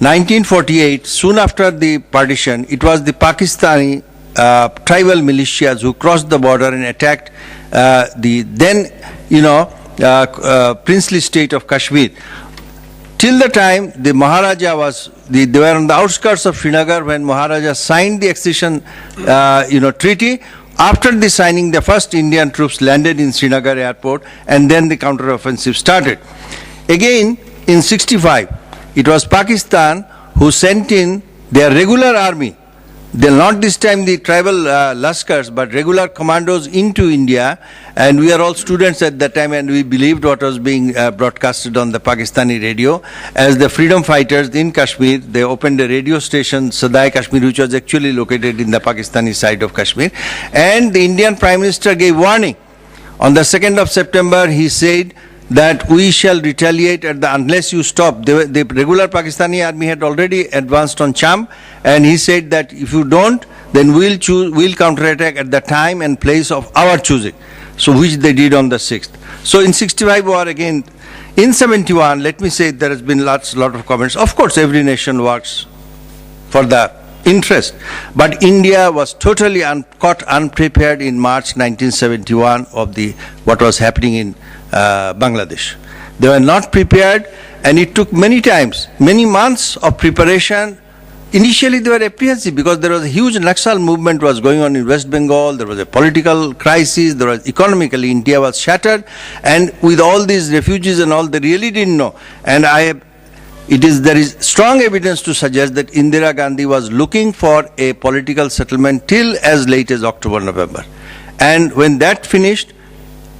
1948, soon after the partition, it was the Pakistani tribal militias who crossed the border and attacked the then, princely state of Kashmir. Till the time the Maharaja was, they were on the outskirts of Srinagar when Maharaja signed the accession, treaty. After the signing, the first Indian troops landed in Srinagar airport, and then the counter-offensive started. Again, in 65, it was Pakistan who sent in their regular army. They're not this time the tribal Laskars, but regular commandos into India, and we are all students at that time, and we believed what was being broadcasted on the Pakistani radio. As the freedom fighters in Kashmir, they opened a radio station, Sadai Kashmir, which was actually located in the Pakistani side of Kashmir, and the Indian Prime Minister gave warning. On the 2nd of September, he said that we shall retaliate unless you stop. The regular Pakistani army had already advanced on Cham, and he said that if you don't, then we'll counterattack at the time and place of our choosing. So which they did on the 6th. So in 65 war again. In 71, let me say there has been lot of comments. Of course, every nation works for the interest, but India was totally caught unprepared in March 1971 of what was happening in Bangladesh. They were not prepared, and it took many months of preparation. Initially they were apprehensive because there was a huge Naxal movement was going on in West Bengal, there was a political crisis, economically India was shattered, and with all these refugees and all, they really didn't know. And there is strong evidence to suggest that Indira Gandhi was looking for a political settlement till as late as October, November. And when that finished,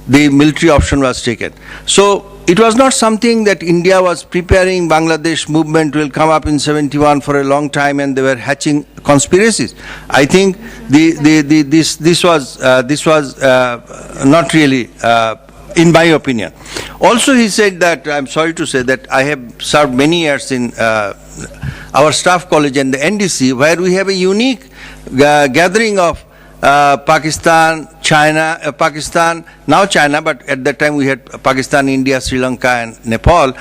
the military option was taken. So it was not something that India was preparing. Bangladesh movement will come up in 71 for a long time, and they were hatching conspiracies. I think this was not really, in my opinion. Also, he said that, I'm sorry to say that I have served many years in our staff college and the NDC, where we have a unique gathering of Pakistan, China, now China, but at that time we had Pakistan, India, Sri Lanka and Nepal,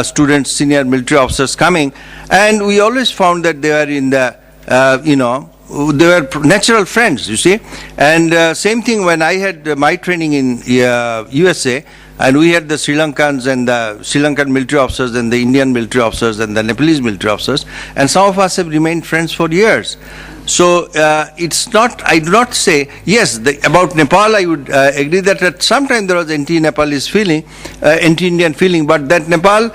students, senior military officers coming, and we always found that they were in the, they were natural friends, you see. And same thing when I had my training in USA, and we had the Sri Lankans and the Sri Lankan military officers and the Indian military officers and the Nepalese military officers, and some of us have remained friends for years. So it's not, I do not say, yes, about Nepal I would agree that at some time there was anti-Nepalese feeling, anti-Indian feeling, but that Nepal,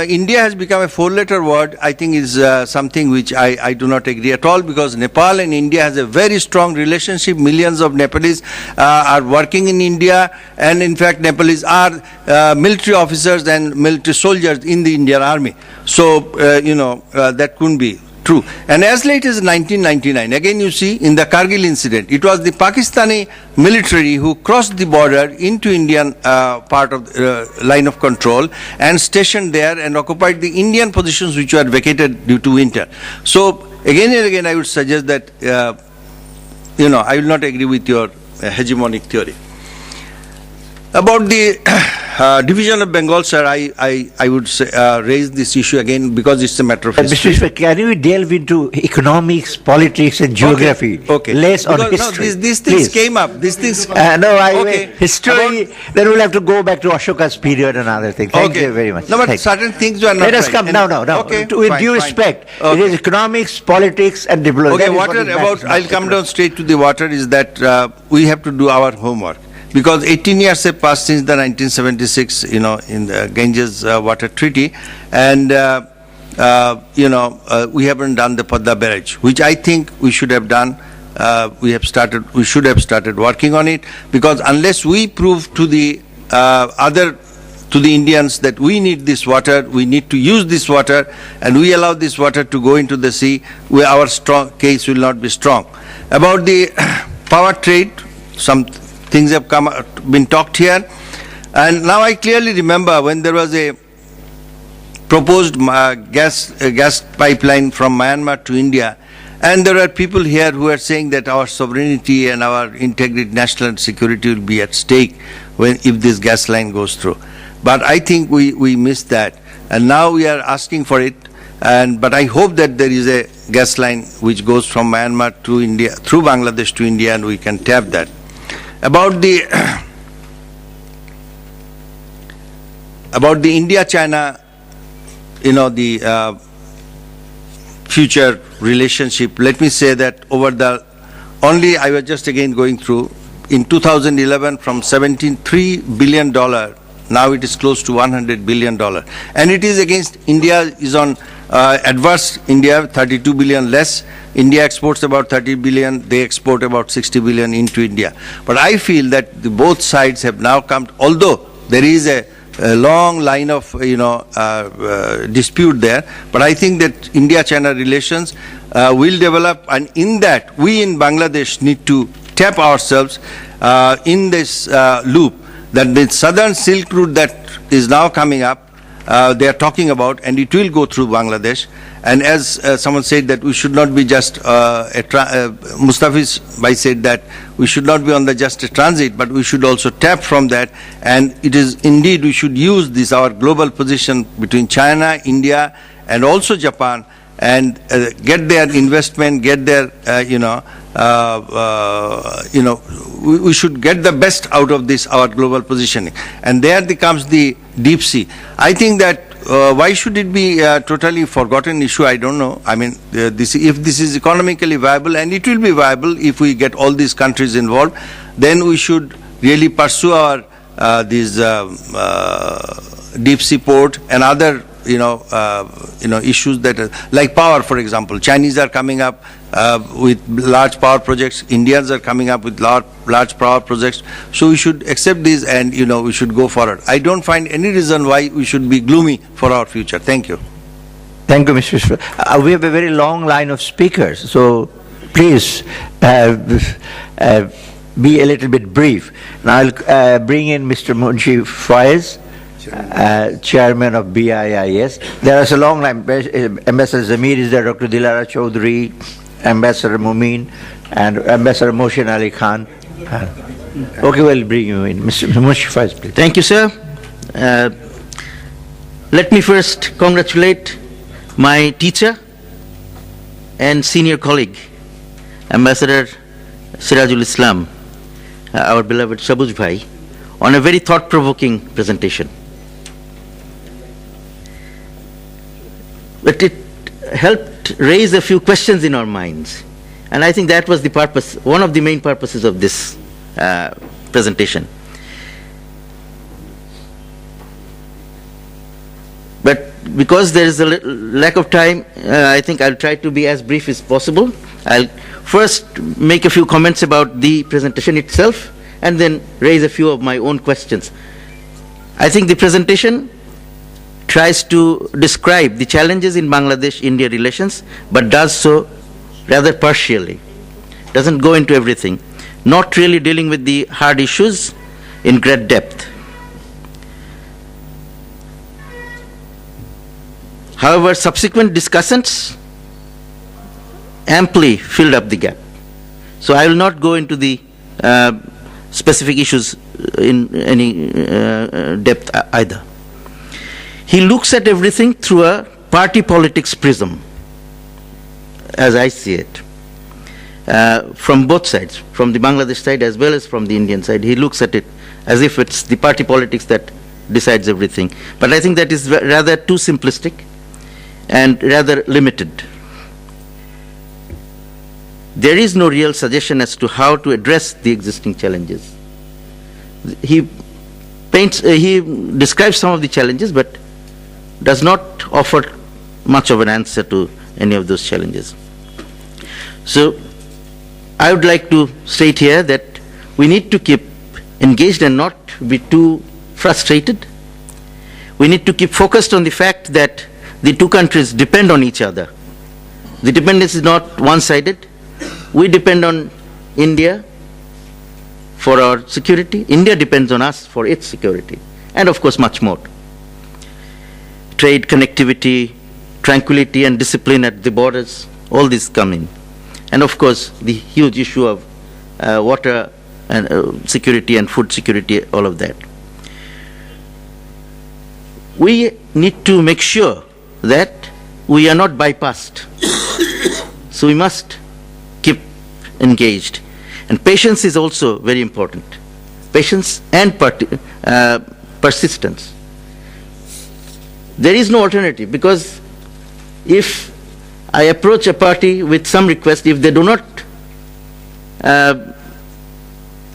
India has become a four-letter word, I think is something which I do not agree at all, because Nepal and India has a very strong relationship. Millions of Nepalese are working in India, and in fact Nepalese are military officers and military soldiers in the Indian army. So, that couldn't be true. And as late as 1999, again you see in the Kargil incident, it was the Pakistani military who crossed the border into Indian part of the line of control and stationed there and occupied the Indian positions which were vacated due to winter. So again and again I would suggest that, I will not agree with your hegemonic theory. About the division of Bengal, sir, I would say, raise this issue again because it's a matter of Mr. history. Speaker, can you delve into economics, politics, and geography? Okay. Less on Because, history. No, these things please. came up. These things. No, history. Then we'll have to go back to Ashoka's period and other things. Thank you very much. No, but Thank you. certain things were not Let us right. come. And- No. Okay. With fine, due fine. respect, Okay. it is economics, politics, and diplomacy. Okay, That is what water, is about, maximum. I'll come down straight to the water, is that we have to do our homework. Because 18 years have passed since the 1976, in the Ganges Water Treaty, and, we haven't done the Padda barrage, which I think we should have done. We should have started working on it, because unless we prove to the to the Indians that we need this water, we need to use this water, and we allow this water to go into the sea, our strong case will not be strong. About the power trade, some things have been talked here, and now I clearly remember when there was a proposed gas pipeline from Myanmar to India, and there are people here who are saying that our sovereignty and our integrity, national security will be at stake if this gas line goes through. But I think we missed that, and now we are asking for it. But I hope that there is a gas line which goes from Myanmar to India, through Bangladesh to India, and we can tap that. About the India-China, the future relationship, let me say that I was just again going through, in 2011 from $73 billion, now it is close to $100 billion. And it is against India, is on adverse India, 32 billion less. India exports about 30 billion, they export about 60 billion into India. But I feel that both sides have now come, although there is a long line of dispute there, but I think that India-China relations will develop, and in that we in Bangladesh need to tap ourselves in this loop, that the southern Silk Route that is now coming up, they are talking about, and it will go through Bangladesh. And as someone said, that we should not be just Mustafiz Bhai said that we should not be on just a transit, but we should also tap from that. And it is indeed, we should use this, our global position between China, India, and also Japan, and get their investment, get their, we should get the best out of this, our global positioning. And there comes the deep sea. I think that why should it be a totally forgotten issue? I don't know. I mean, if this is economically viable, and it will be viable if we get all these countries involved, then we should really pursue our these deep sea port and other issues that are, like power, for example. Chinese are coming up with large power projects. Indians are coming up with large power projects. So we should accept this, and we should go forward. I don't find any reason why we should be gloomy for our future. Thank you. Thank you, Mr. Speaker. We have a very long line of speakers, so please be a little bit brief. Now I'll bring in Mr. Munshi Faiz, Chairman of BIIS. There is a long line. Ambassador Zamir is there, Dr. Dilara Chaudhry, Ambassador Mumin, and Ambassador Mohsin Ali Khan. Okay, we'll bring you in. Mr. Munshi Faiz, please. Thank you, sir. Let me first congratulate my teacher and senior colleague, Ambassador Sirajul Islam, our beloved Shabuj Bhai, on a very thought-provoking presentation. But it helped raise a few questions in our minds. And I think that was the purpose, one of the main purposes of this presentation. But because there is a lack of time, I think I'll try to be as brief as possible. I'll first make a few comments about the presentation itself, and then raise a few of my own questions. I think the presentation tries to describe the challenges in Bangladesh-India relations, but does so rather partially. Doesn't go into everything. Not really dealing with the hard issues in great depth. However, subsequent discussions amply filled up the gap. So I will not go into the specific issues in any depth either. He looks at everything through a party politics prism, as I see it, from both sides, from the Bangladesh side as well as from the Indian side. He looks at it as if it's the party politics that decides everything. But I think that is rather too simplistic and rather limited. There is no real suggestion as to how to address the existing challenges. He describes some of the challenges, but does not offer much of an answer to any of those challenges. So I would like to state here that we need to keep engaged and not be too frustrated. We need to keep focused on the fact that the two countries depend on each other. The dependence is not one-sided. We depend on India for our security. India depends on us for its security, and of course much more. Trade, connectivity, tranquility and discipline at the borders, all these come in. And of course the huge issue of water and security and food security, all of that. We need to make sure that we are not bypassed. So we must keep engaged. And patience is also very important. Patience and persistence. There is no alternative, because if I approach a party with some request, if they do not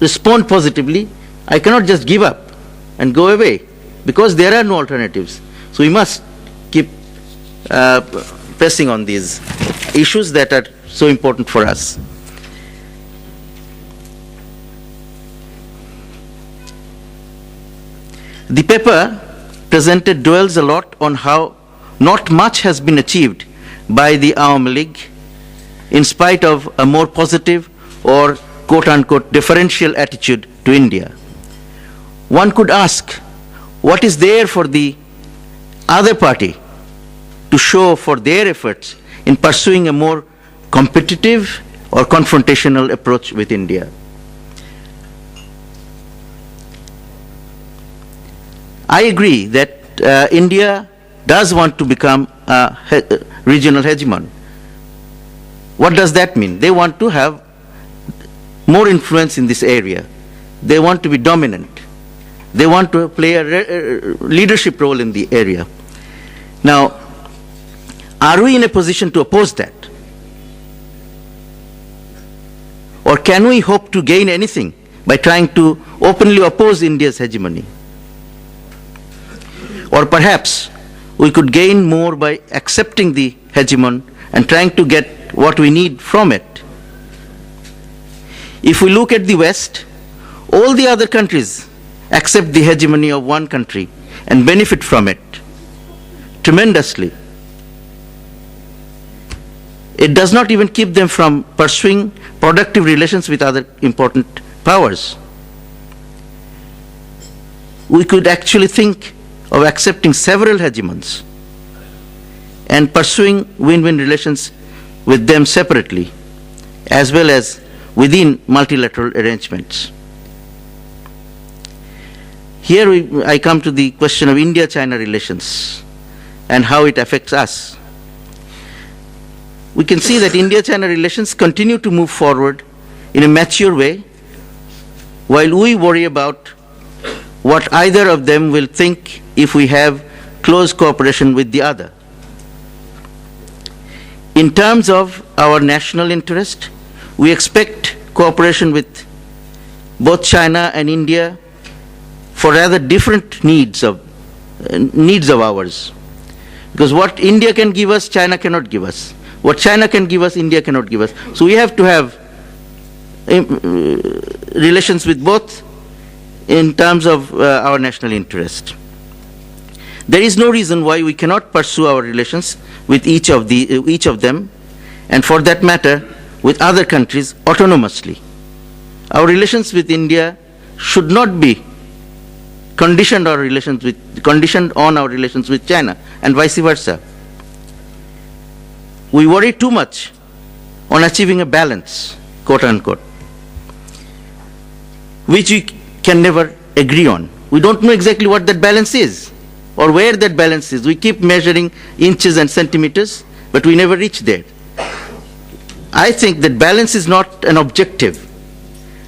respond positively, I cannot just give up and go away, because there are no alternatives. So we must keep pressing on these issues that are so important for us. The paper presented dwells a lot on how not much has been achieved by the Awami League in spite of a more positive or quote-unquote differential attitude to India. One could ask, what is there for the other party to show for their efforts in pursuing a more competitive or confrontational approach with India? I agree that India does want to become a regional hegemon. What does that mean? They want to have more influence in this area. They want to be dominant. They want to play a leadership role in the area. Now, are we in a position to oppose that? Or can we hope to gain anything by trying to openly oppose India's hegemony? Or perhaps we could gain more by accepting the hegemon and trying to get what we need from it. If we look at the West, all the other countries accept the hegemony of one country and benefit from it tremendously. It does not even keep them from pursuing productive relations with other important powers. We could actually think of accepting several hegemons and pursuing win-win relations with them separately, as well as within multilateral arrangements. Here I come to the question of India-China relations and how it affects us. We can see that India-China relations continue to move forward in a mature way, while we worry about what either of them will think if we have close cooperation with the other. In terms of our national interest, we expect cooperation with both China and India for rather different needs of ours. Because what India can give us, China cannot give us. What China can give us, India cannot give us. So we have to have relations with both in terms of our national interest. There is no reason why we cannot pursue our relations with each of them, and for that matter, with other countries autonomously. Our relations with India should not be conditioned on our relations with China, and vice versa. We worry too much on achieving a balance, quote unquote. which we can never agree on. We don't know exactly what that balance is or where that balance is. We keep measuring inches and centimeters, but we never reach there. I think that balance is not an objective,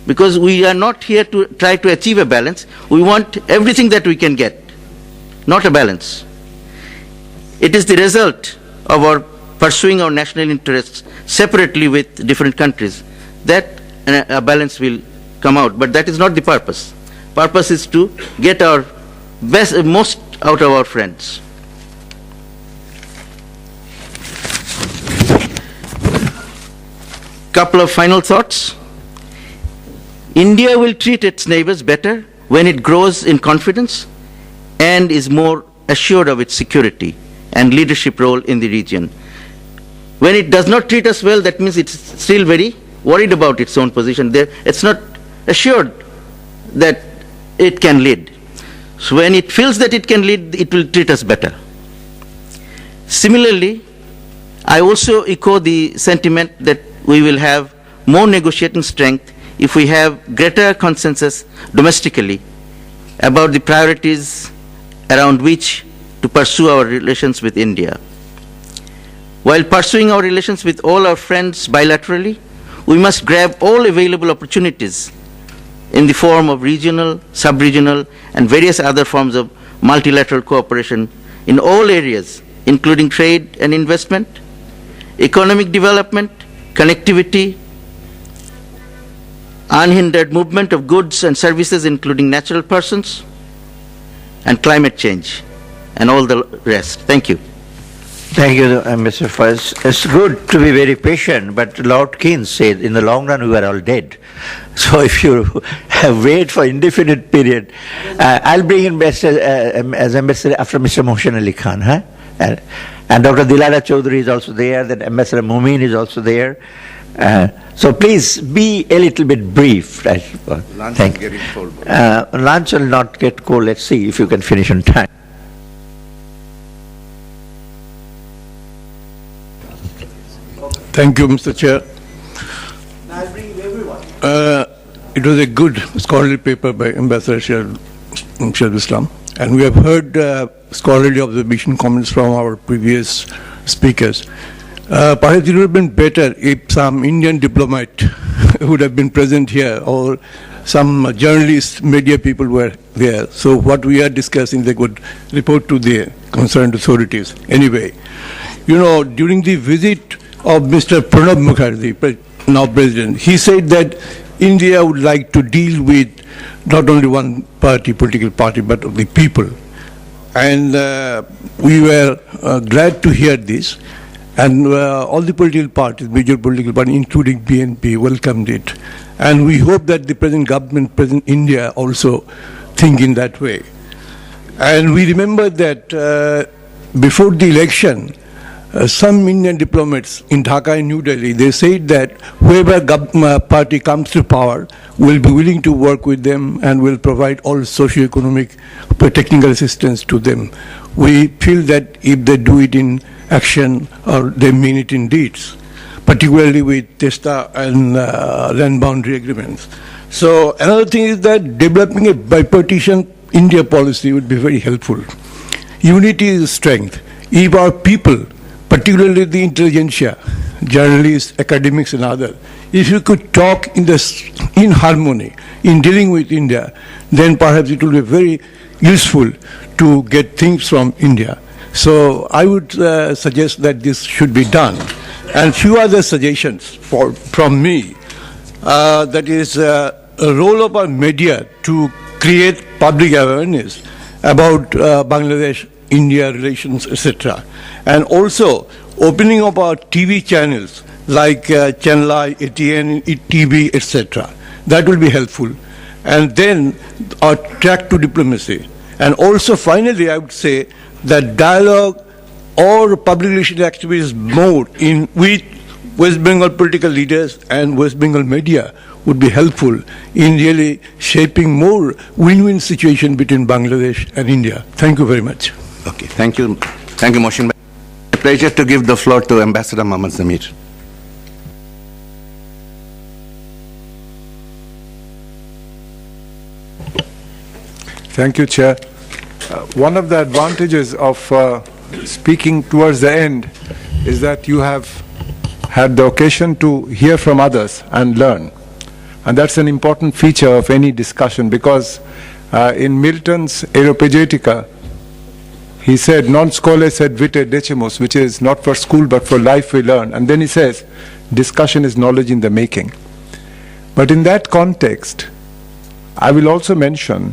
because we are not here to try to achieve a balance. We want everything that we can get, not a balance. It is the result of our pursuing our national interests separately with different countries that a balance will come out. But that is not the purpose. Purpose is to get our most out of our friends. Couple of final thoughts. India will treat its neighbors better when it grows in confidence and is more assured of its security and leadership role in the region. When it does not treat us well, that means it's still very worried about its own position there. It's not assured that it can lead. So when it feels that it can lead, it will treat us better. Similarly, I also echo the sentiment that we will have more negotiating strength if we have greater consensus domestically about the priorities around which to pursue our relations with India. While pursuing our relations with all our friends bilaterally, we must grab all available opportunities in the form of regional, sub-regional, and various other forms of multilateral cooperation in all areas, including trade and investment, economic development, connectivity, unhindered movement of goods and services, including natural persons, and climate change, and all the rest. Thank you. Thank you, Mr. Fuzz. It's good to be very patient, but Lord Keynes said, in the long run, we are all dead. So if you wait for indefinite period, I'll bring in as ambassador after Mr. Mohsen Ali Khan, huh? And Dr. Dilara Chaudhary is also there, then Ambassador Mumin is also there. So please be a little bit brief. Lunch is getting cold. Lunch will not get cold. Let's see if you can finish on time. Thank you, Mr. Chair. It was a good scholarly paper by Ambassador Shahid Islam, and we have heard scholarly observation comments from our previous speakers. Perhaps it would have been better if some Indian diplomat would have been present here, or some journalists, media people were there. So what we are discussing, they could report to the concerned authorities. Anyway, you know, during the visit of Mr. Pranab Mukherjee, now president, he said that India would like to deal with not only one party, political party, but of the people. And we were glad to hear this. And all the political parties, major political parties, including BNP, welcomed it. And we hope that the present government, present India, also think in that way. And we remember that before the election, some Indian diplomats in Dhaka and New Delhi, they said that whoever party comes to power will be willing to work with them and will provide all socio-economic technical assistance to them. We feel that if they do it in action, or they mean it in deeds, particularly with TESTA and land boundary agreements. So another thing is that developing a bipartisan India policy would be very helpful. Unity is strength. If our people, particularly the intelligentsia, journalists, academics and others, if you could talk in harmony in dealing with India, then perhaps it will be very useful to get things from India. So I would suggest that this should be done. And few other suggestions from me, that is a role of our media to create public awareness about Bangladesh-India relations, etc. And also opening of our TV channels like Channel I, ATN, TV, etc. That will be helpful. And then our track to diplomacy. And also finally I would say that dialogue or public relations activities more with West Bengal political leaders and West Bengal media would be helpful in really shaping more win-win situation between Bangladesh and India. Thank you very much. Okay, thank you. Thank you, Mohsen. A pleasure to give the floor to Ambassador Mohammad Zamir. Thank you, Chair. One of the advantages of speaking towards the end is that you have had the occasion to hear from others and learn. And that's an important feature of any discussion, because in Milton's Areopagitica, he said, non scholae sed vitae decimus, which is not for school but for life we learn. And then he says, discussion is knowledge in the making. But in that context, I will also mention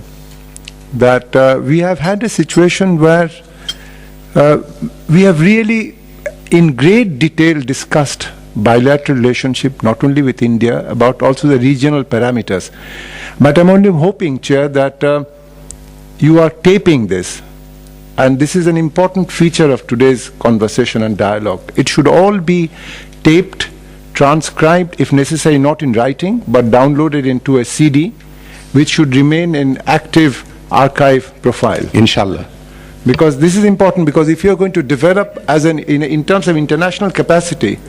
that we have had a situation where we have really in great detail discussed bilateral relationship not only with India but also the regional parameters. But I'm only hoping, Chair, that you are taping this, and this is an important feature of today's conversation and dialogue. It should all be taped, transcribed, if necessary not in writing but downloaded into a CD, which should remain in active archive profile. Inshallah. Because this is important, because if you're going to develop as in terms of international capacity,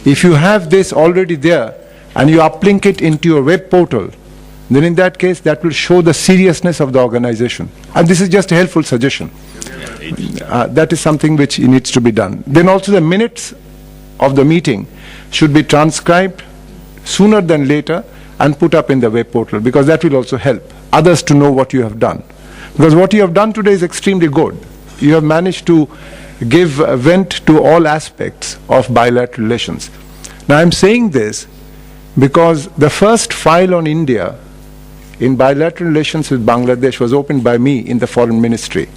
if you have this already there and you uplink it into your web portal, then in that case that will show the seriousness of the organization. And this is just a helpful suggestion. That is something which needs to be done. Then also the minutes of the meeting should be transcribed sooner than later and put up in the web portal, because that will also help others to know what you have done. Because what you have done today is extremely good. You have managed to give vent to all aspects of bilateral relations. Now I'm saying this because the first file on India in bilateral relations with Bangladesh was opened by me in the Foreign Ministry,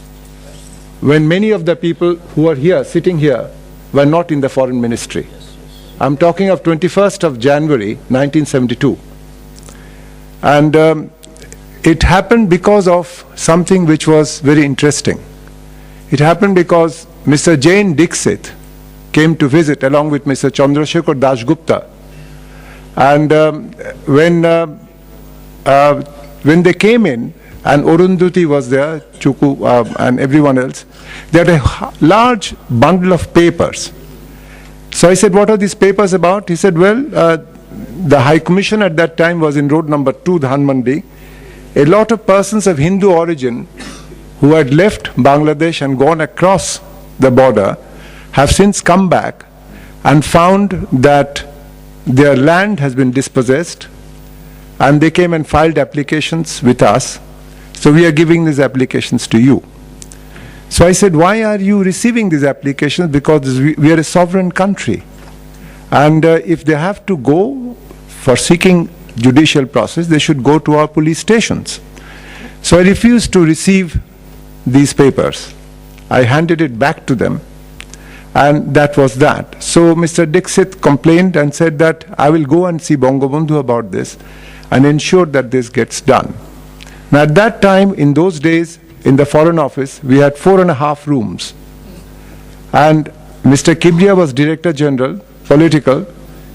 when many of the people who are here, sitting here, were not in the Foreign Ministry. I'm talking of 21st of January 1972. And it happened because of something which was very interesting. It happened because Mr. Jane Dixit came to visit along with Mr. Chandrasekhar Dasgupta. And when they came in, and Arundhati was there, Chuku and everyone else, they had a large bundle of papers. So I said, what are these papers about? He said, well, the High Commission at that time was in road number 2, Dhanmandi. A lot of persons of Hindu origin who had left Bangladesh and gone across the border have since come back and found that their land has been dispossessed, and they came and filed applications with us. So we are giving these applications to you. So I said, why are you receiving these applications? Because we are a sovereign country. And if they have to go for seeking judicial process, they should go to our police stations. So I refused to receive these papers. I handed it back to them, and that was that. So Mr. Dixit complained and said that I will go and see Bangabandhu about this and ensure that this gets done. Now at that time, in those days, in the Foreign Office, we had 4.5 rooms. And Mr. Kibriya was Director General, Political.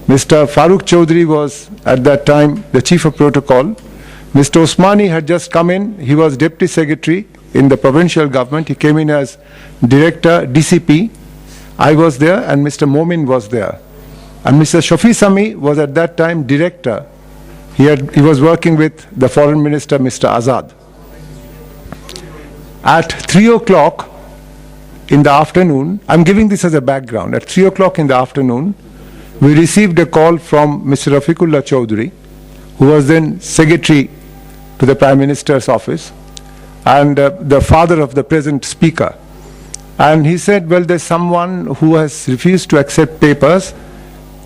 Mr. Farooq Chaudhary was at that time the Chief of Protocol. Mr. Osmani had just come in. He was Deputy Secretary in the provincial government. He came in as Director, DCP. I was there, and Mr. Momin was there. And Mr. Shafi Sami was at that time Director. He was working with the Foreign Minister, Mr. Azad. At 3 o'clock in the afternoon, I'm giving this as a background, at 3 o'clock in the afternoon, we received a call from Mr. Rafiqullah Chaudhary, who was then Secretary to the Prime Minister's office, and the father of the present Speaker. And he said, well, there's someone who has refused to accept papers.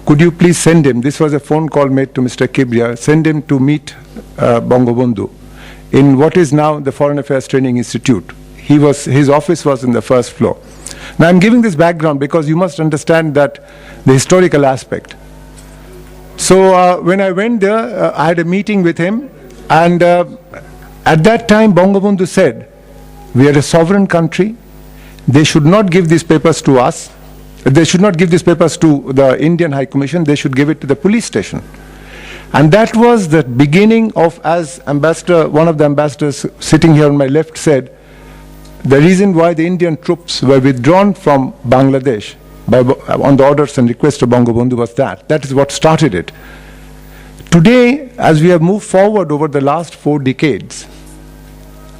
Could you please send him? This was a phone call made to Mr. Kibriya. Send him to meet Bangabandhu in what is now the Foreign Affairs Training Institute. His office was in the first floor. Now I'm giving this background because you must understand that the historical aspect. So when I went there, I had a meeting with him, and at that time Bangabandhu said, we are a sovereign country. They should not give these papers to us. They should not give these papers to the Indian High Commission. They should give it to the police station. And that was the beginning of, as ambassador, one of the ambassadors sitting here on my left said, the reason why the Indian troops were withdrawn from Bangladesh on the orders and request of Bangabandhu was that. That is what started it. Today, as we have moved forward over the last 4 decades,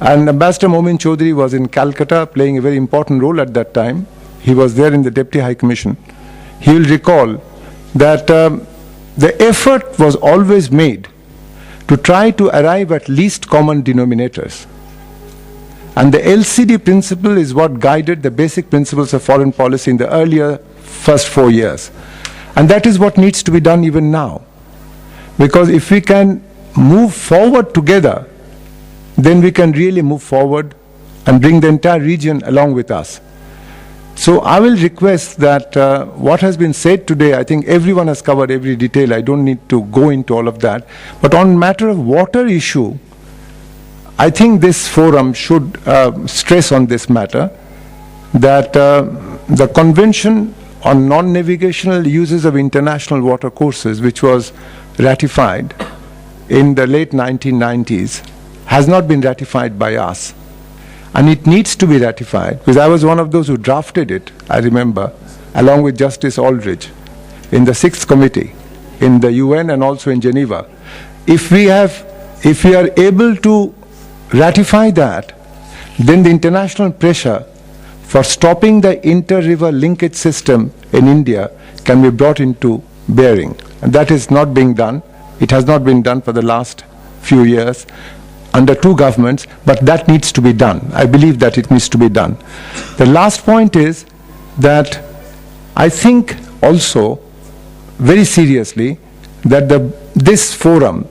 And Ambassador Momin Chaudhary was in Calcutta playing a very important role at that time. He was there in the Deputy High Commission. He will recall that the effort was always made to try to arrive at least common denominators. And the LCD principle is what guided the basic principles of foreign policy in the earlier first 4 years. And that is what needs to be done even now. Because if we can move forward together, then we can really move forward and bring the entire region along with us. So I will request that what has been said today, I think everyone has covered every detail. I don't need to go into all of that. But on matter of water issue, I think this forum should stress on this matter, that the Convention on Non-Navigational Uses of International Water Courses, which was ratified in the late 1990s, has not been ratified by us. And it needs to be ratified, because I was one of those who drafted it, I remember, along with Justice Aldrich, in the 6th Committee, in the UN and also in Geneva. If we are able to ratify that, then the international pressure for stopping the inter-river linkage system in India can be brought into bearing. And that is not being done. It has not been done for the last few years under 2 governments, but that needs to be done. I believe that it needs to be done. The last point is that I think also very seriously that this forum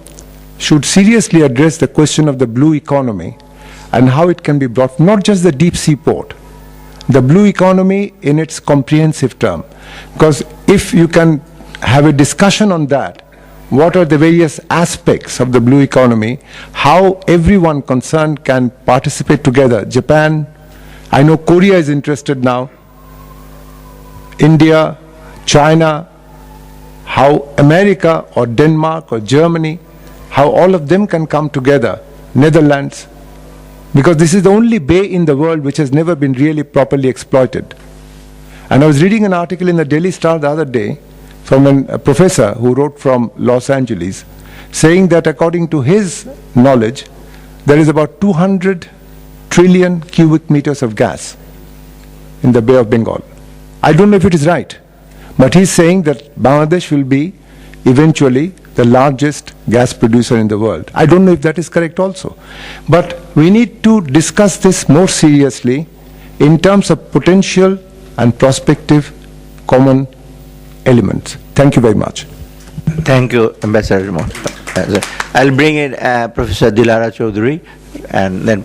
should seriously address the question of the blue economy and how it can be brought, not just the deep sea port, the blue economy in its comprehensive term. Because if you can have a discussion on that, what are the various aspects of the blue economy, how everyone concerned can participate together. Japan, I know Korea is interested now, India, China, how America or Denmark or Germany, how all of them can come together, Netherlands, because this is the only bay in the world which has never been really properly exploited. And I was reading an article in the Daily Star the other day from a professor who wrote from Los Angeles, saying that according to his knowledge, there is about 200 trillion cubic meters of gas in the Bay of Bengal. I don't know if it is right, but he's saying that Bangladesh will be eventually the largest gas producer in the world. I don't know if that is correct also. But we need to discuss this more seriously in terms of potential and prospective common elements. Thank you very much. Thank you, Ambassador Mo. I'll bring in Professor Dilara Chaudhary, and then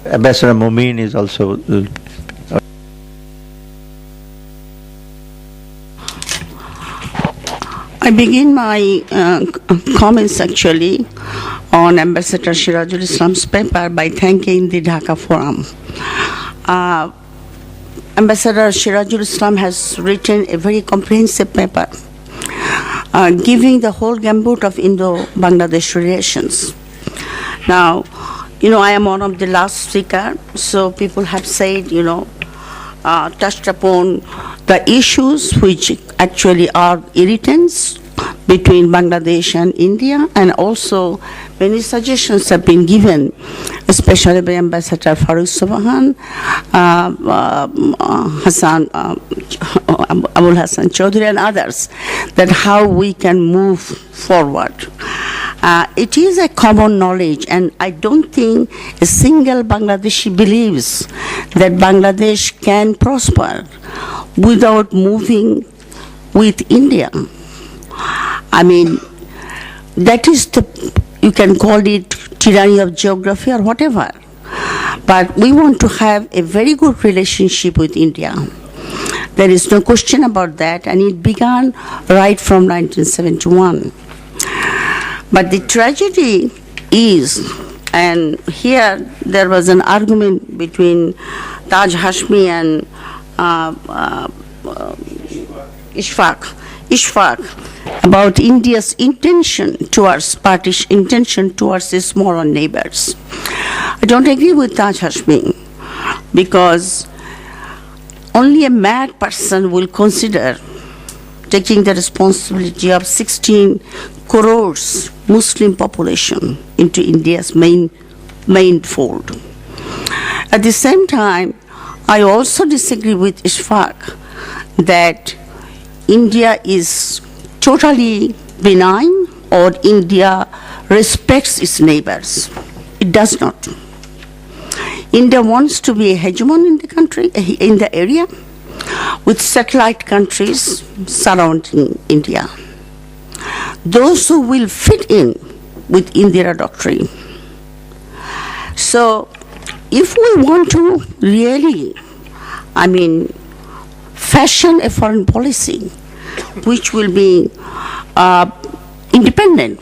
Ambassador Momin is also. I begin my comments actually on Ambassador Sirajul Islam's paper by thanking the Dhaka Forum. Ambassador Sirajul Islam has written a very comprehensive paper giving the whole gambit of Indo-Bangladesh relations. Now, I am one of the last speaker, so people have said, touched upon the issues which actually are irritants between Bangladesh and India, and also many suggestions have been given, especially by Ambassador Farooq Sobahan, Abul Hassan Chaudhary and others, that how we can move forward. It is a common knowledge, and I don't think a single Bangladeshi believes that Bangladesh can prosper without moving with India. I mean, that is you can call it tyranny of geography or whatever. But we want to have a very good relationship with India. There is no question about that, and it began right from 1971. But the tragedy is, and here there was an argument between Taj Hashmi and Ishfaq about India's intention towards its smaller neighbors. I don't agree with Taj Hashmi, because only a mad person will consider taking the responsibility of 16 crores Muslim population into India's main main fold. At the same time, I also disagree with Ishfaq that India is totally benign or India respects its neighbors. It does not. India wants to be a hegemon in the country, in the area, with satellite countries surrounding India. Those who will fit in with Indira doctrine. So, if we want to really, fashion a foreign policy which will be independent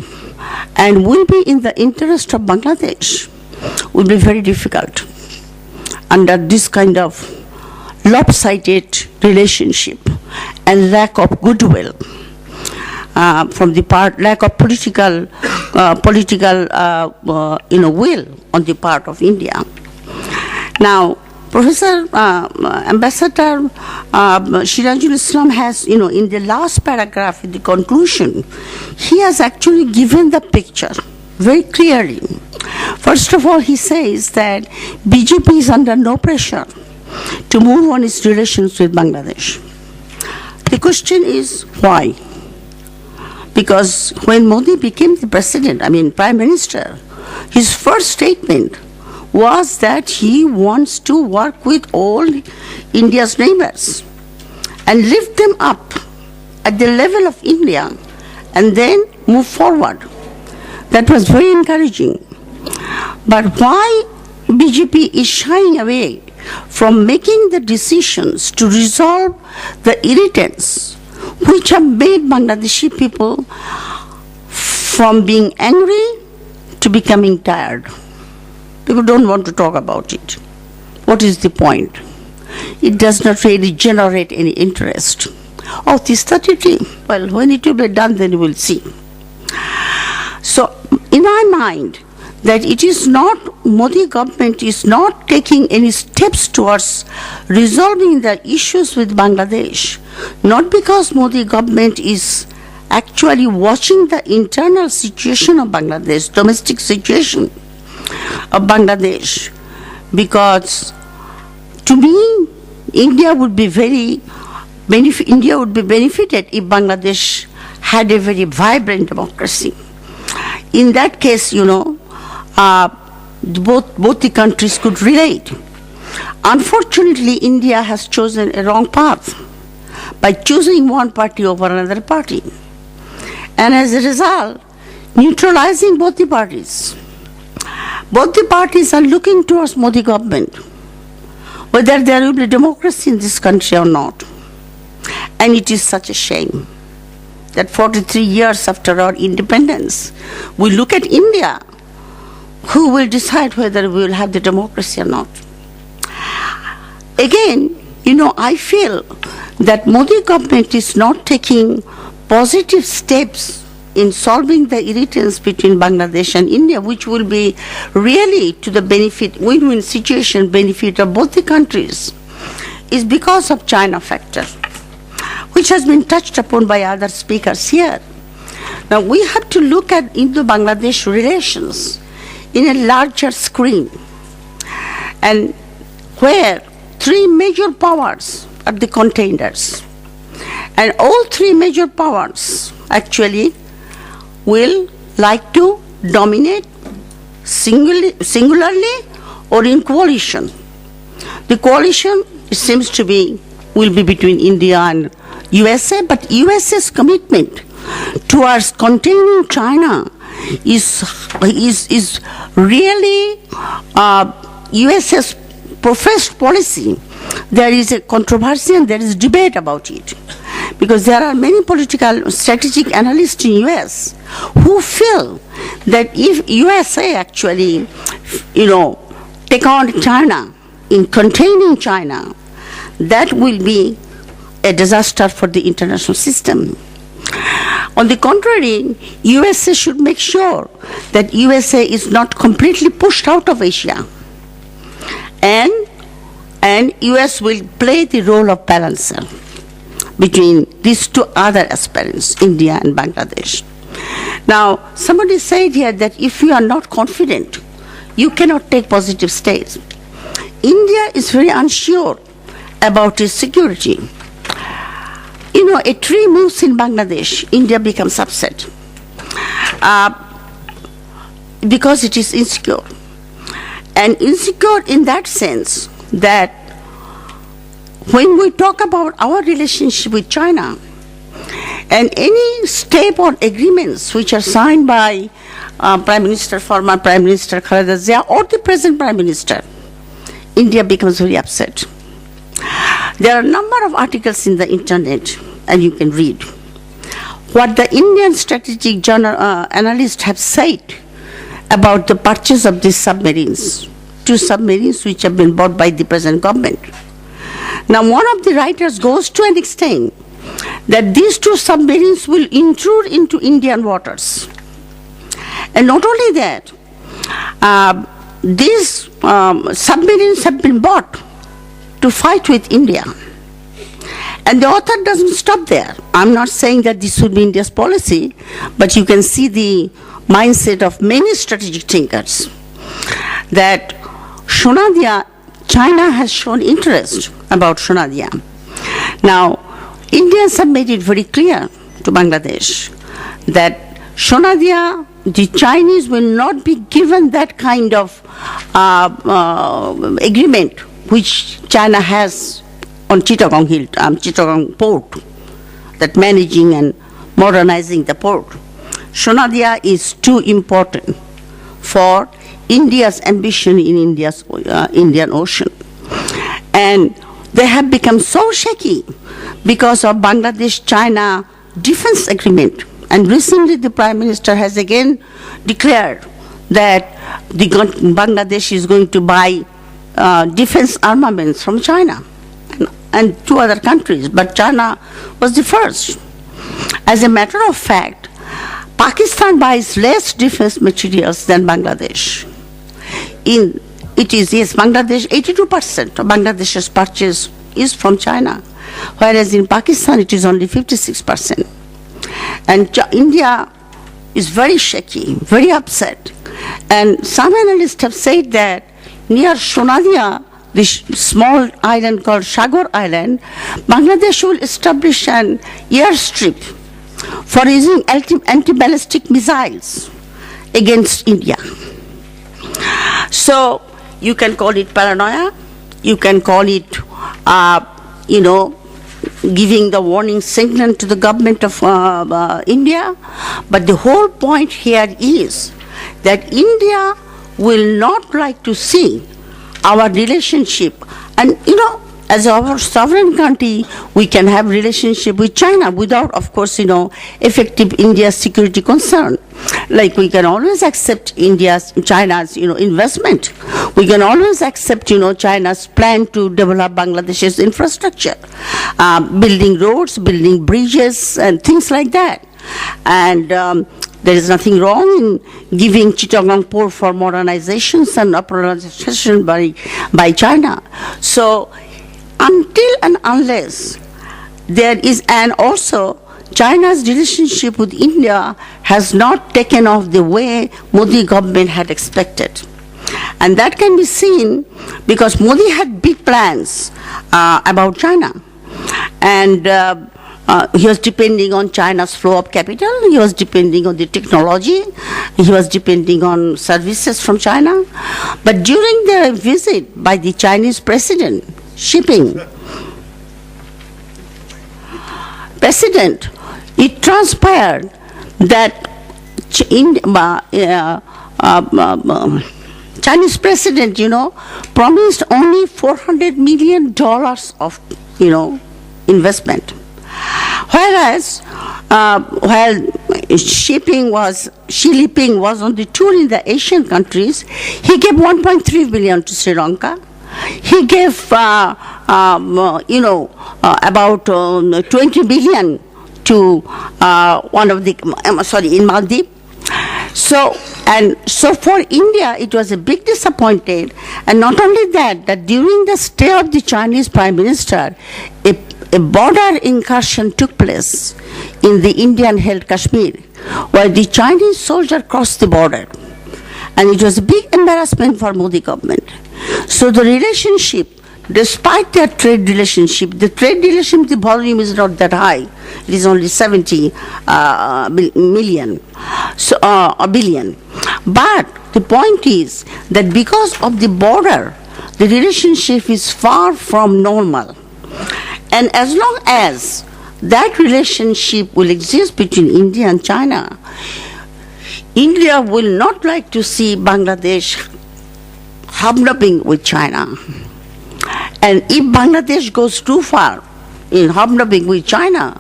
and will be in the interest of Bangladesh, will be very difficult under this kind of lopsided relationship and lack of goodwill from the part, lack of political will on the part of India. Now, Professor Ambassador Sirajul Islam has, in the last paragraph, in the conclusion, he has actually given the picture very clearly. First of all, he says that BJP is under no pressure to move on its relations with Bangladesh. The question is why? Because when Modi became the president, Prime Minister, his first statement was that he wants to work with all India's neighbors and lift them up at the level of India and then move forward. That was very encouraging. But why BJP is shying away from making the decisions to resolve the irritants which have made Bangladeshi people from being angry to becoming tired? People don't want to talk about it. What is the point? It does not really generate any interest. Oh, this 33. Well, when it will be done, then we will see. So, in my mind, that it is not, Modi government is not taking any steps towards resolving the issues with Bangladesh, not because Modi government is actually watching the internal situation of Bangladesh, domestic situation of Bangladesh, because to me, India would be benefited if Bangladesh had a very vibrant democracy. In that case, both the countries could relate. Unfortunately, India has chosen a wrong path by choosing one party over another party. And as a result, neutralizing both the parties. Both the parties are looking towards Modi government, whether there will be democracy in this country or not. And it is such a shame that 43 years after our independence, we look at India, who will decide whether we will have the democracy or not. Again, I feel that Modi government is not taking positive steps in solving the irritants between Bangladesh and India, which will be really to the benefit, win-win situation, benefit of both the countries, is because of China factor, which has been touched upon by other speakers here. Now, we have to look at Indo-Bangladesh relations in a larger screen, and where three major powers are the contenders. And all three major powers actually will like to dominate singularly or in coalition. The coalition, it seems to be, will be between India and USA, but USA's commitment towards containing China is really USA's professed policy. There is a controversy and there is debate about it, because there are many political strategic analysts in US who feel that if USA actually, take on China in containing China, that will be a disaster for the international system. On the contrary, USA should make sure that USA is not completely pushed out of Asia, and US will play the role of balancer between these two other aspirants, India and Bangladesh. Now, somebody said here that if you are not confident, you cannot take positive steps. India is very unsure about its security. You know, a tree moves in Bangladesh, India becomes upset because it is insecure. And insecure in that sense that when we talk about our relationship with China and any step or agreements which are signed by Prime Minister, former Prime Minister Khaleda Zia or the present Prime Minister, India becomes very upset. There are a number of articles in the internet and you can read. What the Indian strategic analysts have said about the purchase of these submarines, 2 submarines which have been bought by the present government. Now one of the writers goes to an extent that these 2 submarines will intrude into Indian waters. And not only that, these submarines have been bought to fight with India. And the author doesn't stop there. I'm not saying that this would be India's policy, but you can see the mindset of many strategic thinkers that Sonadia, China has shown interest about Sonadia. Now, Indians have made it very clear to Bangladesh that Sonadia, the Chinese will not be given that kind of agreement which China has on Chittagong port, that managing and modernizing the port. Sonadia is too important for India's ambition in India's Indian Ocean. And they have become so shaky because of Bangladesh-China defense agreement. And recently the Prime Minister has again declared that Bangladesh is going to buy defense armaments from China and 2 other countries, but China was the first. As a matter of fact, Pakistan buys less defense materials than Bangladesh. Bangladesh, 82% of Bangladesh's purchase is from China, whereas in Pakistan it is only 56%. And India is very shaky, very upset. And some analysts have said that near Sonadia, this small island called Sagar Island, Bangladesh will establish an airstrip for using anti-ballistic missiles against India. So you can call it paranoia, you can call it, giving the warning signal to the government of India. But the whole point here is that India will not like to see our relationship. And, as our sovereign country, we can have relationship with China without, of course, effective India's security concern. Like we can always accept China's, investment. We can always accept, China's plan to develop Bangladesh's infrastructure, building roads, building bridges, and things like that. And there is nothing wrong in giving Chittagong port for modernizations and upgradation by China. So until and unless there is, and also China's relationship with India has not taken off the way Modi government had expected. And that can be seen because Modi had big plans about China. And he was depending on China's flow of capital, he was depending on the technology, he was depending on services from China. But during the visit by the Chinese president, it transpired that Chinese president, promised only $400 million of, investment. Whereas, while Xi Jinping was on the tour in the Asian countries, he gave 1.3 billion to Sri Lanka. He gave, about 20 billion to in Maldives. So for India, it was a big disappointment. And not only that during the stay of the Chinese Prime Minister, a border incursion took place in the Indian-held Kashmir, where the Chinese soldier crossed the border. And it was a big embarrassment for Modi government. So the relationship, despite their trade relationship, the volume is not that high. It is only 70 million, so a billion. But the point is that because of the border, the relationship is far from normal. And as long as that relationship will exist between India and China, India will not like to see Bangladesh hobnobbing with China. And if Bangladesh goes too far in hobnobbing with China,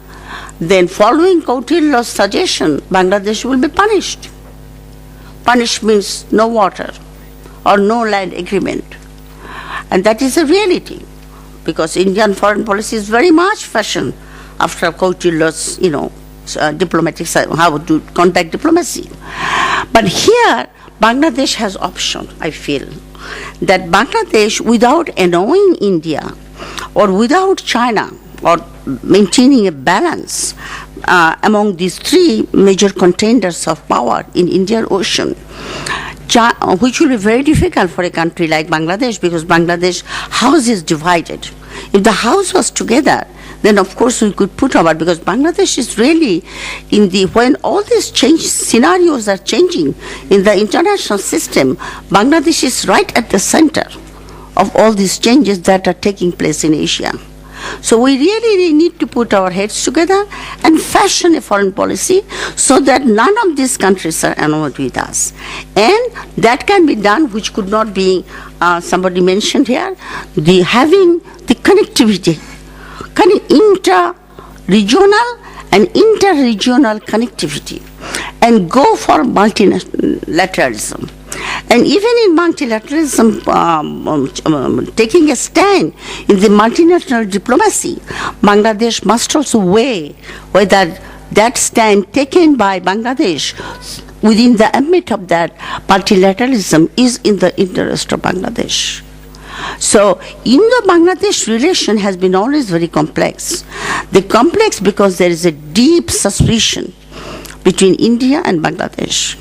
then following Kautilya's suggestion, Bangladesh will be punished. Punished means no water or no land agreement. And that is a reality, because Indian foreign policy is very much fashioned after Kautilya's, diplomatic side, how to contact diplomacy. But here, Bangladesh has option, I feel, that Bangladesh, without annoying India or without China, or maintaining a balance among these three major contenders of power in Indian Ocean, which will be very difficult for a country like Bangladesh, because Bangladesh house is divided. If the house was together, then of course we could put our, because Bangladesh is really when all these scenarios are changing in the international system, Bangladesh is right at the center of all these changes that are taking place in Asia. So we really need to put our heads together and fashion a foreign policy so that none of these countries are annoyed with us. And that can be done, which could not be, somebody mentioned here, having the connectivity, inter-regional and inter-regional connectivity, and go for multilateralism. And even in multilateralism, taking a stand in the multinational diplomacy, Bangladesh must also weigh whether that stand taken by Bangladesh within the ambit of that multilateralism is in the interest of Bangladesh. So Indo-Bangladesh relation has been always very complex. The complex because there is a deep suspicion between India and Bangladesh.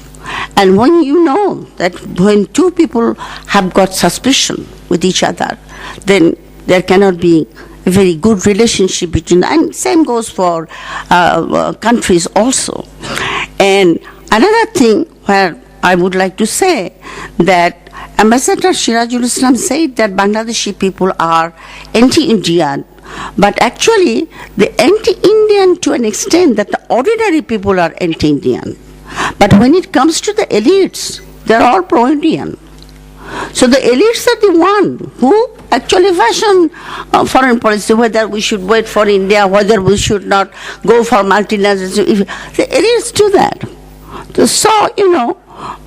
And when you know that when two people have got suspicion with each other, then there cannot be a very good relationship between them. And same goes for countries also. And another thing where I would like to say that Ambassador Sirajul Islam said that Bangladeshi people are anti-Indian, but actually the anti-Indian to an extent that the ordinary people are anti-Indian. But when it comes to the elites, they're all pro-Indian. So the elites are the one who actually fashion foreign policy, whether we should wait for India, whether we should not go for multinational. The elites do that. So,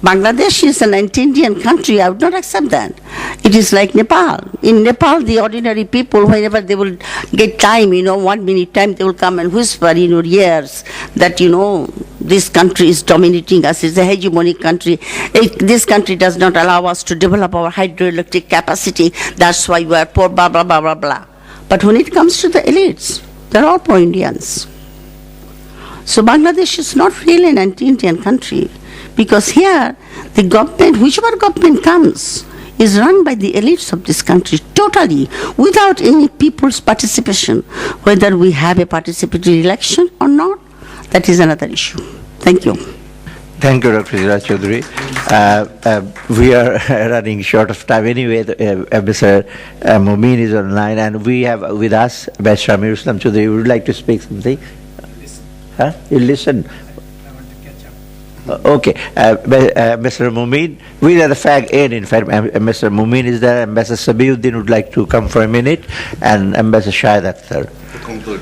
Bangladesh is an anti-Indian country. I would not accept that. It is like Nepal. In Nepal, the ordinary people, whenever they will get time, 1 minute time, they will come and whisper in your ears that, this country is dominating us, it's a hegemonic country. This country does not allow us to develop our hydroelectric capacity. That's why we are poor, blah, blah, blah, blah, blah. But when it comes to the elites, they're all pro-Indians. So Bangladesh is not really an anti-Indian country, because here the government, whichever government comes, is run by the elites of this country totally, without any people's participation. Whether we have a participatory election or not, that is another issue. Thank you. Thank you, Dr. Siraj Chaudhary. We are running short of time anyway. Mr. Momin is online, and we have with us Mr. Amir Islam Chaudhary. Would you like to speak something? Huh? You listen. Okay. Mr. Momin, we are the fag end. In fact, Mr. Momin is there. Ambassador Sabiuddin would like to come for a minute, and Ambassador Shahid Akhtar. Conclude.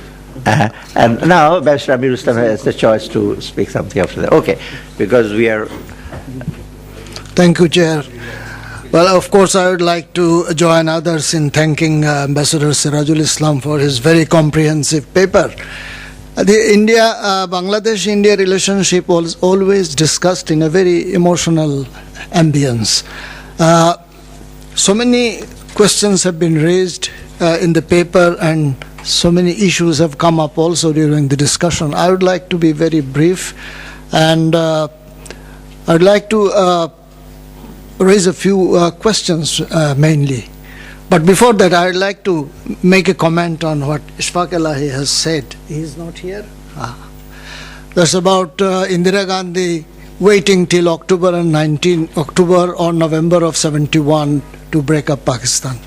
And now, Ambassador Amir Islam has the choice to speak something after that. Okay, because we are. Thank you, Chair. Well, of course, I would like to join others in thanking Ambassador Sirajul Islam for his very comprehensive paper. The Bangladesh-India relationship was always discussed in a very emotional ambience. So many questions have been raised in the paper, and so many issues have come up also during the discussion. I would like to be very brief, and I'd like to raise a few questions mainly. But before that, I'd like to make a comment on what Ishfaq Elahi has said. He is not here? That's about Indira Gandhi waiting till October or November of 71 to break up Pakistan.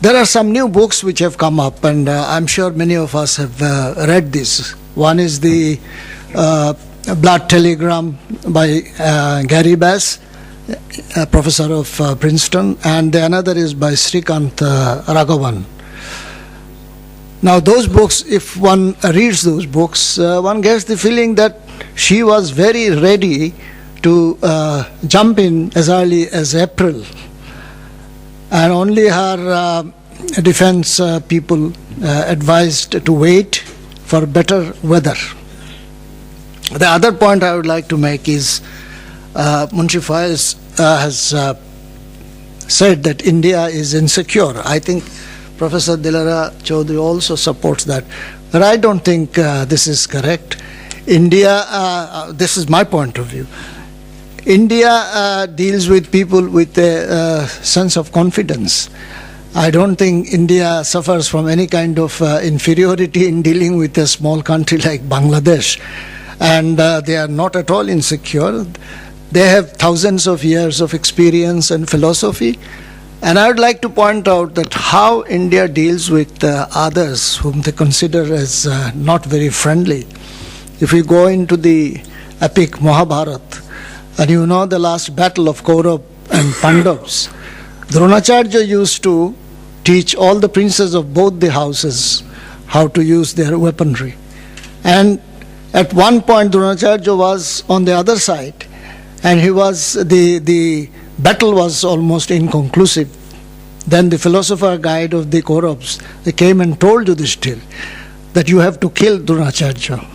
There are some new books which have come up, and I'm sure many of us have read this. One is the Blood Telegram by Gary Bass, a professor of Princeton, and another is by Srikant Raghavan. Now those books, if one reads those books, one gets the feeling that she was very ready to jump in as early as April, and only her defense people advised to wait for better weather. The other point I would like to make is Munshi Faiz has said that India is insecure. I think Professor Dilara Chaudhary also supports that. But I don't think this is correct. India, this is my point of view, India deals with people with a sense of confidence. I don't think India suffers from any kind of inferiority in dealing with a small country like Bangladesh. And they are not at all insecure. They have thousands of years of experience and philosophy. And I would like to point out that how India deals with others whom they consider as not very friendly. If we go into the epic Mahabharata, and you know the last battle of Kaurav and Pandavas, Dronacharya used to teach all the princes of both the houses how to use their weaponry. And at one point Dronacharya was on the other side, and he was the battle was almost inconclusive. Then the philosopher guide of the Kauravas, they came and told Yudhishthira that you have to kill Dronacharya.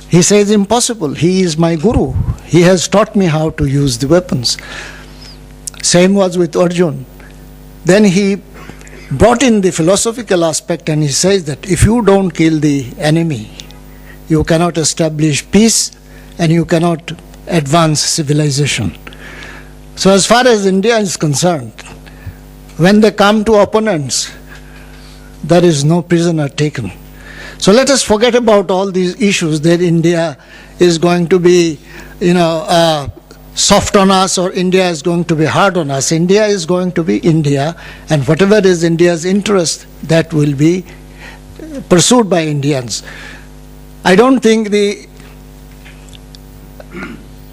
He says, impossible. He is my guru. He has taught me how to use the weapons. Same was with Arjun. Then he brought in the philosophical aspect, and he says that if you don't kill the enemy, you cannot establish peace and you cannot advance civilization. So as far as India is concerned, when they come to opponents, there is no prisoner taken. So let us forget about all these issues that India is going to be, soft on us, or India is going to be hard on us. India is going to be India, and whatever is India's interest, that will be pursued by Indians. I don't think the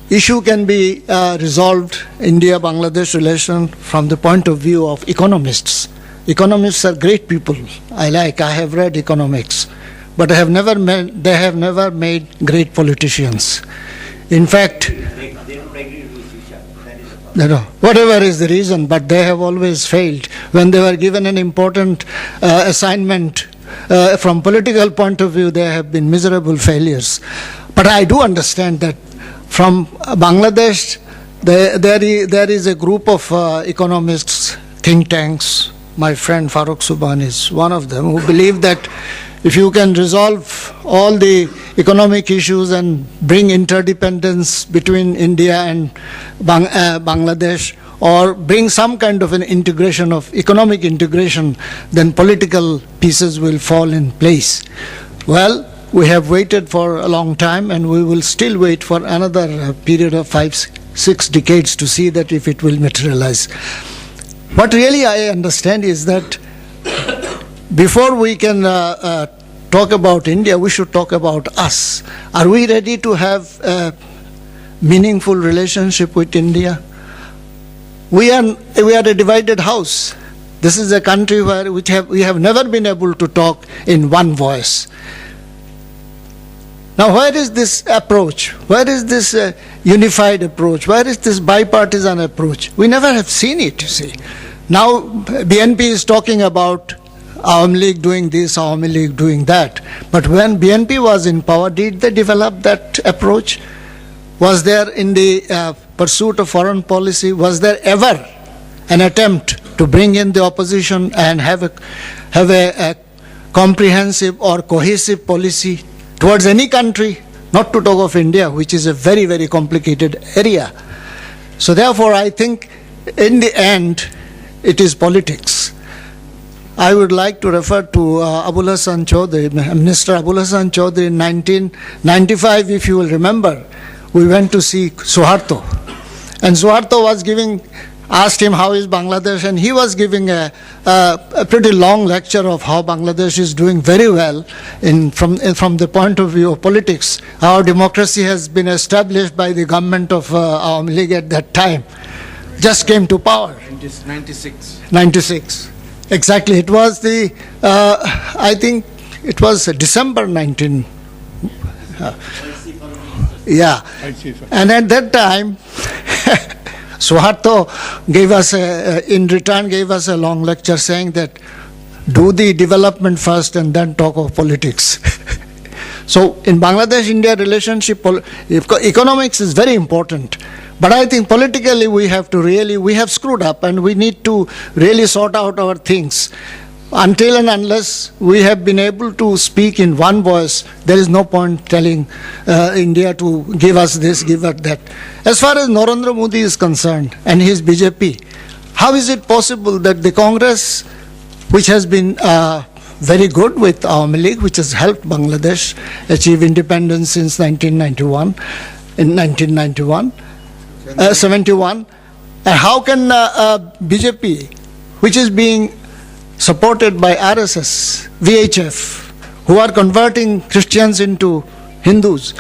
issue can be resolved, India-Bangladesh relation, from the point of view of economists. Economists are great people. I have read economics, but they have never made great politicians. In fact, whatever is the reason, but they have always failed. When they were given an important assignment, from political point of view, they have been miserable failures. But I do understand that from Bangladesh, there is a group of economists, think tanks. My friend Farooq Subhan is one of them, who believe that if you can resolve all the economic issues and bring interdependence between India and Bangladesh, or bring some kind of an integration of economic integration, then political pieces will fall in place. Well, we have waited for a long time, and we will still wait for another period of 5-6 decades to see that if it will materialize. What really I understand is that before we can talk about India, we should talk about us. Are we ready to have a meaningful relationship with India? We are a divided house. This is a country where we have never been able to talk in one voice. Now, where is this approach? Where is this unified approach? Where is this bipartisan approach? We never have seen it, you see. Now, BNP is talking about Awami League doing this, Awami League doing that. But when BNP was in power, did they develop that approach? Was there, in the pursuit of foreign policy, was there ever an attempt to bring in the opposition and have a comprehensive or cohesive policy towards any country, not to talk of India, which is a very, very complicated area? So therefore, I think in the end, it is politics. I would like to refer to Abul Hassan Chaudhry, Minister Abul Hassan Chaudhry in 1995, if you will remember, we went to see Suharto. And Suharto was asked him how is Bangladesh, and he was giving a pretty long lecture of how Bangladesh is doing very well from the point of view of politics, how democracy has been established by the government of Awami League at that time. Just came to power. 96. 96. Exactly. It was I think it was December 19. Yeah. And at that time, Suharto in return gave us a long lecture saying that do the development first and then talk of politics. So in Bangladesh-India relationship, economics is very important. But I think politically we have screwed up, and we need to really sort out our things. Until and unless we have been able to speak in one voice, there is no point telling India to give us this, give us that. As far as Narendra Modi is concerned and his BJP, how is it possible that the Congress, which has been very good with Awami League, which has helped Bangladesh achieve independence since 1991, 71, how can BJP, which is being supported by RSS, VHF, who are converting Christians into Hindus,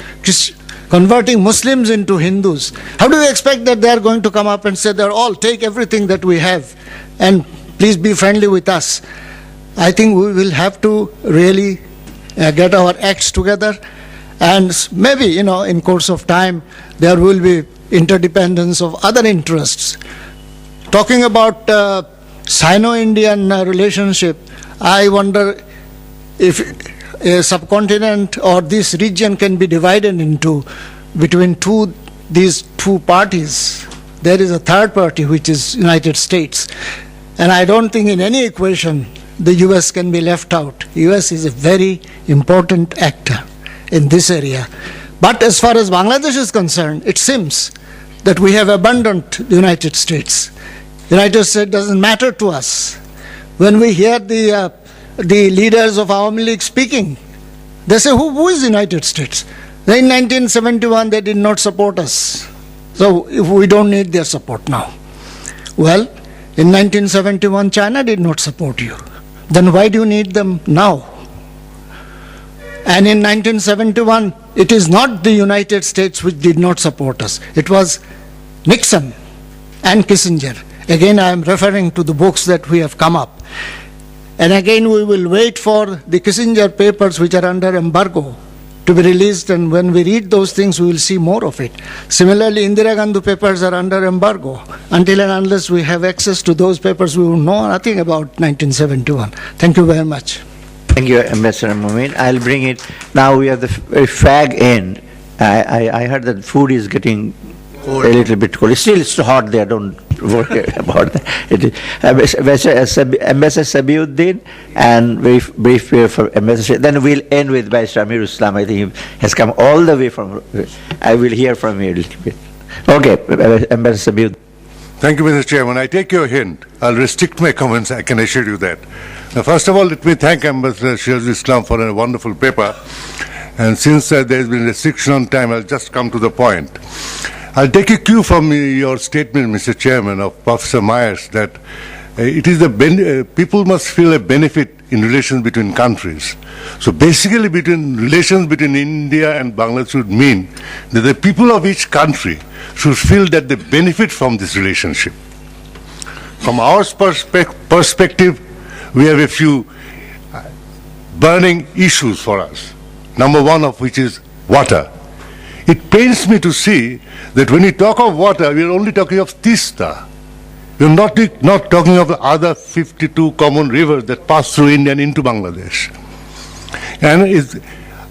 converting Muslims into Hindus, how do you expect that they are going to come up and say, they're all, take everything that we have and please be friendly with us? I think we will have to really get our acts together, and maybe, in course of time, there will be interdependence of other interests. Talking about Sino-Indian relationship, I wonder if a subcontinent or this region can be divided into between these two parties. There is a third party, which is United States. And I don't think in any equation the US can be left out. US is a very important actor in this area. But as far as Bangladesh is concerned, it seems that we have abandoned the United States. United States doesn't matter to us. When we hear the leaders of Awami League speaking, they say, who is the United States? In 1971, they did not support us. So we don't need their support now. Well, in 1971, China did not support you. Then why do you need them now? And in 1971, it is not the United States which did not support us. It was Nixon and Kissinger. Again, I am referring to the books that we have come up. And again, we will wait for the Kissinger papers, which are under embargo, to be released. And when we read those things, we will see more of it. Similarly, Indira Gandhi papers are under embargo. Until and unless we have access to those papers, we will know nothing about 1971. Thank you very much. Thank you, Ambassador Momin. I'll bring it. Now we have the fag end. I heard that food is getting a little bit cold. Still, it's hot there. Don't worry about that. Ambassador Sabiuddin and very brief for Ambassador. Then we'll end with Vice Amir Islam. I think he has come all the way from. I will hear from you a little bit. Okay, Ambassador Sabiuddin. Thank you, Mr. Chairman. I take your hint. I'll restrict my comments. I can assure you that. Now, first of all, let me thank Ambassador Shahzad Islam for a wonderful paper. And since there has been restriction on time, I'll just come to the point. I'll take a cue from your statement, Mr. Chairman, of Professor Myers, that it is people must feel a benefit in relations between countries. So basically, relations between India and Bangladesh would mean that the people of each country should feel that they benefit from this relationship. From our perspective, we have a few burning issues for us. Number one of which is water. It pains me to see that when we talk of water, we are only talking of Tista. We are not talking of the other 52 common rivers that pass through India and into Bangladesh. And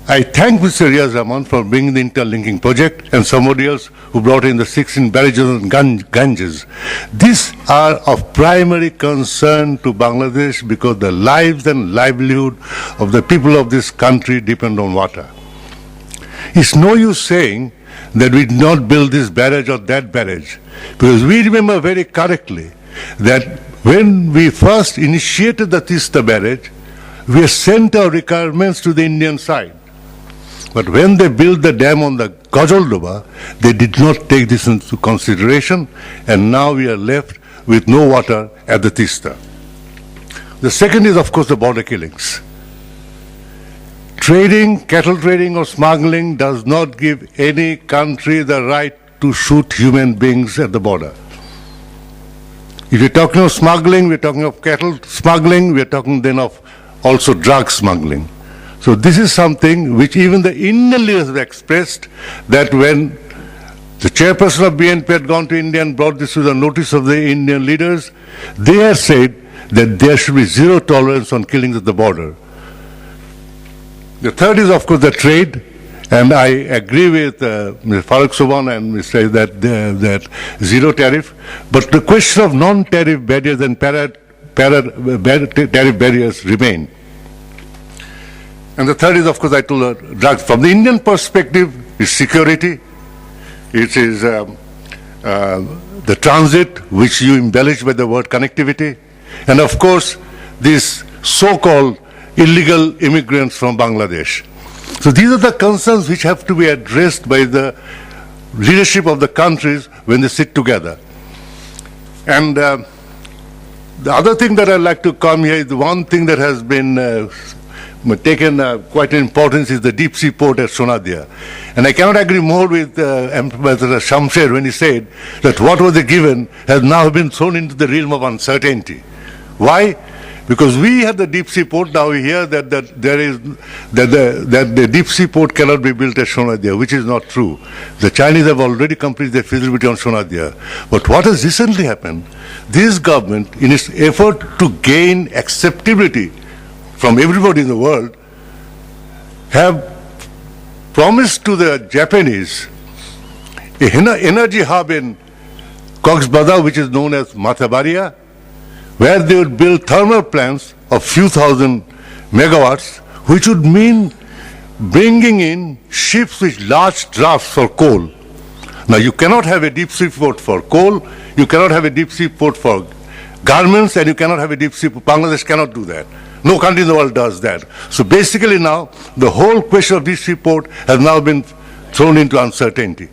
I thank Mr. Riaz Rahman for bringing the interlinking project and somebody else who brought in the 16 barrages and Ganges. These are of primary concern to Bangladesh because the lives and livelihood of the people of this country depend on water. It's no use saying that we did not build this barrage or that barrage. Because we remember very correctly that when we first initiated the Tista barrage, we sent our requirements to the Indian side. But when they built the dam on the Gajoldoba, they did not take this into consideration, and now we are left with no water at the Tista. The second is, of course, the border killings. Trading, cattle trading or smuggling does not give any country the right to shoot human beings at the border. If you're talking of smuggling, we're talking of cattle smuggling, we're talking then of also drug smuggling. So this is something which even the Indian leaders have expressed, that when the chairperson of BNP had gone to India and brought this to the notice of the Indian leaders, they have said that there should be zero tolerance on killings at the border. The third is, of course, the trade, and I agree with Mr. Farooq Subhan and Mr. that zero tariff, but the question of non-tariff barriers and tariff barriers remain. And the third is, of course, I told drugs. From the Indian perspective, is security. It is the transit, which you embellish by the word connectivity. And of course, these so-called illegal immigrants from Bangladesh. So these are the concerns which have to be addressed by the leadership of the countries when they sit together. And the other thing that I'd like to come here is the one thing that has been taken quite an importance is the deep sea port at Sonadia. And I cannot agree more with Ambassador Shamsher when he said that what was given has now been thrown into the realm of uncertainty. Why? Because we had the deep sea port, now we hear that the deep sea port cannot be built at Sonadia, which is not true. The Chinese have already completed their feasibility on Sonadia. But what has recently happened, this government, in its effort to gain acceptability from everybody in the world, have promised to the Japanese an energy hub in Cox's Bazar, which is known as Matabaria, where they would build thermal plants of few thousand megawatts, which would mean bringing in ships with large drafts for coal. Now, you cannot have a deep sea port for coal, you cannot have a deep sea port for garments, and you cannot have a deep sea port. Bangladesh cannot do that. No country in the world does that. So basically now, the whole question of deep sea port has now been thrown into uncertainty.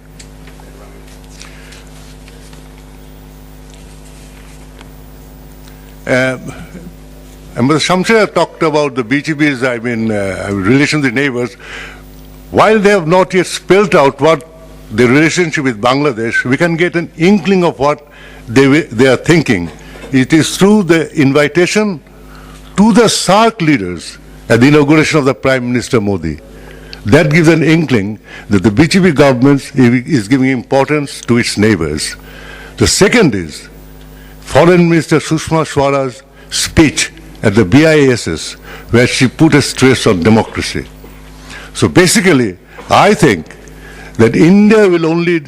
Ambassador Shamsher talked about the BGBs, relations with neighbors. While they have not yet spelled out what the relationship with Bangladesh, we can get an inkling of what they are thinking. It is through the invitation to the SAARC leaders at the inauguration of the Prime Minister Modi. That gives an inkling that the BJP government is giving importance to its neighbors. The second is Foreign Minister Sushma Swaraj's speech at the BISS, where she put a stress on democracy. So basically, I think that India will only,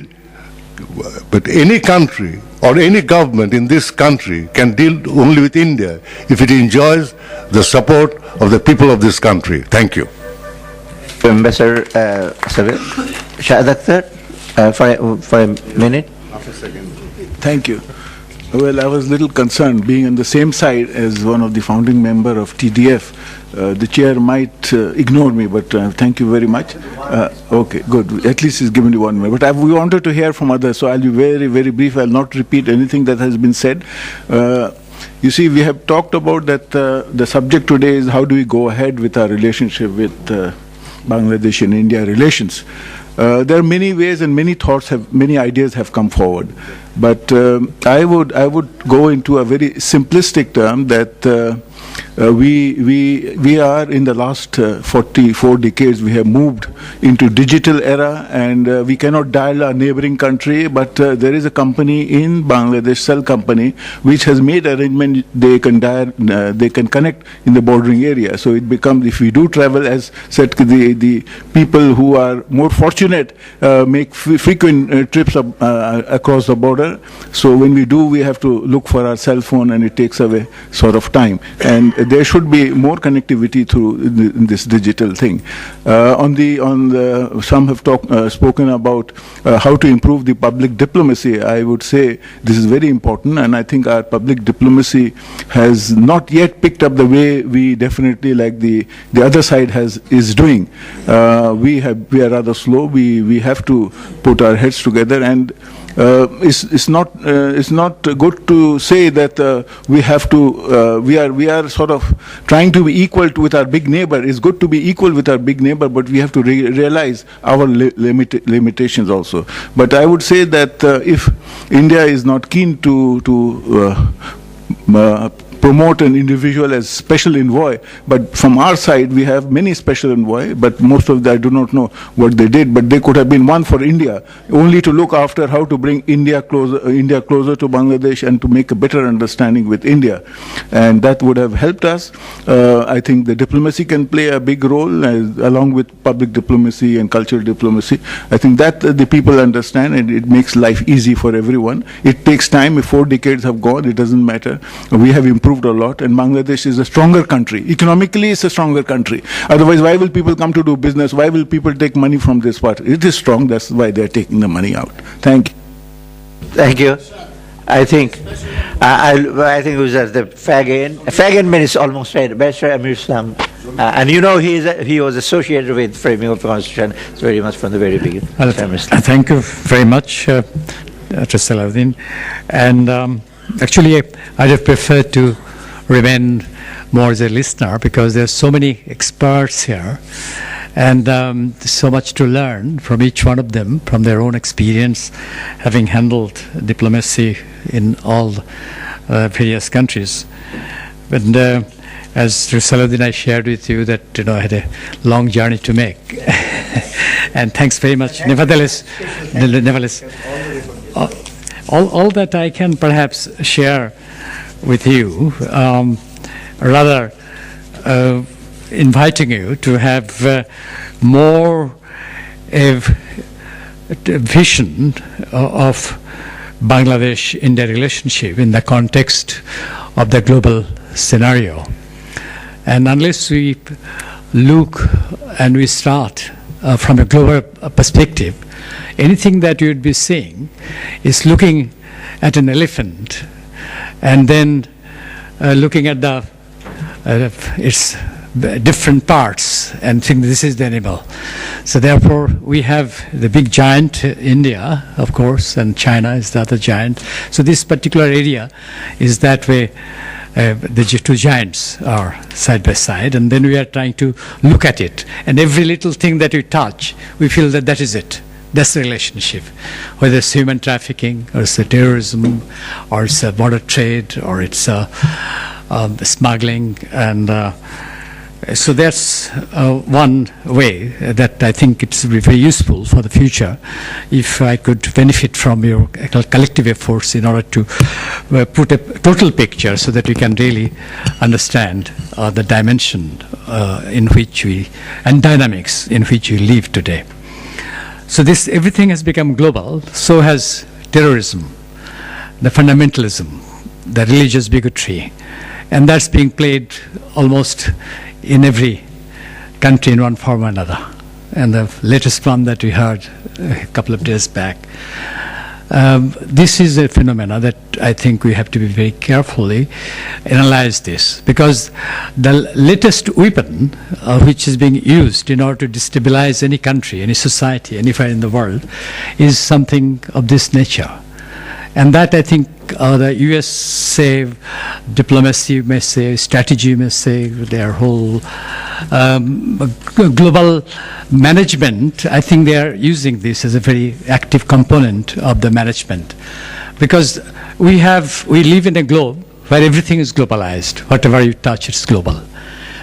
but any country or any government in this country can deal only with India if it enjoys the support of the people of this country. Thank you. Ambassador Shahid Akhtar, for a minute. Thank you. Well, I was a little concerned, being on the same side as one of the founding member of TDF. The chair might ignore me, but thank you very much. Okay, good. At least he's given you 1 minute. But we wanted to hear from others, so I'll be very, very brief. I'll not repeat anything that has been said. You see, we have talked about that the subject today is how do we go ahead with our relationship with Bangladesh and India relations. There are many ways and many thoughts many ideas have come forward. But I would go into a very simplistic term that we are in the last 44 decades, we have moved into digital era, and we cannot dial our neighboring country, but there is a company in Bangladesh, Cell company, which has made arrangement they can connect in the bordering area. So it becomes, if we do travel, as said, the people who are more fortunate make frequent trips across the border. So when we do, we have to look for our cell phone, and it takes away sort of time. And and there should be more connectivity through this digital thing. Some have spoken about how to improve the public diplomacy. I would say this is very important, and I think our public diplomacy has not yet picked up the way we definitely like the other side is doing. We are rather slow. We have to put our heads together, and it's not good to say that we are sort of trying to be equal with our big neighbor. It's good to be equal with our big neighbor, but we have to realize our limitations also. But I would say that if India is not keen to promote an individual as special envoy, but from our side we have many special envoy, but most of them I do not know what they did, but they could have been one for India, only to look after how to bring India closer to Bangladesh and to make a better understanding with India, and that would have helped us. I think the diplomacy can play a big role along with public diplomacy and cultural diplomacy. I think that the people understand, and it makes life easy for everyone. It takes time. If 4 decades have gone, it doesn't matter. We have improved a lot, and Bangladesh is a stronger country. Economically, it's a stronger country. Otherwise, why will people come to do business? Why will people take money from this part? It is strong. That's why they're taking the money out. Thank you. Thank you. I think it was the Fagan means almost right. Bashar Amir Islam, and you know he was associated with framing of the constitution very much from the very beginning. Thank you very much, Dr. Salahuddin. And actually, I'd have preferred to remain more as a listener, because there's so many experts here, and so much to learn from each one of them, from their own experience, having handled diplomacy in all various countries. But as Dr. Salahuddin, I shared with you that I had a long journey to make, and thanks very much. Nevertheless, all that I can perhaps share with you, rather inviting you to have more a vision of Bangladesh-India relationship in the context of the global scenario. And unless we look and we start from a global perspective, anything that you would be seeing is looking at an elephant and then looking at its different parts and think this is the animal. So therefore, we have the big giant, India, of course, and China is the other giant. So this particular area is that way. The two giants are side by side, and then we are trying to look at it. And every little thing that we touch, we feel that that is it. That's the relationship. Whether it's human trafficking, or it's terrorism, or it's border trade, or it's smuggling. And so that's one way that I think it's very useful for the future, if I could benefit from your collective efforts in order to put a total picture so that we can really understand the dimension in which and dynamics in which we live today. So everything has become global. So has terrorism, the fundamentalism, the religious bigotry, and that's being played almost in every country in one form or another. And the latest one that we heard a couple of days back, this is a phenomena that I think we have to be very carefully analyze this, because the latest weapon which is being used in order to destabilize any country, any society, anywhere in the world, is something of this nature. And that, I think, the US say, diplomacy may say, strategy may say, their whole global management, I think they are using this as a very active component of the management. Because we live in a globe where everything is globalized. Whatever you touch, it's global.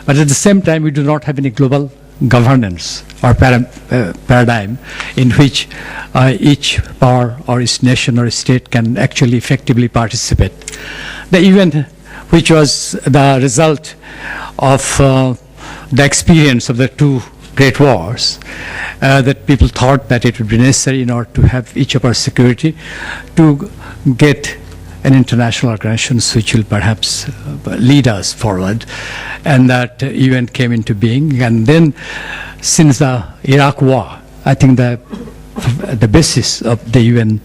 But at the same time, we do not have any global governance or paradigm in which each power or each nation or state can actually effectively participate. The event which was the result of the experience of the two great wars, that people thought that it would be necessary in order to have each of our security to get and international organizations which will perhaps lead us forward. And that event came into being. And then, since the Iraq War, I think the basis of the UN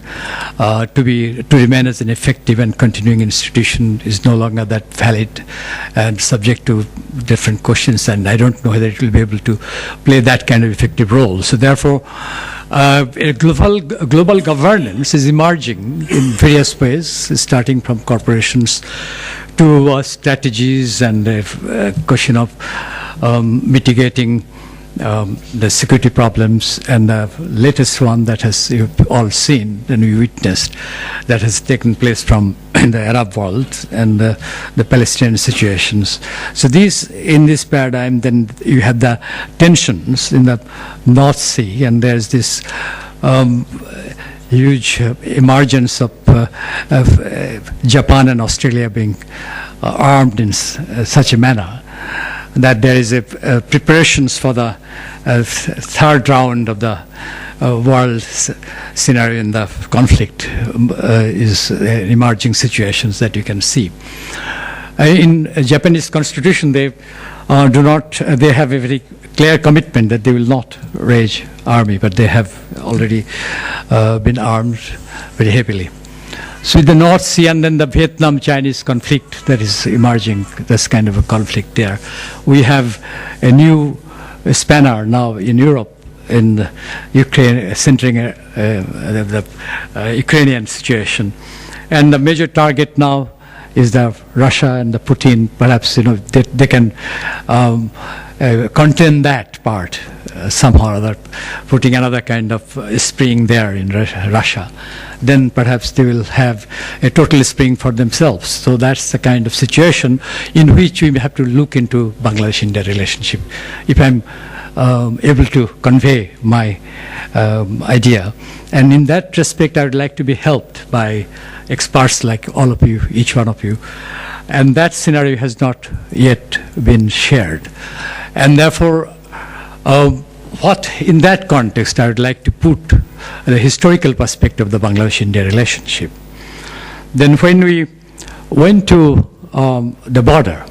to remain as an effective and continuing institution is no longer that valid and subject to different questions, and I don't know whether it will be able to play that kind of effective role. So therefore, a global governance is emerging in various ways, starting from corporations to strategies and a question of mitigating the security problems, and the latest one that has you've all seen and we witnessed that has taken place from in the Arab world and the Palestinian situations. So in this paradigm, then you have the tensions in the North Sea, and there's this huge emergence of Japan and Australia being armed in such a manner that there is a preparations for the third round of the world scenario in the conflict is emerging situations that you can see. In Japanese constitution, they have a very clear commitment that they will not raise army, but they have already been armed very heavily. So the North Sea and then the Vietnam-Chinese conflict that is emerging, this kind of a conflict there. We have a new spanner now in Europe, in Ukraine, centering the Ukrainian situation. And the major target now is the Russia and the Putin. Perhaps they can contain that part somehow or other, putting another kind of spring there in Russia. Then perhaps they will have a total spring for themselves. So that's the kind of situation in which we have to look into Bangladesh-India relationship. If I'm able to convey my idea. And in that respect, I would like to be helped by experts like all of you, each one of you. And that scenario has not yet been shared. And therefore, what in that context I would like to put the historical perspective of the Bangladesh-India relationship. Then when we went to the border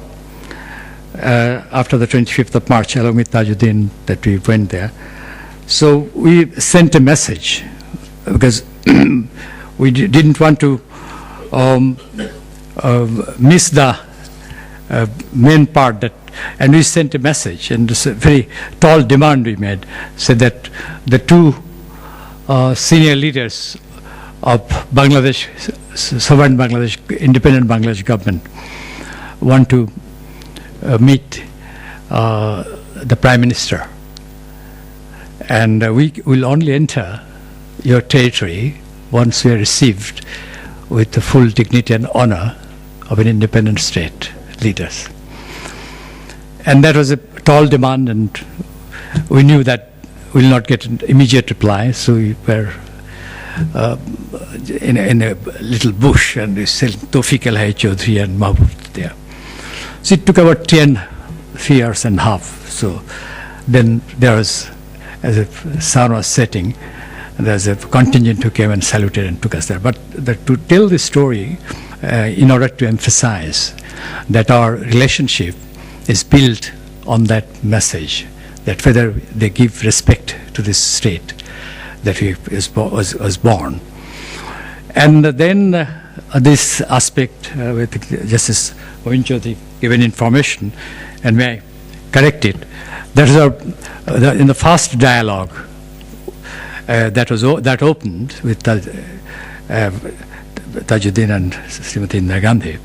after the 25th of March, along with Tajuddin, that we went there, so we sent a message because we didn't want to miss the main part that. And we sent a message, and it's a very tall demand we made, said that the two senior leaders of Bangladesh, sovereign Bangladesh, independent Bangladesh government, want to meet the Prime Minister. And we will only enter your territory once we are received with the full dignity and honor of an independent state leaders. And that was a tall demand, and we knew that we will not get an immediate reply, so we were in a little bush, and we said Tawfiq Al-Hayy Chaudhry and Mahbub there. So it took about 3 years and a half. So then there was, as the sun was setting, there's a contingent who came and saluted and took us there. But to tell the story, in order to emphasize that our relationship is built on that message, that whether they give respect to this state that was born. And then this aspect with Justice Govind Chaudhary given information, and may I correct it, in the first dialogue that opened with Tajuddin and Srimati Indira Gandhi,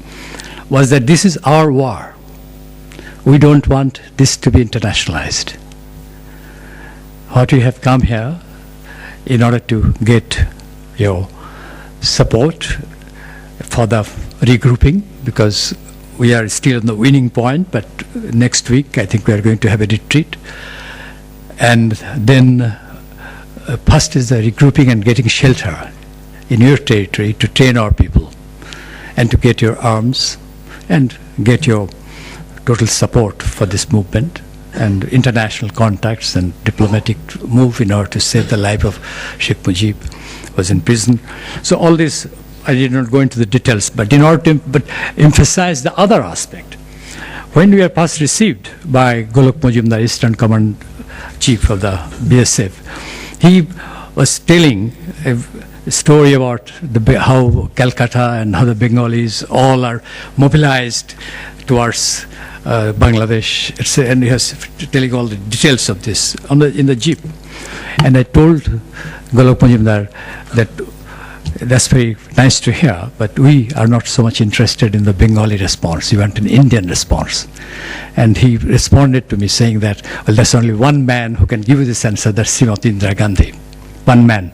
was that this is our war. We don't want this to be internationalized. What we have come here in order to get your support for the regrouping, because we are still on the winning point, but next week I think we are going to have a retreat. And then first is the regrouping and getting shelter in your territory to train our people and to get your arms and get your total support for this movement and international contacts and diplomatic move in order to save the life of Sheikh Mujib, was in prison. So all these I did not go into the details, but in order to emphasize the other aspect, when we were first received by Golok Majumdar, Eastern Command Chief of the BSF, he was telling a story about how Calcutta and how the Bengalis all are mobilized towards Bangladesh, and he was telling all the details of this in the jeep. And I told Golok Majumdar that that's very nice to hear, but we are not so much interested in the Bengali response. We want an Indian response. And he responded to me saying that, well, there's only one man who can give you this answer, that's Srimati Indira Gandhi. One man.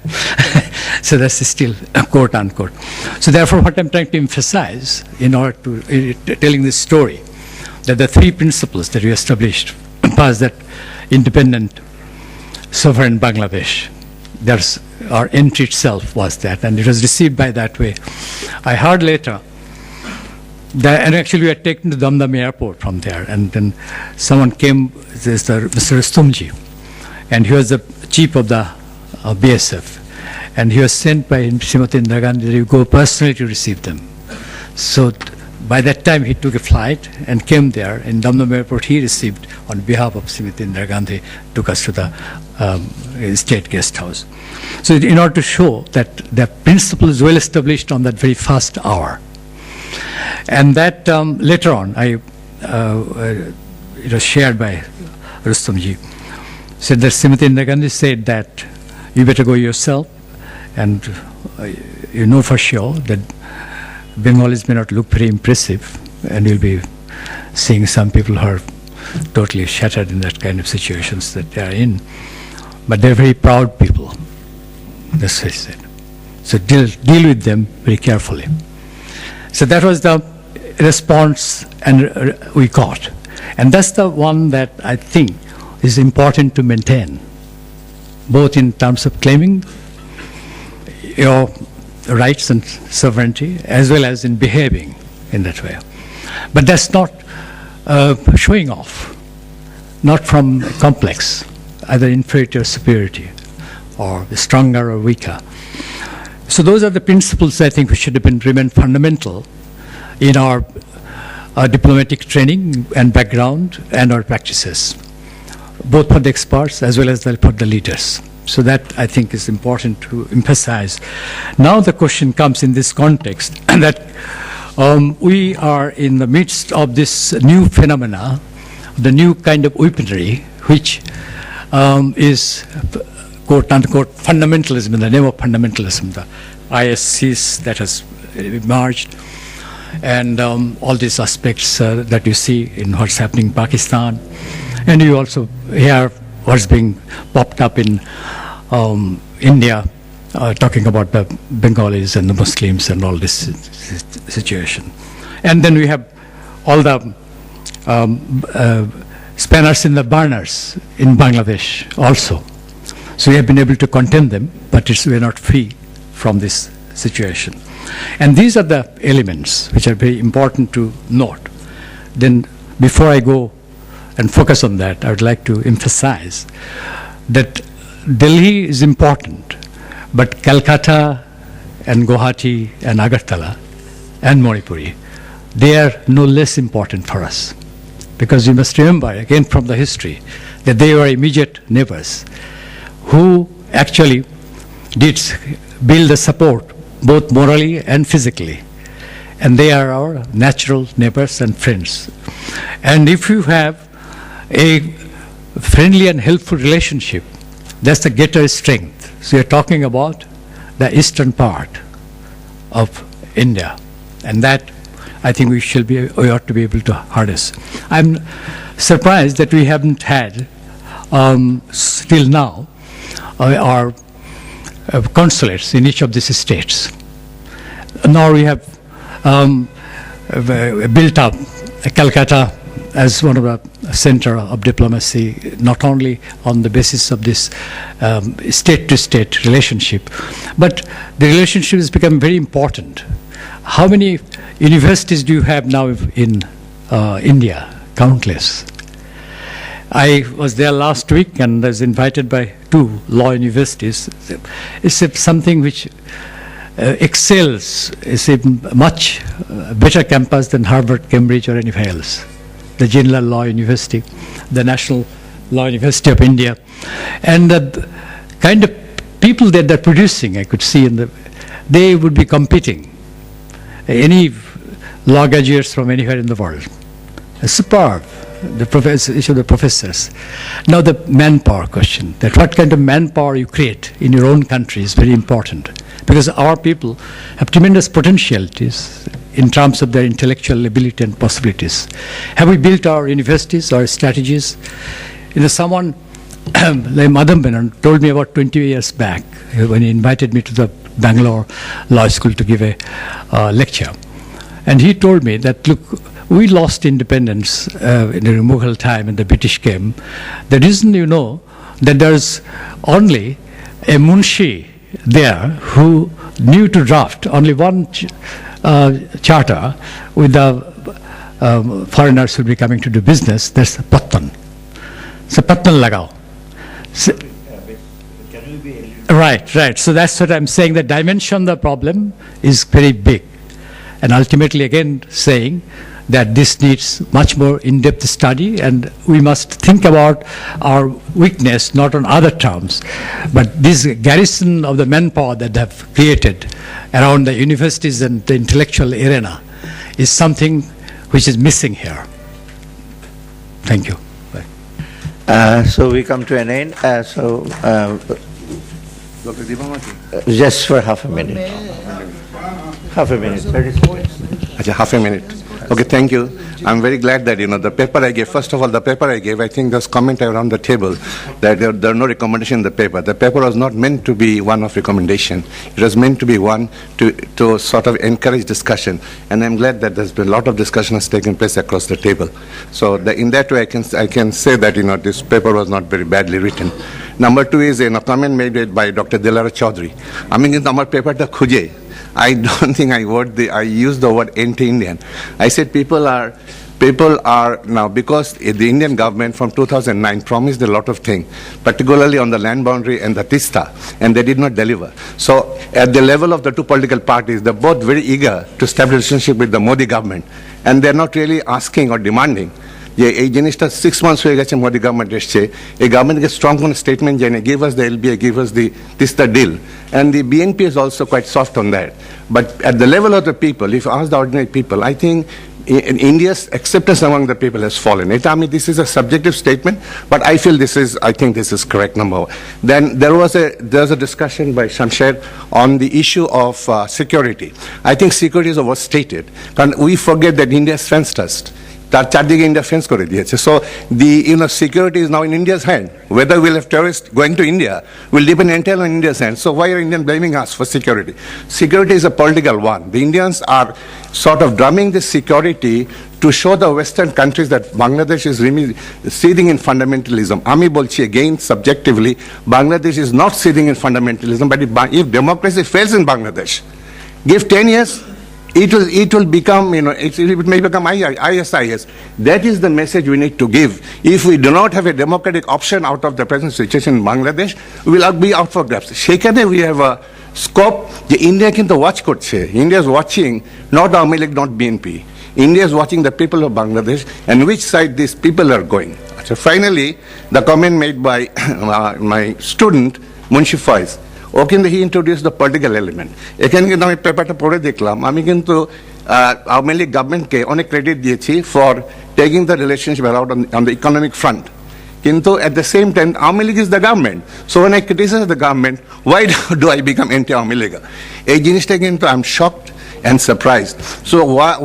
So that's still quote unquote. So therefore what I'm trying to emphasize in order to telling this story, that the three principles that we established was that independent, sovereign Bangladesh, there's our entry itself was that, and it was received by that way. I heard later that, and actually we were taken to Damdam airport from there, and then someone came, Mr. Rustomji, and he was the chief of the BSF, and he was sent by Srimati Indira Gandhi to go personally to receive them. So by that time he took a flight and came there in Damdam airport. He received on behalf of Srimati Indira Gandhi, took us to the state guest house. So in order to show that the principle is well established on that very first hour, and that later on it was shared by Rustomji, said that Srimati Indira Gandhi said that you better go yourself, and you know for sure that Bengalis may not look very impressive, and you'll be seeing some people who are totally shattered in that kind of situations that they are in. But they're very proud people. That's what he said. So deal with them very carefully. So that was the response and we got. And that's the one that I think is important to maintain, both in terms of claiming your rights and sovereignty, as well as in behaving in that way. But that's not showing off, not from a complex, either inferiority or superiority, or stronger or weaker. So those are the principles I think we should have remain fundamental in our diplomatic training and background and our practices, both for the experts as well as for the leaders. So that I think is important to emphasize. Now the question comes in this context that we are in the midst of this new phenomena, the new kind of weaponry, which is quote-unquote fundamentalism, in the name of fundamentalism, the ISCs that has emerged, and all these aspects that you see in what's happening in Pakistan. And you also hear what's being popped up in India, talking about the Bengalis and the Muslims and all this situation. And then we have all the spanners in the burners in Bangladesh also. So we have been able to contain them, but we're not free from this situation. And these are the elements which are very important to note. Then before I go and focus on that, I would like to emphasize that Delhi is important, but Calcutta and Guwahati and Agartala and Manipuri, they are no less important for us. Because you must remember, again from the history, that they were immediate neighbors who actually did build the support both morally and physically. And they are our natural neighbors and friends. And if you have a friendly and helpful relationship, that's the greater strength. So you're talking about the eastern part of India. And that I think we ought to be able to harness. I'm surprised that we haven't had, still now, our consulates in each of these states. Nor we have built up Calcutta as one of the center of diplomacy, not only on the basis of this state-to-state relationship, but the relationship has become very important. How many universities do you have now in India? Countless. I was there last week and was invited by 2 law universities. It's something which excels, is a much better campus than Harvard, Cambridge, or anywhere else. The General Law University, the National Law University of India, and the kind of people that they're producing, I could see they would be competing any law graduates from anywhere in the world. Superb, the professors. Now the manpower question, that what kind of manpower you create in your own country is very important, because our people have tremendous potentialities in terms of their intellectual ability and possibilities. Have we built our universities, our strategies? Someone like Madam Menon told me about 20 years back when he invited me to the Bangalore Law School to give a lecture. And he told me that, look, we lost independence in the Mughal time and the British came. The reason that there's only a Munshi there who knew to draft only one charter with the foreigners who will be coming to do business, that's Pattan. So Pattan lagao. So, right. So that's what I'm saying. The dimension of the problem is very big. And ultimately, again, saying that this needs much more in-depth study, and we must think about our weakness not on other terms, but this garrison of the manpower that they have created around the universities and the intellectual arena is something which is missing here. Thank you. So we come to an end. Just for half a minute. Half a minute, 30 seconds. Half a minute. Okay, thank you. I'm very glad that, the paper I gave, first of all, the paper I gave, I think there's comment around the table that there are no recommendation in the paper. The paper was not meant to be one of recommendation. It was meant to be one to sort of encourage discussion. And I'm glad that there's been a lot of discussion has taken place across the table. So in that way, I can say that, this paper was not very badly written. Number two is a comment made by Dr. Dilara Chaudhary. I mean, in our paper, the khuje. I don't think I used the word anti-Indian. I said people are now, because the Indian government from 2009 promised a lot of things, particularly on the land boundary and the Tista, and they did not deliver. So at the level of the two political parties, they're both very eager to establish a relationship with the Modi government, and they're not really asking or demanding. এই জিনিসটা 6 months হয়ে গেছে Modi government এসছে এই গভর্নমেন্টকে strong কোনো statement জানে give us the LBA, give us the Tista deal, and the BNP is also quite soft on that. But at the level of the people, if you ask the ordinary people, I think India's acceptance among the people has fallen. This is a subjective statement, but I feel I think this is correct, number one. Then there's a discussion by Shamsher on the issue of security. I think security is overstated, and we forget that India is fence test. তার চারদিকে India fence করে দিয়েছে so security is now in India's hand. Whether we'll have terrorists going to India will depend entirely on India's hand. So why are Indians blaming us for security? Security is a political one. The Indians are sort of drumming this security to show the Western countries that Bangladesh is seething in fundamentalism. Ami bolchi again subjectively, Bangladesh is not seething in fundamentalism, but if democracy fails in Bangladesh, give 10 years, it will become, it may become ISIS. That is the message we need to give. If we do not have a democratic option out of the present situation in Bangladesh, we will be out for grabs. Shekhane we have a scope. India kintu watch korche. India is watching not Awami League, not BNP. India is watching the people of Bangladesh and which side these people are going. So finally, the comment made by my student, Munshi Faiz. Okin he introduced the political element. এখানে কিন্তু আমি পেপারটা পড়ে দেখলাম আমি কিন্তু আওয়ামী লীগ গভর্নমেন্টকে অনেক ক্রেডিট দিয়েছি for taking the relationship around on the economic front কিন্তু at the same time Awami League is the government. So when I criticize the government, why do I become anti-আওয়ামী লীগ? এই জিনিসটা কিন্তু I'm shocked and surprised. So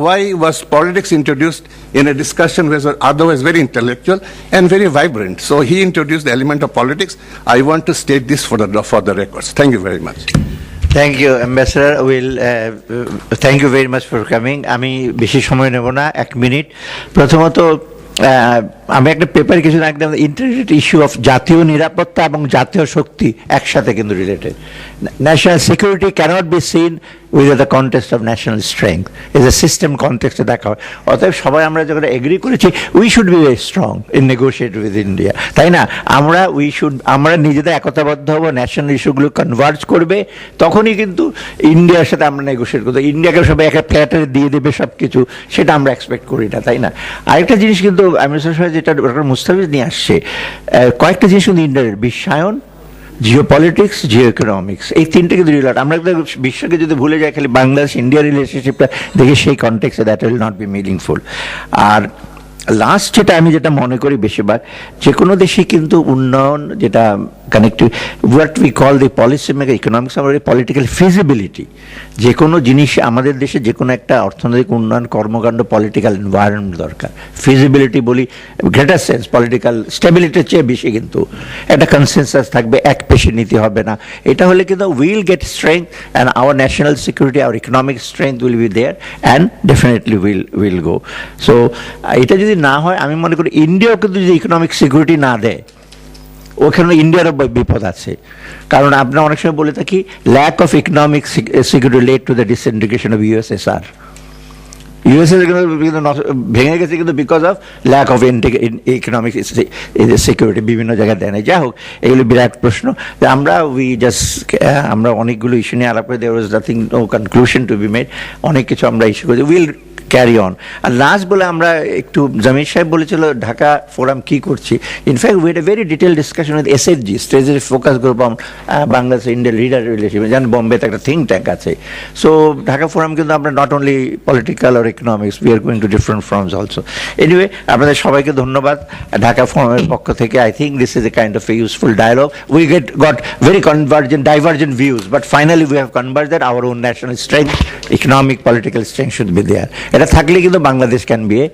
why was politics introduced in a discussion which was otherwise very intellectual and very vibrant? So he introduced the element of politics. I want to state this for the records. Thank you very much. Thank you, Ambassador. Thank you very much for coming. আমি বেশি সময় নেব না, 1 minute. প্রথমত আমি একটা paper কিছু একদম ইন্টারনেট ইস্যু অফ জাতীয় নিরাপত্তা এবং জাতীয় শক্তি একসাথে কিন্তু related. National security cannot be seen with the context of national strength, as a system কন্টেক্সটে দেখা হয়। অতএব সবাই আমরা যখন এগ্রি করেছি we should be very strong in negotiate with India, তাই না? আমরা নিজেদের একতাবদ্ধ হব, ন্যাশনাল ইস্যুগুলো কনভার্জ করবে, তখনই কিন্তু ইন্ডিয়ার সাথে আমরা নেগোশিয়েট করবো। ইন্ডিয়াকে সবাই একটা প্ল্যাটারে দিয়ে দেবে সব কিছু, সেটা আমরা এক্সপেক্ট করি না, তাই না? আরেকটা জিনিস কিন্তু আমির সাহেব যেটা ডক্টর মুস্তাফিজ নিয়ে আসছে, কয়েকটা জিনিস কিন্তু ইন্ডিয়ার বিশ্বায়ন, জিও পলিটিক্স, জিও ইকোনমিক্স, এই তিনটে কিন্তু রিলেট। আমরা বিশ্বকে যদি ভুলে যাই খালি বাংলাদেশ ইন্ডিয়া রিলেশনশিপটা দেখে, সেই কনটেক্সে that will not be meaningful. আর লাস্ট যেটা মনে করি বেশিরভাগ যে কোনো দেশে কিন্তু উন্নয়ন যেটা connective, what we call the policy maker economics, আমাদের পলিটিক্যাল ফিজিবিলিটি, যে কোনো জিনিস আমাদের দেশে যে কোনো একটা অর্থনৈতিক উন্নয়ন কর্মকাণ্ড পলিটিক্যাল এনভায়রনমেন্ট দরকার। ফিজিবিলিটি বলি গ্রেটার সেন্স, পলিটিক্যাল স্টেবিলিটির চেয়ে বেশি কিন্তু একটা কনসেনসাস থাকবে, এক পেশে নীতি হবে না। এটা হলে কিন্তু will get strength and our national security, our economic strength will be there and definitely will go. So এটা যদি না হয়, আমি মনে করি ইন্ডিয়াও কিন্তু যদি ইকোনমিক সিকিউরিটি না দেয়, ওখানে ইন্ডিয়ারও বিপদ আছে। কারণ আমরা অনেক সময় বলে থাকি lack of economic security led to the disintegration of USSR. USS ভেঙে গেছে কিন্তু because of lack of economic security, বিভিন্ন জায়গায় দেয় না। যাই হোক, এগুলো বিরাট প্রশ্ন। আমরা অনেকগুলো ইস্যু নিয়ে আলাপ করে, there was nothing, no conclusion to be made. অনেক কিছু আমরা ইস্যু করেছি, উইল ক্যারি অন। আর লাস্ট বলে আমরা একটু, জামির সাহেব বলেছিল ঢাকা ফোরাম কি করছি। In fact we had a very detail discussion with SFG, strategic focus group on Bangladesh India leader relationship. যেন বোম্বেতে একটা থিঙ্ক ট্যাঙ্ক আছে। সো ঢাকা ফোরাম কিন্তু আমরা not only political or economics, we are going to different forms also. Anyway, আপনাদের সবাইকে ধন্যবাদ ঢাকা ফোরামের পক্ষ থেকে। I think this is a kind of a useful dialogue. We got very divergent views, but finally we have converged that our own national strength, economic, political strength should be there. এটা থাকলে কিন্তু Bangladesh can be a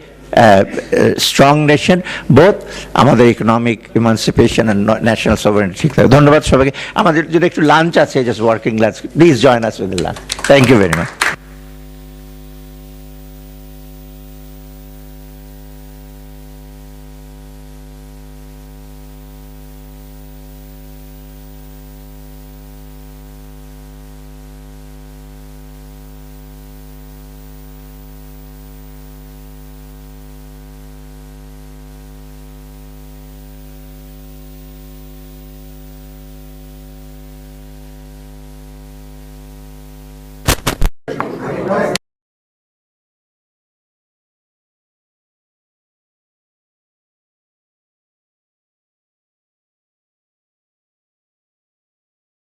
strong nation, both আমাদের economic emancipation and national sovereignty ঠিক থাকে। ধন্যবাদ সবাইকে। আমাদের যদি একটু লাঞ্চ আছে, just working lunch, please join us with lunch. Thank you very much.